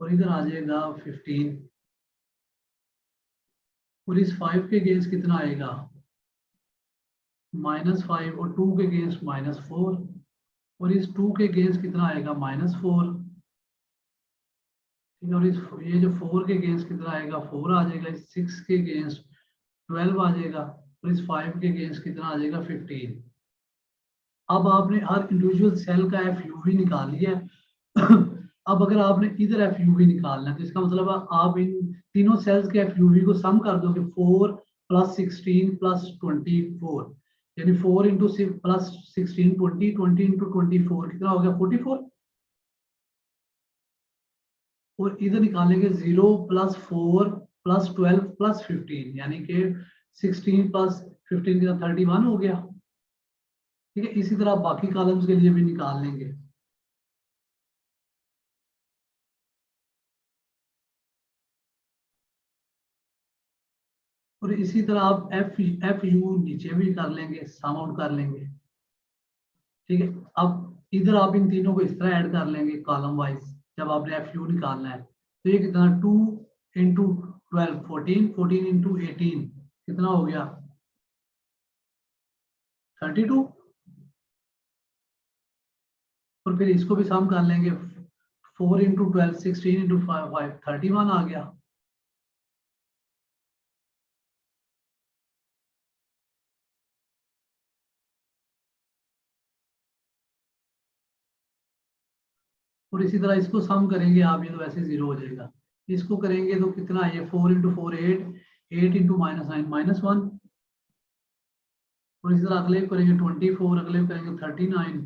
और इधर आ जाएगा 15। और इस 5 के अगेंस्ट कितना आएगा -5 और 2 के अगेंस्ट -4 और इस 2 के अगेंस्ट कितना आएगा -4, ठीक है। और इस ये जो 4 के अगेंस्ट कितना आएगा 4 आ जाएगा। इस 6 के अगेंस्ट 12 आ जाएगा और इस 5 के अगेंस्ट कितना आ जाएगा 15। अब आपने हर इंडिविजुअल सेल का एफ यू वी निकाल लिया है। अब अगर आपने इधर एफ यू वी निकालना है तो इसका मतलब है आप इन तीनों सेल्स के एफ यू वी को सम कर दोगे 4 + 16 + 24 यानी 4 इंटू प्लस 16 20 20 इंटू 24 कितना हो गया 44। और इधर निकालेंगे 0 + 4 + 12 + 15 यानी कि 16 + 15 का 31 हो गया, ठीक है। इसी तरह बाकी कॉलम्स के लिए भी निकाल लेंगे। और इसी तरह आप एफ यू नीचे भी कर लेंगे, सम आउट कर लेंगे, ठीक है। अब इधर आप इन तीनों को इस तरह ऐड कर लेंगे कॉलम वाइज जब आपने एफ यू निकालना है। तो ये कितना 2 इंटू 12 14 14 इंटू 18 कितना हो गया 32। और फिर इसको भी सम कर लेंगे 4 इंटू 12 16 इंटू 5 31 आ गया। और इसी तरह इसको सम करेंगे आप, ये तो वैसे 0 हो जाएगा। इसको करेंगे तो कितना है, 4 इंटू 4 8, 8 इंटू -9 -1, और इसी तरह अगले करेंगे 24, अगले करेंगे 39।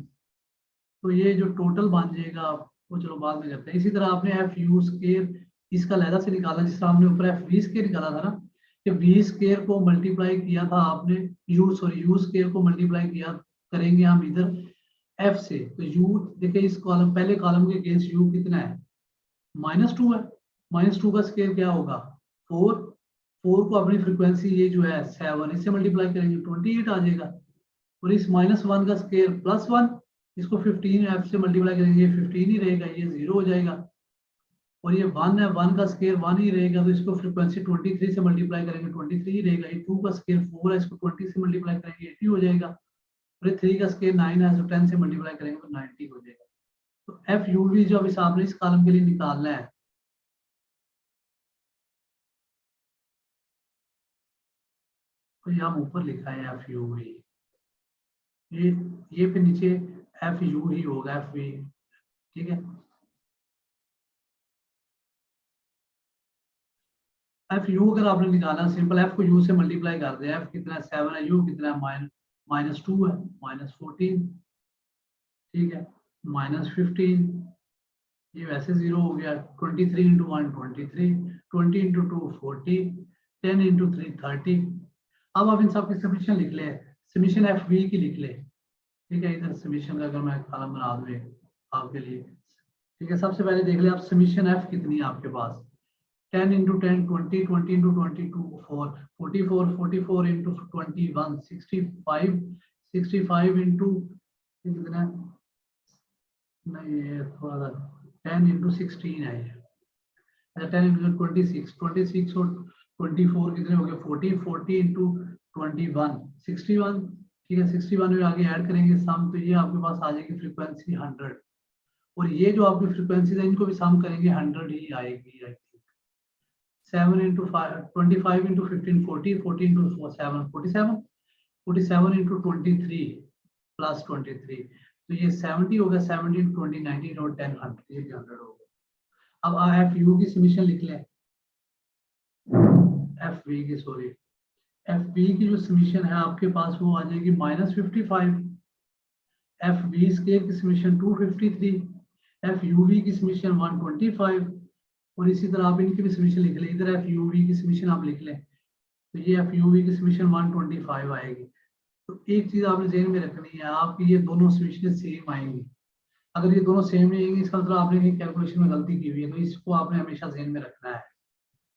तो ये जो टोटल बन जाएगा वो चलो बाद में करते हैं। इसी तरह आपने एफ यू स्केयर इसका अलहदा से निकाला, जिस तरह हमने ऊपर एफ वी स्केयर निकाला था ना, कि वी स्केयर को मल्टीप्लाई किया था आपने यू स्केयर को मल्टीप्लाई किया करेंगे हम इधर एफ से। तो यू देखिए इस कॉलम पहले कॉलम के अगेंस्ट यू कितना है, -2 है। -2 का स्केयर क्या होगा 4, 4 को अपनी फ्रीक्वेंसी ये जो है 7 इससे मल्टीप्लाई करेंगे 28 आ जाएगा। और इस -1 का स्केयर +1, इसको 15 एफ से मल्टीप्लाई करेंगे 15 ही रहेगा, ये 0 हो जाएगा। और ये 1 है, 1 का स्केयर 1 ही रहेगा, तो इसको फ्रीक्वेंसी 23 से मल्टीप्लाई करेंगे 23 ही रहेगा। ये 2 का स्केयर 4 है, इसको 20 से मल्टीप्लाई करेंगे 80 हो जाएगा। और ये 3 का स्केयर 9 है, तो 10 से मल्टीप्लाई करेंगे तो 90 हो जाएगा। तो एफ यू वी जो अब इस आपने इस कॉलम के लिए निकालना है, तो ये हम ऊपर लिखा है एफ यू वी, ये फिर नीचे एफ यू ही होगा, एफ वी, ठीक है। एफ यू अगर आपने निकालना सिंपल, एफ को यू से मल्टीप्लाई कर दे, एफ कितना है 7 है, यू कितना है -2 है, -14, ठीक है, -15, ये वैसे 0 हो गया। 23 इंटू 1 23, 20 इंटू 2 40, 10 इंटू 3 30। अब आप इन सब की समीशन लिख ले, समीशन एफ वी की लिख ले, ठीक है। इधर समीशन का अगर मैं कॉलम बना दूँ आपके लिए, ठीक है। सबसे पहले देख ले आप समीशन एफ कितनी है आपके पास, 10 इंटू 10 20, 20 इंटू 22 4, 44, 44 इंटू 21 65, 65 इंटू कितना, नहीं ये थोड़ा सा 10 इंटू 16 है ये, 10 इंटू 26, 26 और 24 कितने हो गए 40, 40 इंटू 21 61, ठीक है। 61 में आगे ऐड करेंगे सम, तो ये आपके पास आ जाएगी फ्रीक्वेंसी 100। और ये जो आपकी फ्रीक्वेंसी है इनको भी सम करेंगे 100 ही आएगी। 7 into 25 into 15 40, 40 into 7 47, 47 into 23 plus 23, तो ये 70 होगा, 70 इंटू 20 19 और 10 100, ये 100 होगा। अब एफ यू की समीशन लिख लें, एफ वी की सॉरी एफ वी की जो समीशन है आपके पास वो आ जाएगी -55, एफ वी स्केयर की समीशन 253, एफ यू वी की समीशन 125। और इसी तरह आप इनकी भी समीशन लिख लें, इधर एफ यू वी की समीशन आप लिख लें, तो ये एफ यू वी की समीशन 125 आएगी। तो एक चीज आपने ज़हन में रखनी है, आपकी ये दोनों समीशन सेम आएंगी। अगर ये दोनों सेम नहीं आएंगी इसका मतलब आपने कैलकुलेशन में गलती की हुई है, तो इसको आपने हमेशा ज़हन में रखना है।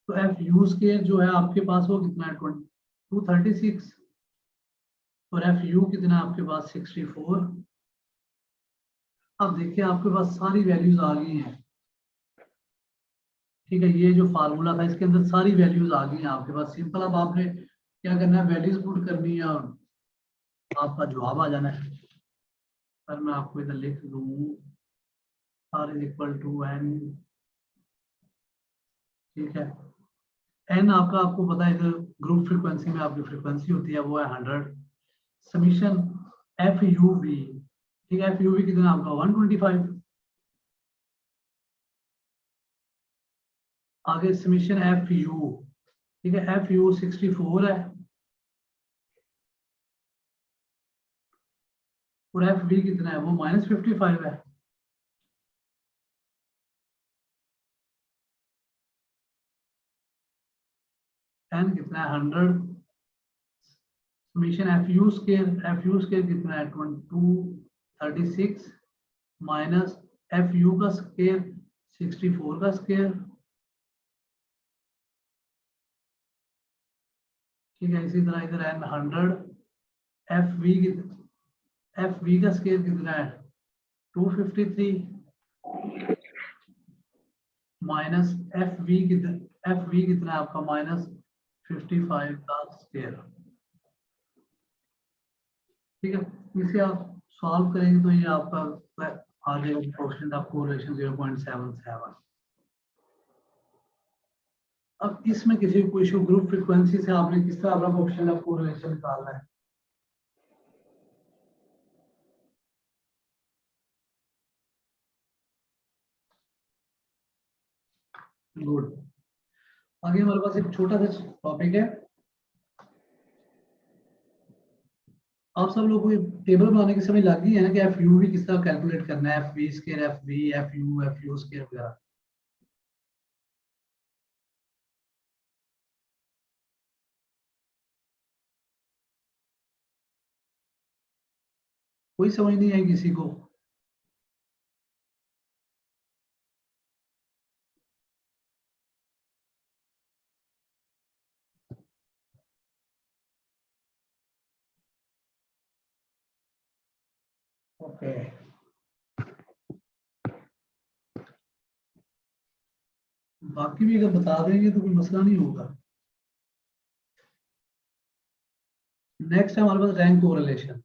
तो एफ यू स्केयर जो है आपके पास वो कितना है 236, और एफ यू कितना है आपके पास 64। अब देखिए आपके पास सारी वैल्यूज आ गई हैं, ठीक है। ये जो फार्मूला था इसके अंदर सारी वैल्यूज आ गई हैं आपके पास। सिंपल अब आपने क्या करना है, वैल्यूज पुट करनी है और आपका जवाब आ जाना है। पर मैं आपको इधर लिख दूं r is equal to n, ठीक है। एन आपका आपको पता है इधर ग्रुप फ्रीक्वेंसी में आपकी फ्रीक्वेंसी होती है वो है 100। समीशन एफ यू वी, ठीक है, एफ यू वी कितना आपका 125। आगे समीशन एफ यू, ठीक है, एफ यू 64 है, और एफ वी कितना है वो -55 है। एन कितना है 100, समीशन एफ यू स्केयर कितना है 236 माइनस एफ यू का स्केयर 64 का स्केयर, ठीक है। इसी तरह इधर एन 100, एफ वी का स्केयर कितना है 253 माइनस एफ वी कितना है आपका -55 का स्केयर, ठीक है। इसे आप सॉल्व करेंगे तो ये आपका आ जाएगा कोएफिशिएंट ऑफ कोरिलेशन 0.77। अब इसमें किसी को इशू ग्रुप फ्रीक्वेंसी से आपने किस तरह अपना कोएफिशिएंट ऑफ कोरिलेशन निकालना है, गुड। आगे हमारे पास एक छोटा सा टॉपिक है। आप सब लोग को टेबल बनाने की समझ लग गई है ना कि एफ यू भी किस तरह कैलकुलेट करना है, f b square, f b, f u square वगैरह। कोई समझ नहीं आई किसी को? ओके, बाकी भी अगर बता देंगे तो कोई मसला नहीं होगा। नेक्स्ट है हमारे पास रैंक कोरिलेशन।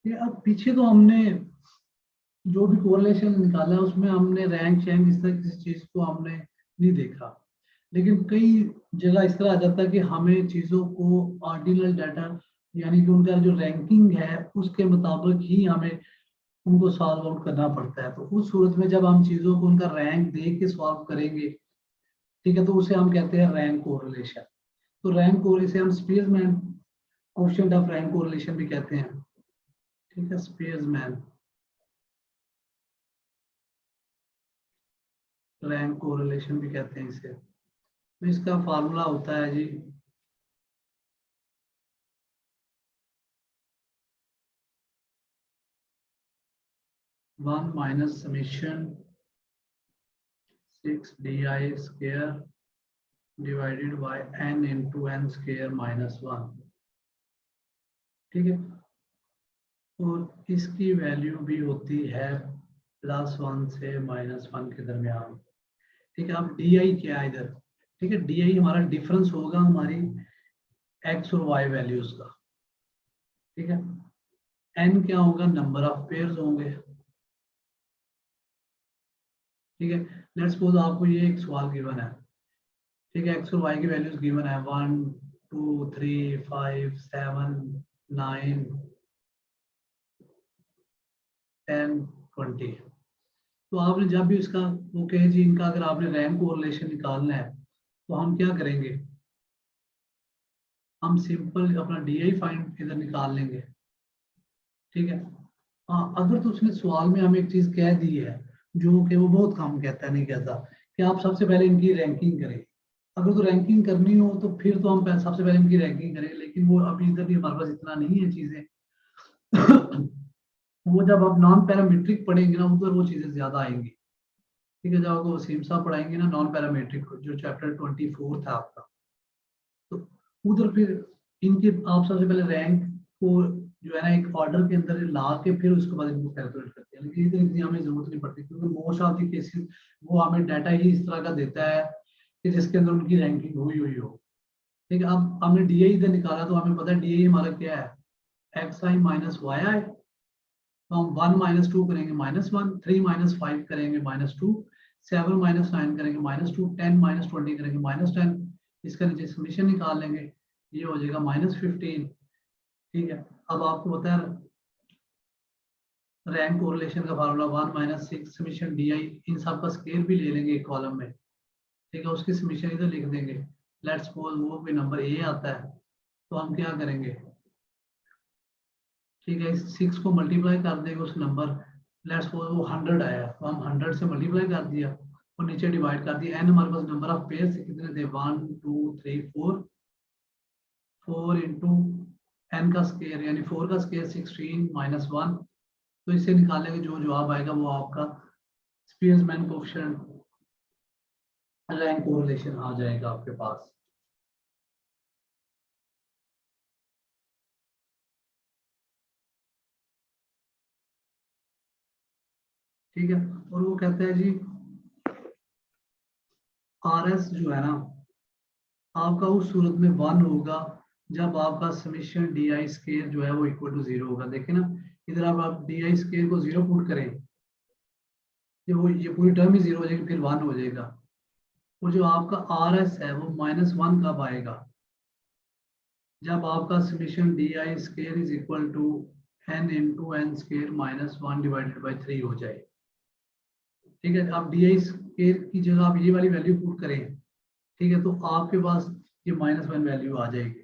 ये अब पीछे तो हमने जो भी कोरिलेशन निकाला है उसमें हमने रैंक शैंक इस तरह किसी चीज को हमने नहीं देखा, लेकिन कई जगह इस तरह आ जाता है कि हमें चीजों को ऑर्डिनल डाटा यानी कि उनका जो रैंकिंग है उसके मुताबिक ही हमें उनको सॉल्व आउट करना पड़ता है। तो उस सूरत में जब हम चीजों को उनका रैंक देख के सॉल्व करेंगे, ठीक है, तो उसे हम कहते हैं रैंक कोरिलेशन। तो रैंक कोरिलेशन हम Spearman coefficient of rank correlation भी कहते हैं, ठीक है, स्पीयरमैन रैंक कोरिलेशन भी कहते हैं इसे। तो इसका फार्मूला होता है जी one minus summation 6 di square divided by n into n square minus 1, ठीक है। और इसकी वैल्यू भी होती है +1 से -1 के दरमियान, ठीक है। अब di क्या है इधर, ठीक है, di हमारा डिफरेंस होगा हमारी x और y वैल्यूज का, ठीक है। n क्या होगा, नंबर ऑफ पेयर्स होंगे, ठीक है। लेट्स सपोज आपको ये एक सवाल गिवन है, ठीक है, x और y की वैल्यूज गिवन है 1 2 3 5 7 9 10 20। तो आपने जब भी इसका वो कहे जी इनका अगर आपने रैंक कोरिलेशन निकालना है तो हम क्या करेंगे, हम सिंपल अपना डी फाइंड इधर निकाल लेंगे, ठीक है। हाँ, अगर तो उसने सवाल में हमें एक चीज कह दी है जो कि वो बहुत कम कहता है, नहीं कहता कि आप सबसे पहले इनकी रैंकिंग करें। अगर तो रैंकिंग करनी हो तो फिर तो हम सबसे पहले इनकी रैंकिंग करें, लेकिन वो अभी इधर भी हमारे पास इतना नहीं है चीजें। वो जब आप नॉन पैरामीट्रिक पढ़ेंगे ना उधर वो चीजें ज्यादा आएंगी, ठीक है। जब आपको वसीम साहब पढ़ाएंगे ना नॉन पैरामीट्रिक जो चैप्टर 24 था आपका, तो उधर फिर इनके आप सबसे पहले रैंक को जो है ना एक ऑर्डर के अंदर ला के फिर उसके बाद इनको कैलकुलेट करते हैं, लेकिन इधर इतनी हमें जरूरत नहीं पड़ती क्योंकि मोस्ट ऑफ दी केसेस वो हमें डाटा ही इस तरह का देता है कि जिसके अंदर उनकी रैंकिंग हुई हुई हो, ठीक है। अब हमने डी इधर निकाला तो हमें पता है डी हमारा क्या है, एक्स आई माइनस वाई आई। तो हम 1 - 2 करेंगे -1, 3 - 5 करेंगे -2, 7 - 9 करेंगे -2, 10 - 20 करेंगे -10। इसका नीचे समीशन निकाल लेंगे, ये हो जाएगा -15, ठीक है। अब आपको पता है रैंक कोरिलेशन का फार्मूला 1 - 6 समीशन डी आई, इन सब का स्केयर भी ले लेंगे एक कॉलम में, ठीक है, उसकी समीशन इधर लिख देंगे। लेट्स सपोज वो कोई नंबर ए आता है तो हम क्या करेंगे, ठीक है, 6 को मल्टीप्लाई कर देंगे उस नंबर, लेट्स सपोज वो 100 आया तो हम 100 से मल्टीप्लाई कर दिया और नीचे डिवाइड कर दिया। n हमारे पास नंबर ऑफ पेयर्स कितने थे, 1 2 3 4, 4 इंटू n का स्केयर यानी 4 का स्केयर 16 - 1। तो इससे निकालेंगे जो जवाब आएगा वो आपका स्पीयरमैन कोएफिशिएंट रैंक कोरिलेशन आ जाएगा आपके पास। ठीक है, और वो कहते हैं जी RS जो है ना आपका उस सूरत में 1 होगा जब आपका समीशन डी आई स्केयर जो है वो इक्वल टू 0 होगा। देखिए ना इधर आप डी आई स्केयर को 0 पुट करें, ये पूरी टर्म ही 0 हो जाएगी, फिर 1 हो जाएगा। वो जो आपका RS है वो -1 कब आएगा? जब आपका summation DI square is equal to n into n square -1 divided by 3 हो जाए। ठीक है, आप DI स्क्वायर की जगह आप ये वाली वैल्यू पुट करें, ठीक है, तो आपके पास ये -1 वैल्यू आ जाएगी।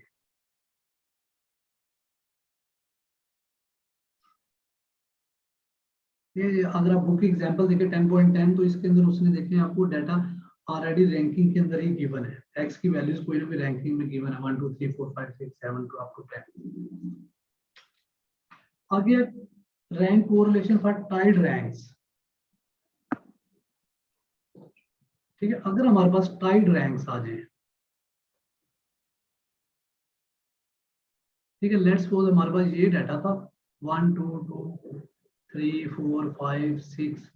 ये अगर आप बुक की एग्जांपल देखें 10.10, तो इसके अंदर उसने देखें आपको डाटा ऑलरेडी रैंकिंग के अंदर ही गिवन है। एक्स की वैल्यूज कोई ना कोई रैंकिंग में गिवन है 1 2 3 4 5 6 7 टू अप टू 10। आगे rank correlation for tied ranks. ठीक है, अगर हमारे पास टाइड रैंक्स आ जाए, ठीक है, लेट्स सपोज हमारे पास ये डाटा था 1 2 2 3 4 5 6,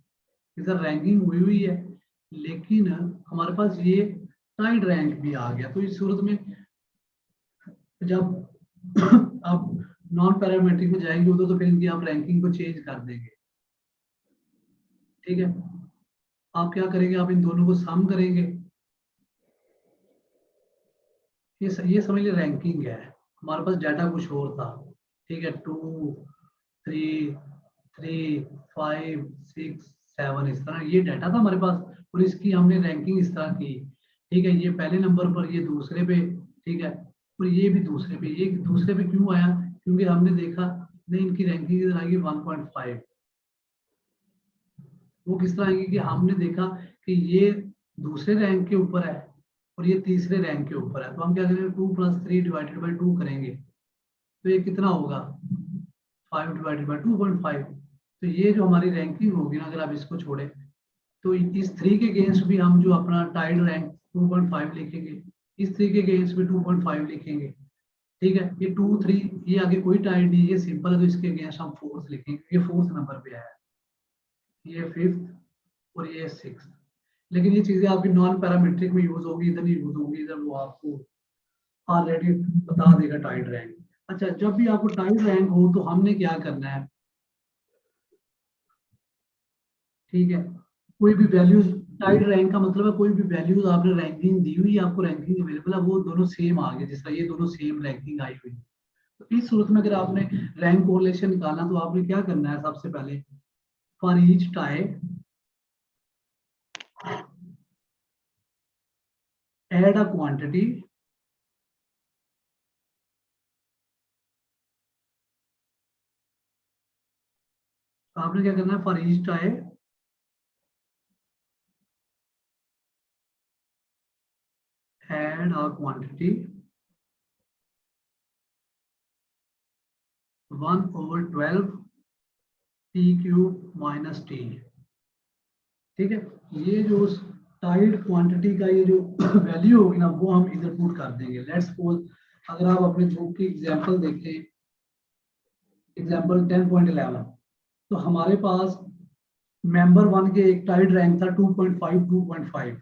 इधर रैंकिंग हुई है, लेकिन हमारे पास ये टाइड रैंक भी आ गया। तो इस सूरत में जब आप नॉन पैरामीट्रिक में जाएंगे उधर, तो फिर इनकी आप रैंकिंग को चेंज कर देंगे। ठीक है, आप क्या करेंगे, आप इन दोनों को सम करेंगे। ये समझ लीजिए रैंकिंग है। हमारे पास डाटा कुछ और था, ठीक है, 2 3 3 5 6 7 इस तरह ये डाटा था हमारे पास, और इसकी हमने रैंकिंग इस तरह की। ठीक है, ये पहले नंबर पर, ये दूसरे पे, ठीक है, और ये भी दूसरे पे। ये दूसरे पे क्यों आया? क्योंकि हमने देखा नहीं इनकी रैंकिंग इधर आएगी 1.5। वो किस तरह आएगी कि हमने देखा कि ये दूसरे रैंक के ऊपर है और ये तीसरे रैंक के ऊपर है, तो हम क्या करेंगे 2 + 3 डिवाइडेड बाई 2 करेंगे, तो ये कितना होगा 5 डिवाइडेड बाई 2.5। तो ये जो हमारी रैंकिंग होगी ना, अगर आप इसको छोड़े तो इस 3 के अगेंस्ट भी हम जो अपना टाइड रैंक 2.5 लिखेंगे, इस 3 के अगेंस्ट भी 2.5 लिखेंगे। ठीक है, ये 2 3 ये आगे कोई टाइड नहीं, ये सिंपल है, तो इसके अगेंस्ट हम 4th लिखेंगे। ये 4th नंबर पे आया, ये 5th और ये 6th। लेकिन ये चीजें आपकी नॉन पैरामीट्रिक में यूज होगी, इधर नहीं यूज होगी, इधर वो आपको ऑलरेडी बता देगा टाइड रैंक। अच्छा, जब भी आपको टाइड रैंक हो तो हमने क्या करना है, ठीक है, कोई भी वैल्यूज, टाइड रैंक का मतलब है कोई भी वैल्यूज आपने रैंकिंग दी हुई, आपको रैंकिंग अवेलेबल है, वो दोनों सेम आ गए, जिस तरह ये दोनों सेम रैंकिंग आई हुई। तो इस सूरत में अगर आपने रैंक कोरिलेशन निकालना, तो आपने क्या करना है, सबसे पहले for each tie add a quantity तो आपने क्या करना है, for each tie add a quantity 1/12 t cube minus T. ठीक है, ये जो टाइड क्वांटिटी का ये जो वैल्यू होगी ना, वो हम इधर पुट कर देंगे। लेट्स सपोज अगर आप अपने बुक की एग्जांपल देखें, एग्जांपल 10.11, तो हमारे पास मेंबर 1 के एक टाइड रैंक था 2.5 2.5,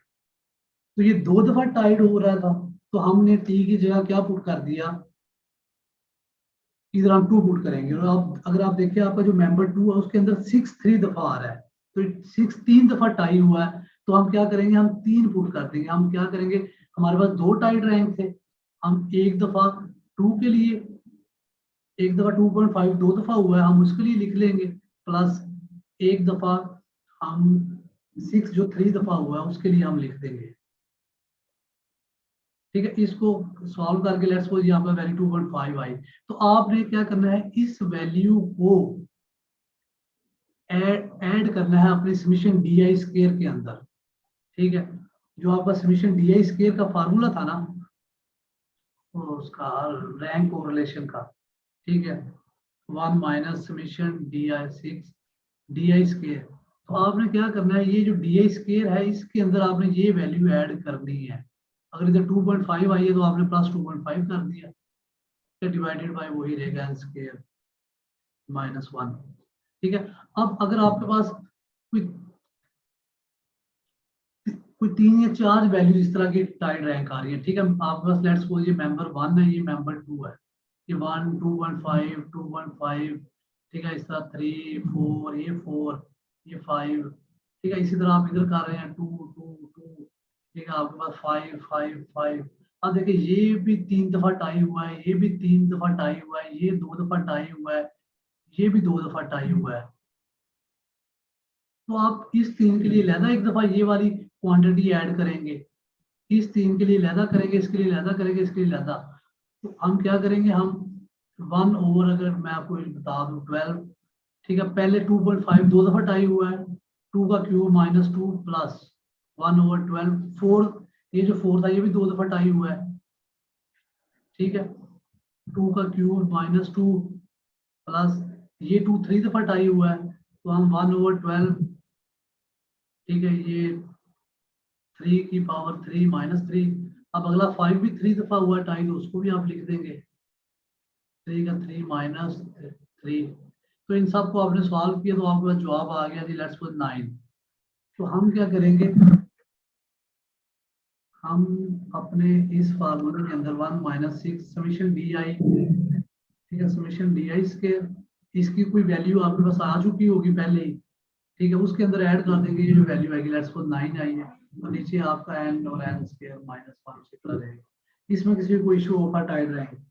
तो ये 2 दफा टाइड हो रहा था, तो हमने टी की जगह क्या पुट कर दिया, इधर हम 2 पुट करेंगे। और आप अगर आप देखिए आपका जो मेंबर 2 है उसके अंदर 6 3 दफा आ रहा है, तो 6 3 दफा टाई हुआ है, तो हम क्या करेंगे, हम 3 पुट कर देंगे। हम क्या करेंगे, हमारे पास 2 टाइड रैंक थे, हम एक दफा 2 के लिए, एक दफा 2.5 2 दफा हुआ है, हम उसके लिए लिख लेंगे, प्लस एक दफा हम 6 जो 3 दफा हुआ है उसके लिए हम लिख देंगे। ठीक है, इसको सॉल्व करके लेट्स सपोज यहाँ पर वैल्यू 2.5 आई, तो आपने क्या करना है, इस वैल्यू को ऐड करना है अपने समीशन DI स्क्वायर के अंदर। ठीक है, जो आपका समीशन DI स्क्वायर का फार्मूला था ना, उसका रैंक कोरिलेशन का, ठीक है, 1 माइनस समीशन DI स्क्वायर। तो आपने क्या करना है, ये जो DI स्क्वायर है इसके अंदर आपने ये वैल्यू ऐड करनी है। अगर इधर 2.5 आई है तो आपने प्लस 2.5 कर दिया, डिवाइडेड बाय वही रहेगा n स्क्वायर -1। ठीक है, अब अगर आपके पास कोई 3 या 4 वैल्यू इस तरह की टाइड रैंक आ रही है, ठीक है, आपके पास लेट्स सपोज ये मेंबर 1 है, ये मेंबर 2 है, ये 1 2.5 2.5, ठीक है, इस तरह 3 4 ये 5, ठीक है, इसी तरह आप इधर कर रहे हैं 2 2 2, ठीक है, आपके पास 5 5 5। अब देखिए ये भी 3 दफा टाई हुआ है, ये भी 3 दफा टाई हुआ है, ये 2 दफा टाई हुआ है, ये भी 2 दफा टाई हुआ है। तो आप इस 3 के लिए लहदा एक दफा ये वाली क्वांटिटी ऐड करेंगे, इस 3 के लिए लहदा करेंगे, इसके लिए लहदा करेंगे, इसके लिए लहदा। तो हम क्या करेंगे, हम 1 ओवर, अगर मैं आपको बता दूं 12, ठीक है, पहले 2.5 2 दफा टाई हुआ है, 2 का क्यूब -2 प्लस 1/12 4, ये जो 4 था ये भी 2 दफा टाई हुआ है, ठीक है, 2 का क्यूब -2 प्लस ये 2 3 दफा टाई हुआ है, तो हम 1/12, ठीक है, ये 3 की पावर 3 -3। अब अगला 5 भी 3 दफा हुआ है टाई, तो उसको भी आप लिख देंगे 3 का 3 -3। तो इन सब को आपने सॉल्व किया तो आपके पास जवाब आ गया जी, लेट्स पुट 9। तो हम क्या करेंगे, हम अपने इस फार्मूले के अंदर 1 - 6 समीशन डी आई, ठीक है, समीशन डी आई इसकी कोई वैल्यू आपके पास आ चुकी होगी पहले ही, ठीक है, उसके अंदर ऐड कर देंगे, ये जो वैल्यू आएगी लेट्स सपोज 9 आई है, तो नीचे आपका n और n स्क्वायर -1 से रहेगा। इसमें किसी को इशू होगा टाइड रहेंगे।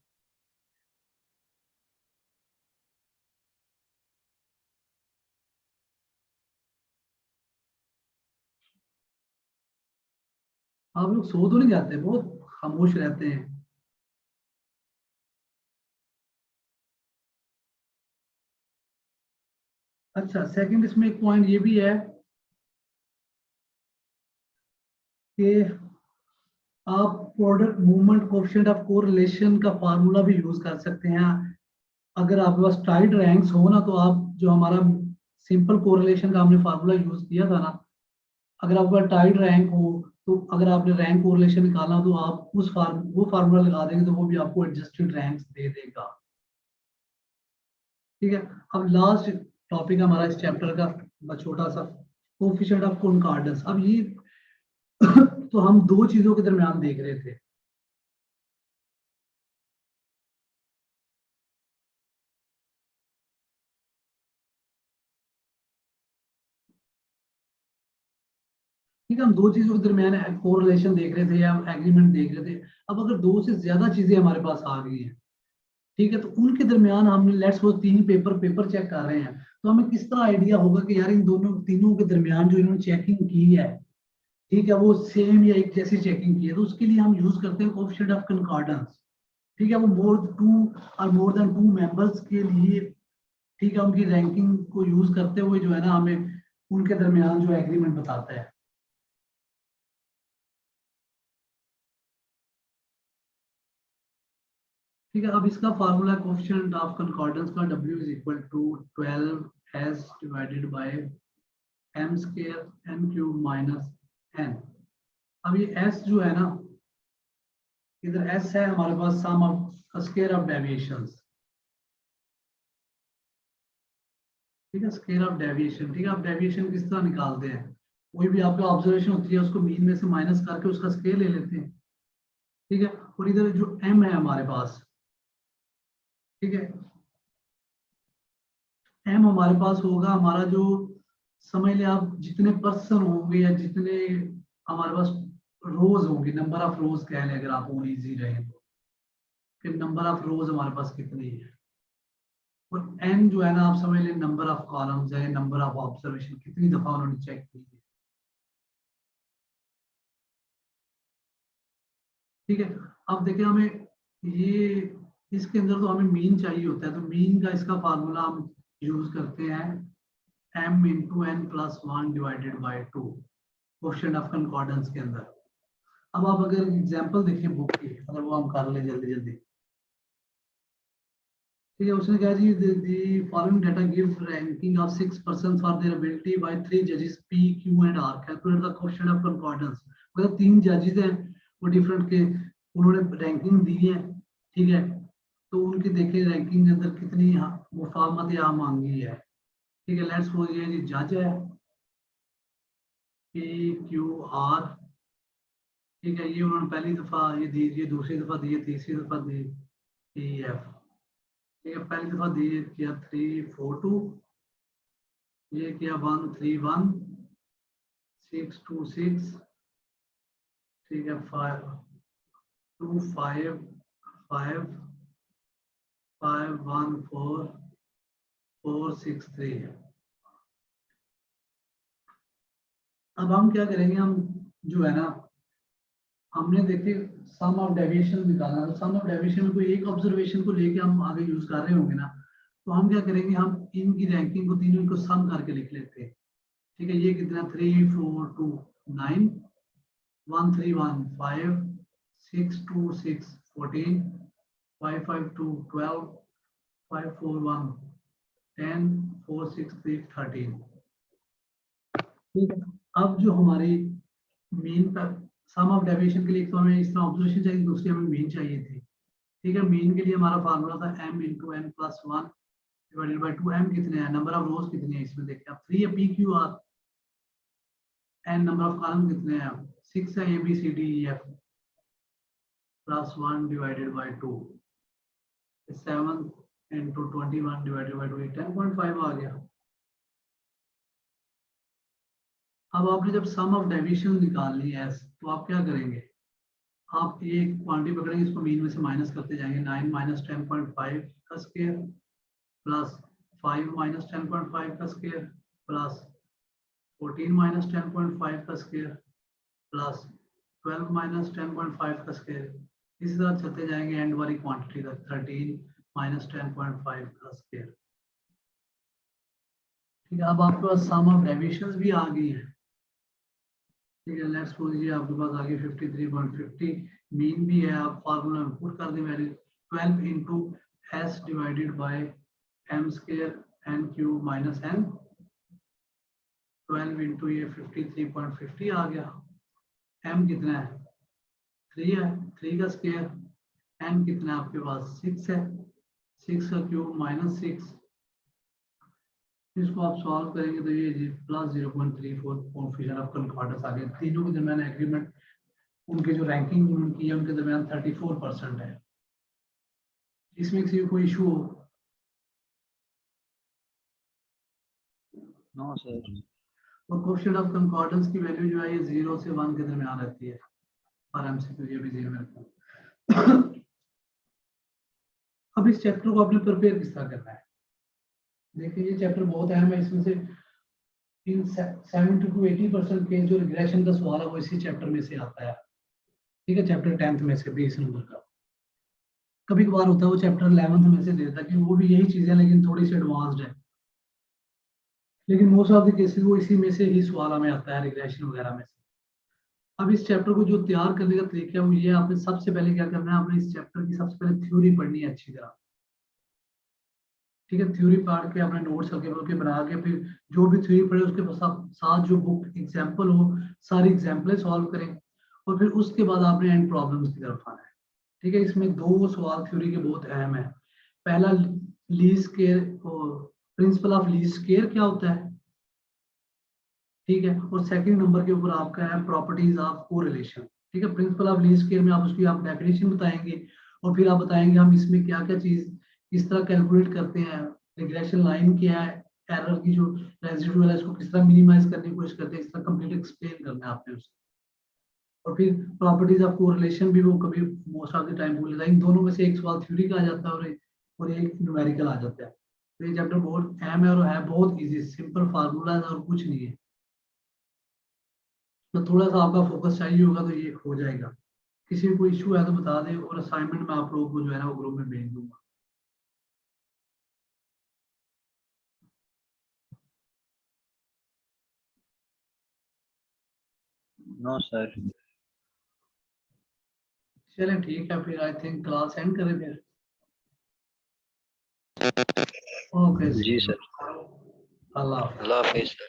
आप लोग सो तो नहीं जाते, बहुत खामोश रहते हैं। अच्छा, सेकंड इसमें एक पॉइंट ये भी है कि आप product movement coefficient of correlation का फार्मूला भी यूज कर सकते हैं। अगर आपके पास टाइट रैंक्स हो ना, तो आप जो हमारा सिंपल कोरिलेशन का हमने फार्मूला यूज किया था ना, अगर आपके पास टाइट रैंक हो, तो अगर आपने रैंक कोरिलेशन निकालना तो आप वो फार्मूला लगा देंगे, तो वो भी आपको एडजस्टेड रैंक्स दे देगा। ठीक है, अब लास्ट टॉपिक हमारा इस चैप्टर का छोटा सा कोएफिशिएंट ऑफ कॉन्कॉर्डेंस। अब ये तो हम दो चीजों के दरमियान देख रहे थे, ठीक है, हम दो चीजों के दरमियान कोरिलेशन देख रहे थे या एग्रीमेंट देख रहे थे। अब अगर दो से ज्यादा चीजें हमारे पास आ गई हैं, ठीक है, तो उनके दरमियान हमने लेट्स सपोज 3 पेपर चेक कर रहे हैं, तो हमें किस तरह आइडिया होगा कि यार इन दोनों तीनों के दरमियान जो इन्होंने चेकिंग की है, ठीक है, वो सेम या एक जैसी चेकिंग की है। तो उसके लिए हम यूज करते हैं कोएफिशिएंट ऑफ कंकॉर्डेंस, ठीक है, वो मोर देन टू मेंबर्स के लिए, ठीक है, उनकी रैंकिंग को यूज करते हुए जो है ना, हमें उनके दरमियान जो एग्रीमेंट बताता है। ठीक है, अब इसका फार्मूला कोएफिशिएंट ऑफ कंकॉर्डेंस का W = 12s divided by m square n cube -n। अब ये s जो है ना, इधर s है हमारे पास सम ऑफ स्क्वायर ऑफ डेविएशंस, ठीक है, स्क्वायर ऑफ डेविएशन। ठीक है, आप डेविएशन किस तरह निकालते हैं, कोई भी आपका ऑब्जर्वेशन होती है उसको मीन में से माइनस करके उसका स्क्वायर ले लेते हैं, ठीक है। और इधर जो m है हमारे पास, ठीक है, m हमारे पास होगा, हमारा जो समझ ले आप जितने पर्सन होंगे या जितने हमारे पास रोज होंगे, नंबर ऑफ रोज कह लें अगर आप और इजी रहे तो, कि नंबर ऑफ रोज हमारे पास कितनी है। और n जो है ना, आप समझ लें नंबर ऑफ कॉलम्स है, नंबर ऑफ ऑब्जर्वेशन कितनी दफा उन्होंने चेक की है, ठीक है। अब देखिए हमें ये इसके अंदर तो हमें मीन चाहिए होता है, तो मीन का इसका फार्मूला हम यूज करते हैं m × n + 1 divided by 2 question of concordance के अंदर। अब आप अगर एग्जांपल देखिए बुक की, अगर वो हम कर ले जल्दी जल्दी, ठीक है, उसने कहा जी the following data gives ranking of 6 persons for their ability by 3 जजेस P Q and R, calculate the question of concordance. मतलब 3 जजेस हैं, वो डिफरेंट के, उन्होंने रैंकिंग दी है, ठीक है, तो उनकी देखिए रैंकिंग के अंदर कितनी मुफाहमत या मांगी है, ठीक है। लेट्स सपोज ये जी जज है P Q R, ठीक है, ये उन्होंने पहली दफा ये दी, ये दूसरी दफा दी है, तीसरी दफा दी T F, ठीक है, पहली दफा दी किया 342, ये किया 131 626, ठीक है 5 2 5 5 5 1 4 4 6 3 है। अब हम क्या करेंगे, हम जो है ना, हमने देखिए सम ऑफ डेविएशन निकालना, तो सम ऑफ डेविएशन में कोई एक ऑब्जर्वेशन को लेके हम आगे यूज कर रहे होंगे ना, तो हम क्या करेंगे, हम इनकी रैंकिंग को तीनों को सम करके लिख लेते हैं। ठीक है, ये कितना 3 4 2 9 1 3 1 5 6 2 6 14 5 5 2 12 5 4 1 10 4 6 3 13। ठीक है, अब जो हमारी मीन पर सम ऑफ डेविएशन के लिए एक तो हमें इस तरह ऑब्जर्वेशन चाहिए, दूसरी हमें मीन चाहिए थी। ठीक है, मीन के लिए हमारा फार्मूला था m into n plus 1 divided by 2। m कितने हैं, नंबर ऑफ रोज कितने हैं इसमें देखिए आप 3 है p q r, n number of column कितने हैं 6 है a b c d e f plus 1 divided by 2 7 into 21 divided by 2 10.5 आ गया। अब आपने जब सम ऑफ डेविएशन निकालनी है तो आप क्या करेंगे, आप ये क्वांटिटी पकड़ेंगे, इसको मीन में से माइनस करते जाएंगे। 9 माइनस 10.5 का स्क्वायर प्लस 5 माइनस 10.5 का स्क्वायर प्लस 14 माइनस 10.5 का स्क्वायर प्लस 12 माइनस 10.5 का स्क्वायर। इसी तरह चलते जाएंगे एंड वाली क्वांटिटी तक 13 माइनस 10.5 का स्क्वायर। ठीक है, अब आपके पास सम ऑफ डेविएशंस भी आ गई है। ठीक है, लेट्स सपोज ये आपके पास आ गई 53.50, मीन भी है, आप फार्मूला में पुट कर दें value 12 into s divided by m square n cube minus n. 12 into ये 53.50 आ गया। एम कितना है 3 है, 3 का स्क्वायर, एन कितना है आपके पास 6 है, 6 का क्यूब माइनस 6। इसको आप सॉल्व करेंगे तो ये प्लस 0.34 कोएफिशिएंट ऑफ कॉन्कॉर्डेंस आ गया। तीनों के दरमियान एग्रीमेंट, उनके जो रैंकिंग उनकी है उनके दरमियान 34% है। इसमें किसी को कोई इशू हो? No sir. और कोएफिशिएंट ऑफ कॉन्कॉर्डेंस की वैल्यू जो है ये 0 से 1 के दरमियान रहती है, और एमसीक्यू ये भी 0 रहता है। अब इस चैप्टर को आपने प्रिपेयर किस तरह करना है, देखिए ये चैप्टर बहुत अहम है। इसमें से इन 70 to 80% के जो रिग्रेशन का सवाल है वो इसी चैप्टर में से आता है। ठीक है, चैप्टर 10th में से 20 नंबर का। कभी कभार होता है वो चैप्टर 11th में से देता है कि वो भी यही चीजें लेकिन थोड़ी सी एडवांस्ड है, लेकिन मोस्ट ऑफ द केसेस वो इसी में से ही सवाल हमें आता है रिग्रेशन वगैरह में से। अब इस चैप्टर को जो तैयार करने का तरीका है वो ये, आपने सबसे पहले क्या करना है, आपने इस चैप्टर की सबसे पहले थ्योरी पढ़नी है अच्छी तरह। ठीक है, थ्योरी पढ़ के अपने नोट्स हल्के फुल्के बना के फिर जो भी थ्योरी पढ़े उसके साथ जो बुक एग्जाम्पल हो सारी एग्जाम्पलें सॉल्व करें, और फिर उसके बाद आपने एंड प्रॉब्लम्स की तरफ आना है। ठीक है, इसमें 2 सवाल थ्योरी के बहुत अहम है। पहला लीस्ट स्क्वायर और प्रिंसिपल ऑफ लीस्ट स्क्वायर क्या होता है। ठीक है, और सेकंड नंबर के ऊपर आपका है प्रॉपर्टीज ऑफ कोरिलेशन। ठीक है, प्रिंसिपल ऑफ लीस्ट स्क्वायर में आप उसकी आप डेफिनेशन बताएंगे, और फिर आप बताएंगे हम इसमें क्या क्या चीज किस तरह कैलकुलेट करते हैं, रिग्रेशन लाइन क्या है, एरर की जो रेजिड्यू है इसको किस तरह मिनिमाइज करने की कोशिश करते हैं, इस तरह कंप्लीट एक्सप्लेन करना है आपने उसको। और फिर प्रॉपर्टीज ऑफ कोरिलेशन भी वो कभी मोस्ट ऑफ द टाइम भूल जाता है। इन दोनों में से एक सवाल थ्योरी का आ जाता है और एक न्यूमेरिकल आ जाता है। तो ये चैप्टर बहुत अहम है और है बहुत इजी, सिंपल फार्मूला है और कुछ नहीं है। तो थोड़ा सा आपका फोकस चाहिए होगा तो ये हो जाएगा। किसी को कोई इशू है तो बता दें, और असाइनमेंट में आप लोगों को जो है ना वो ग्रुप में भेज दूंगा। No sir. चलें ठीक है, फिर आई थिंक क्लास एंड करें फिर। ओके जी सर। अल्लाह हाफिज़। अल्लाह हाफिज़ सर।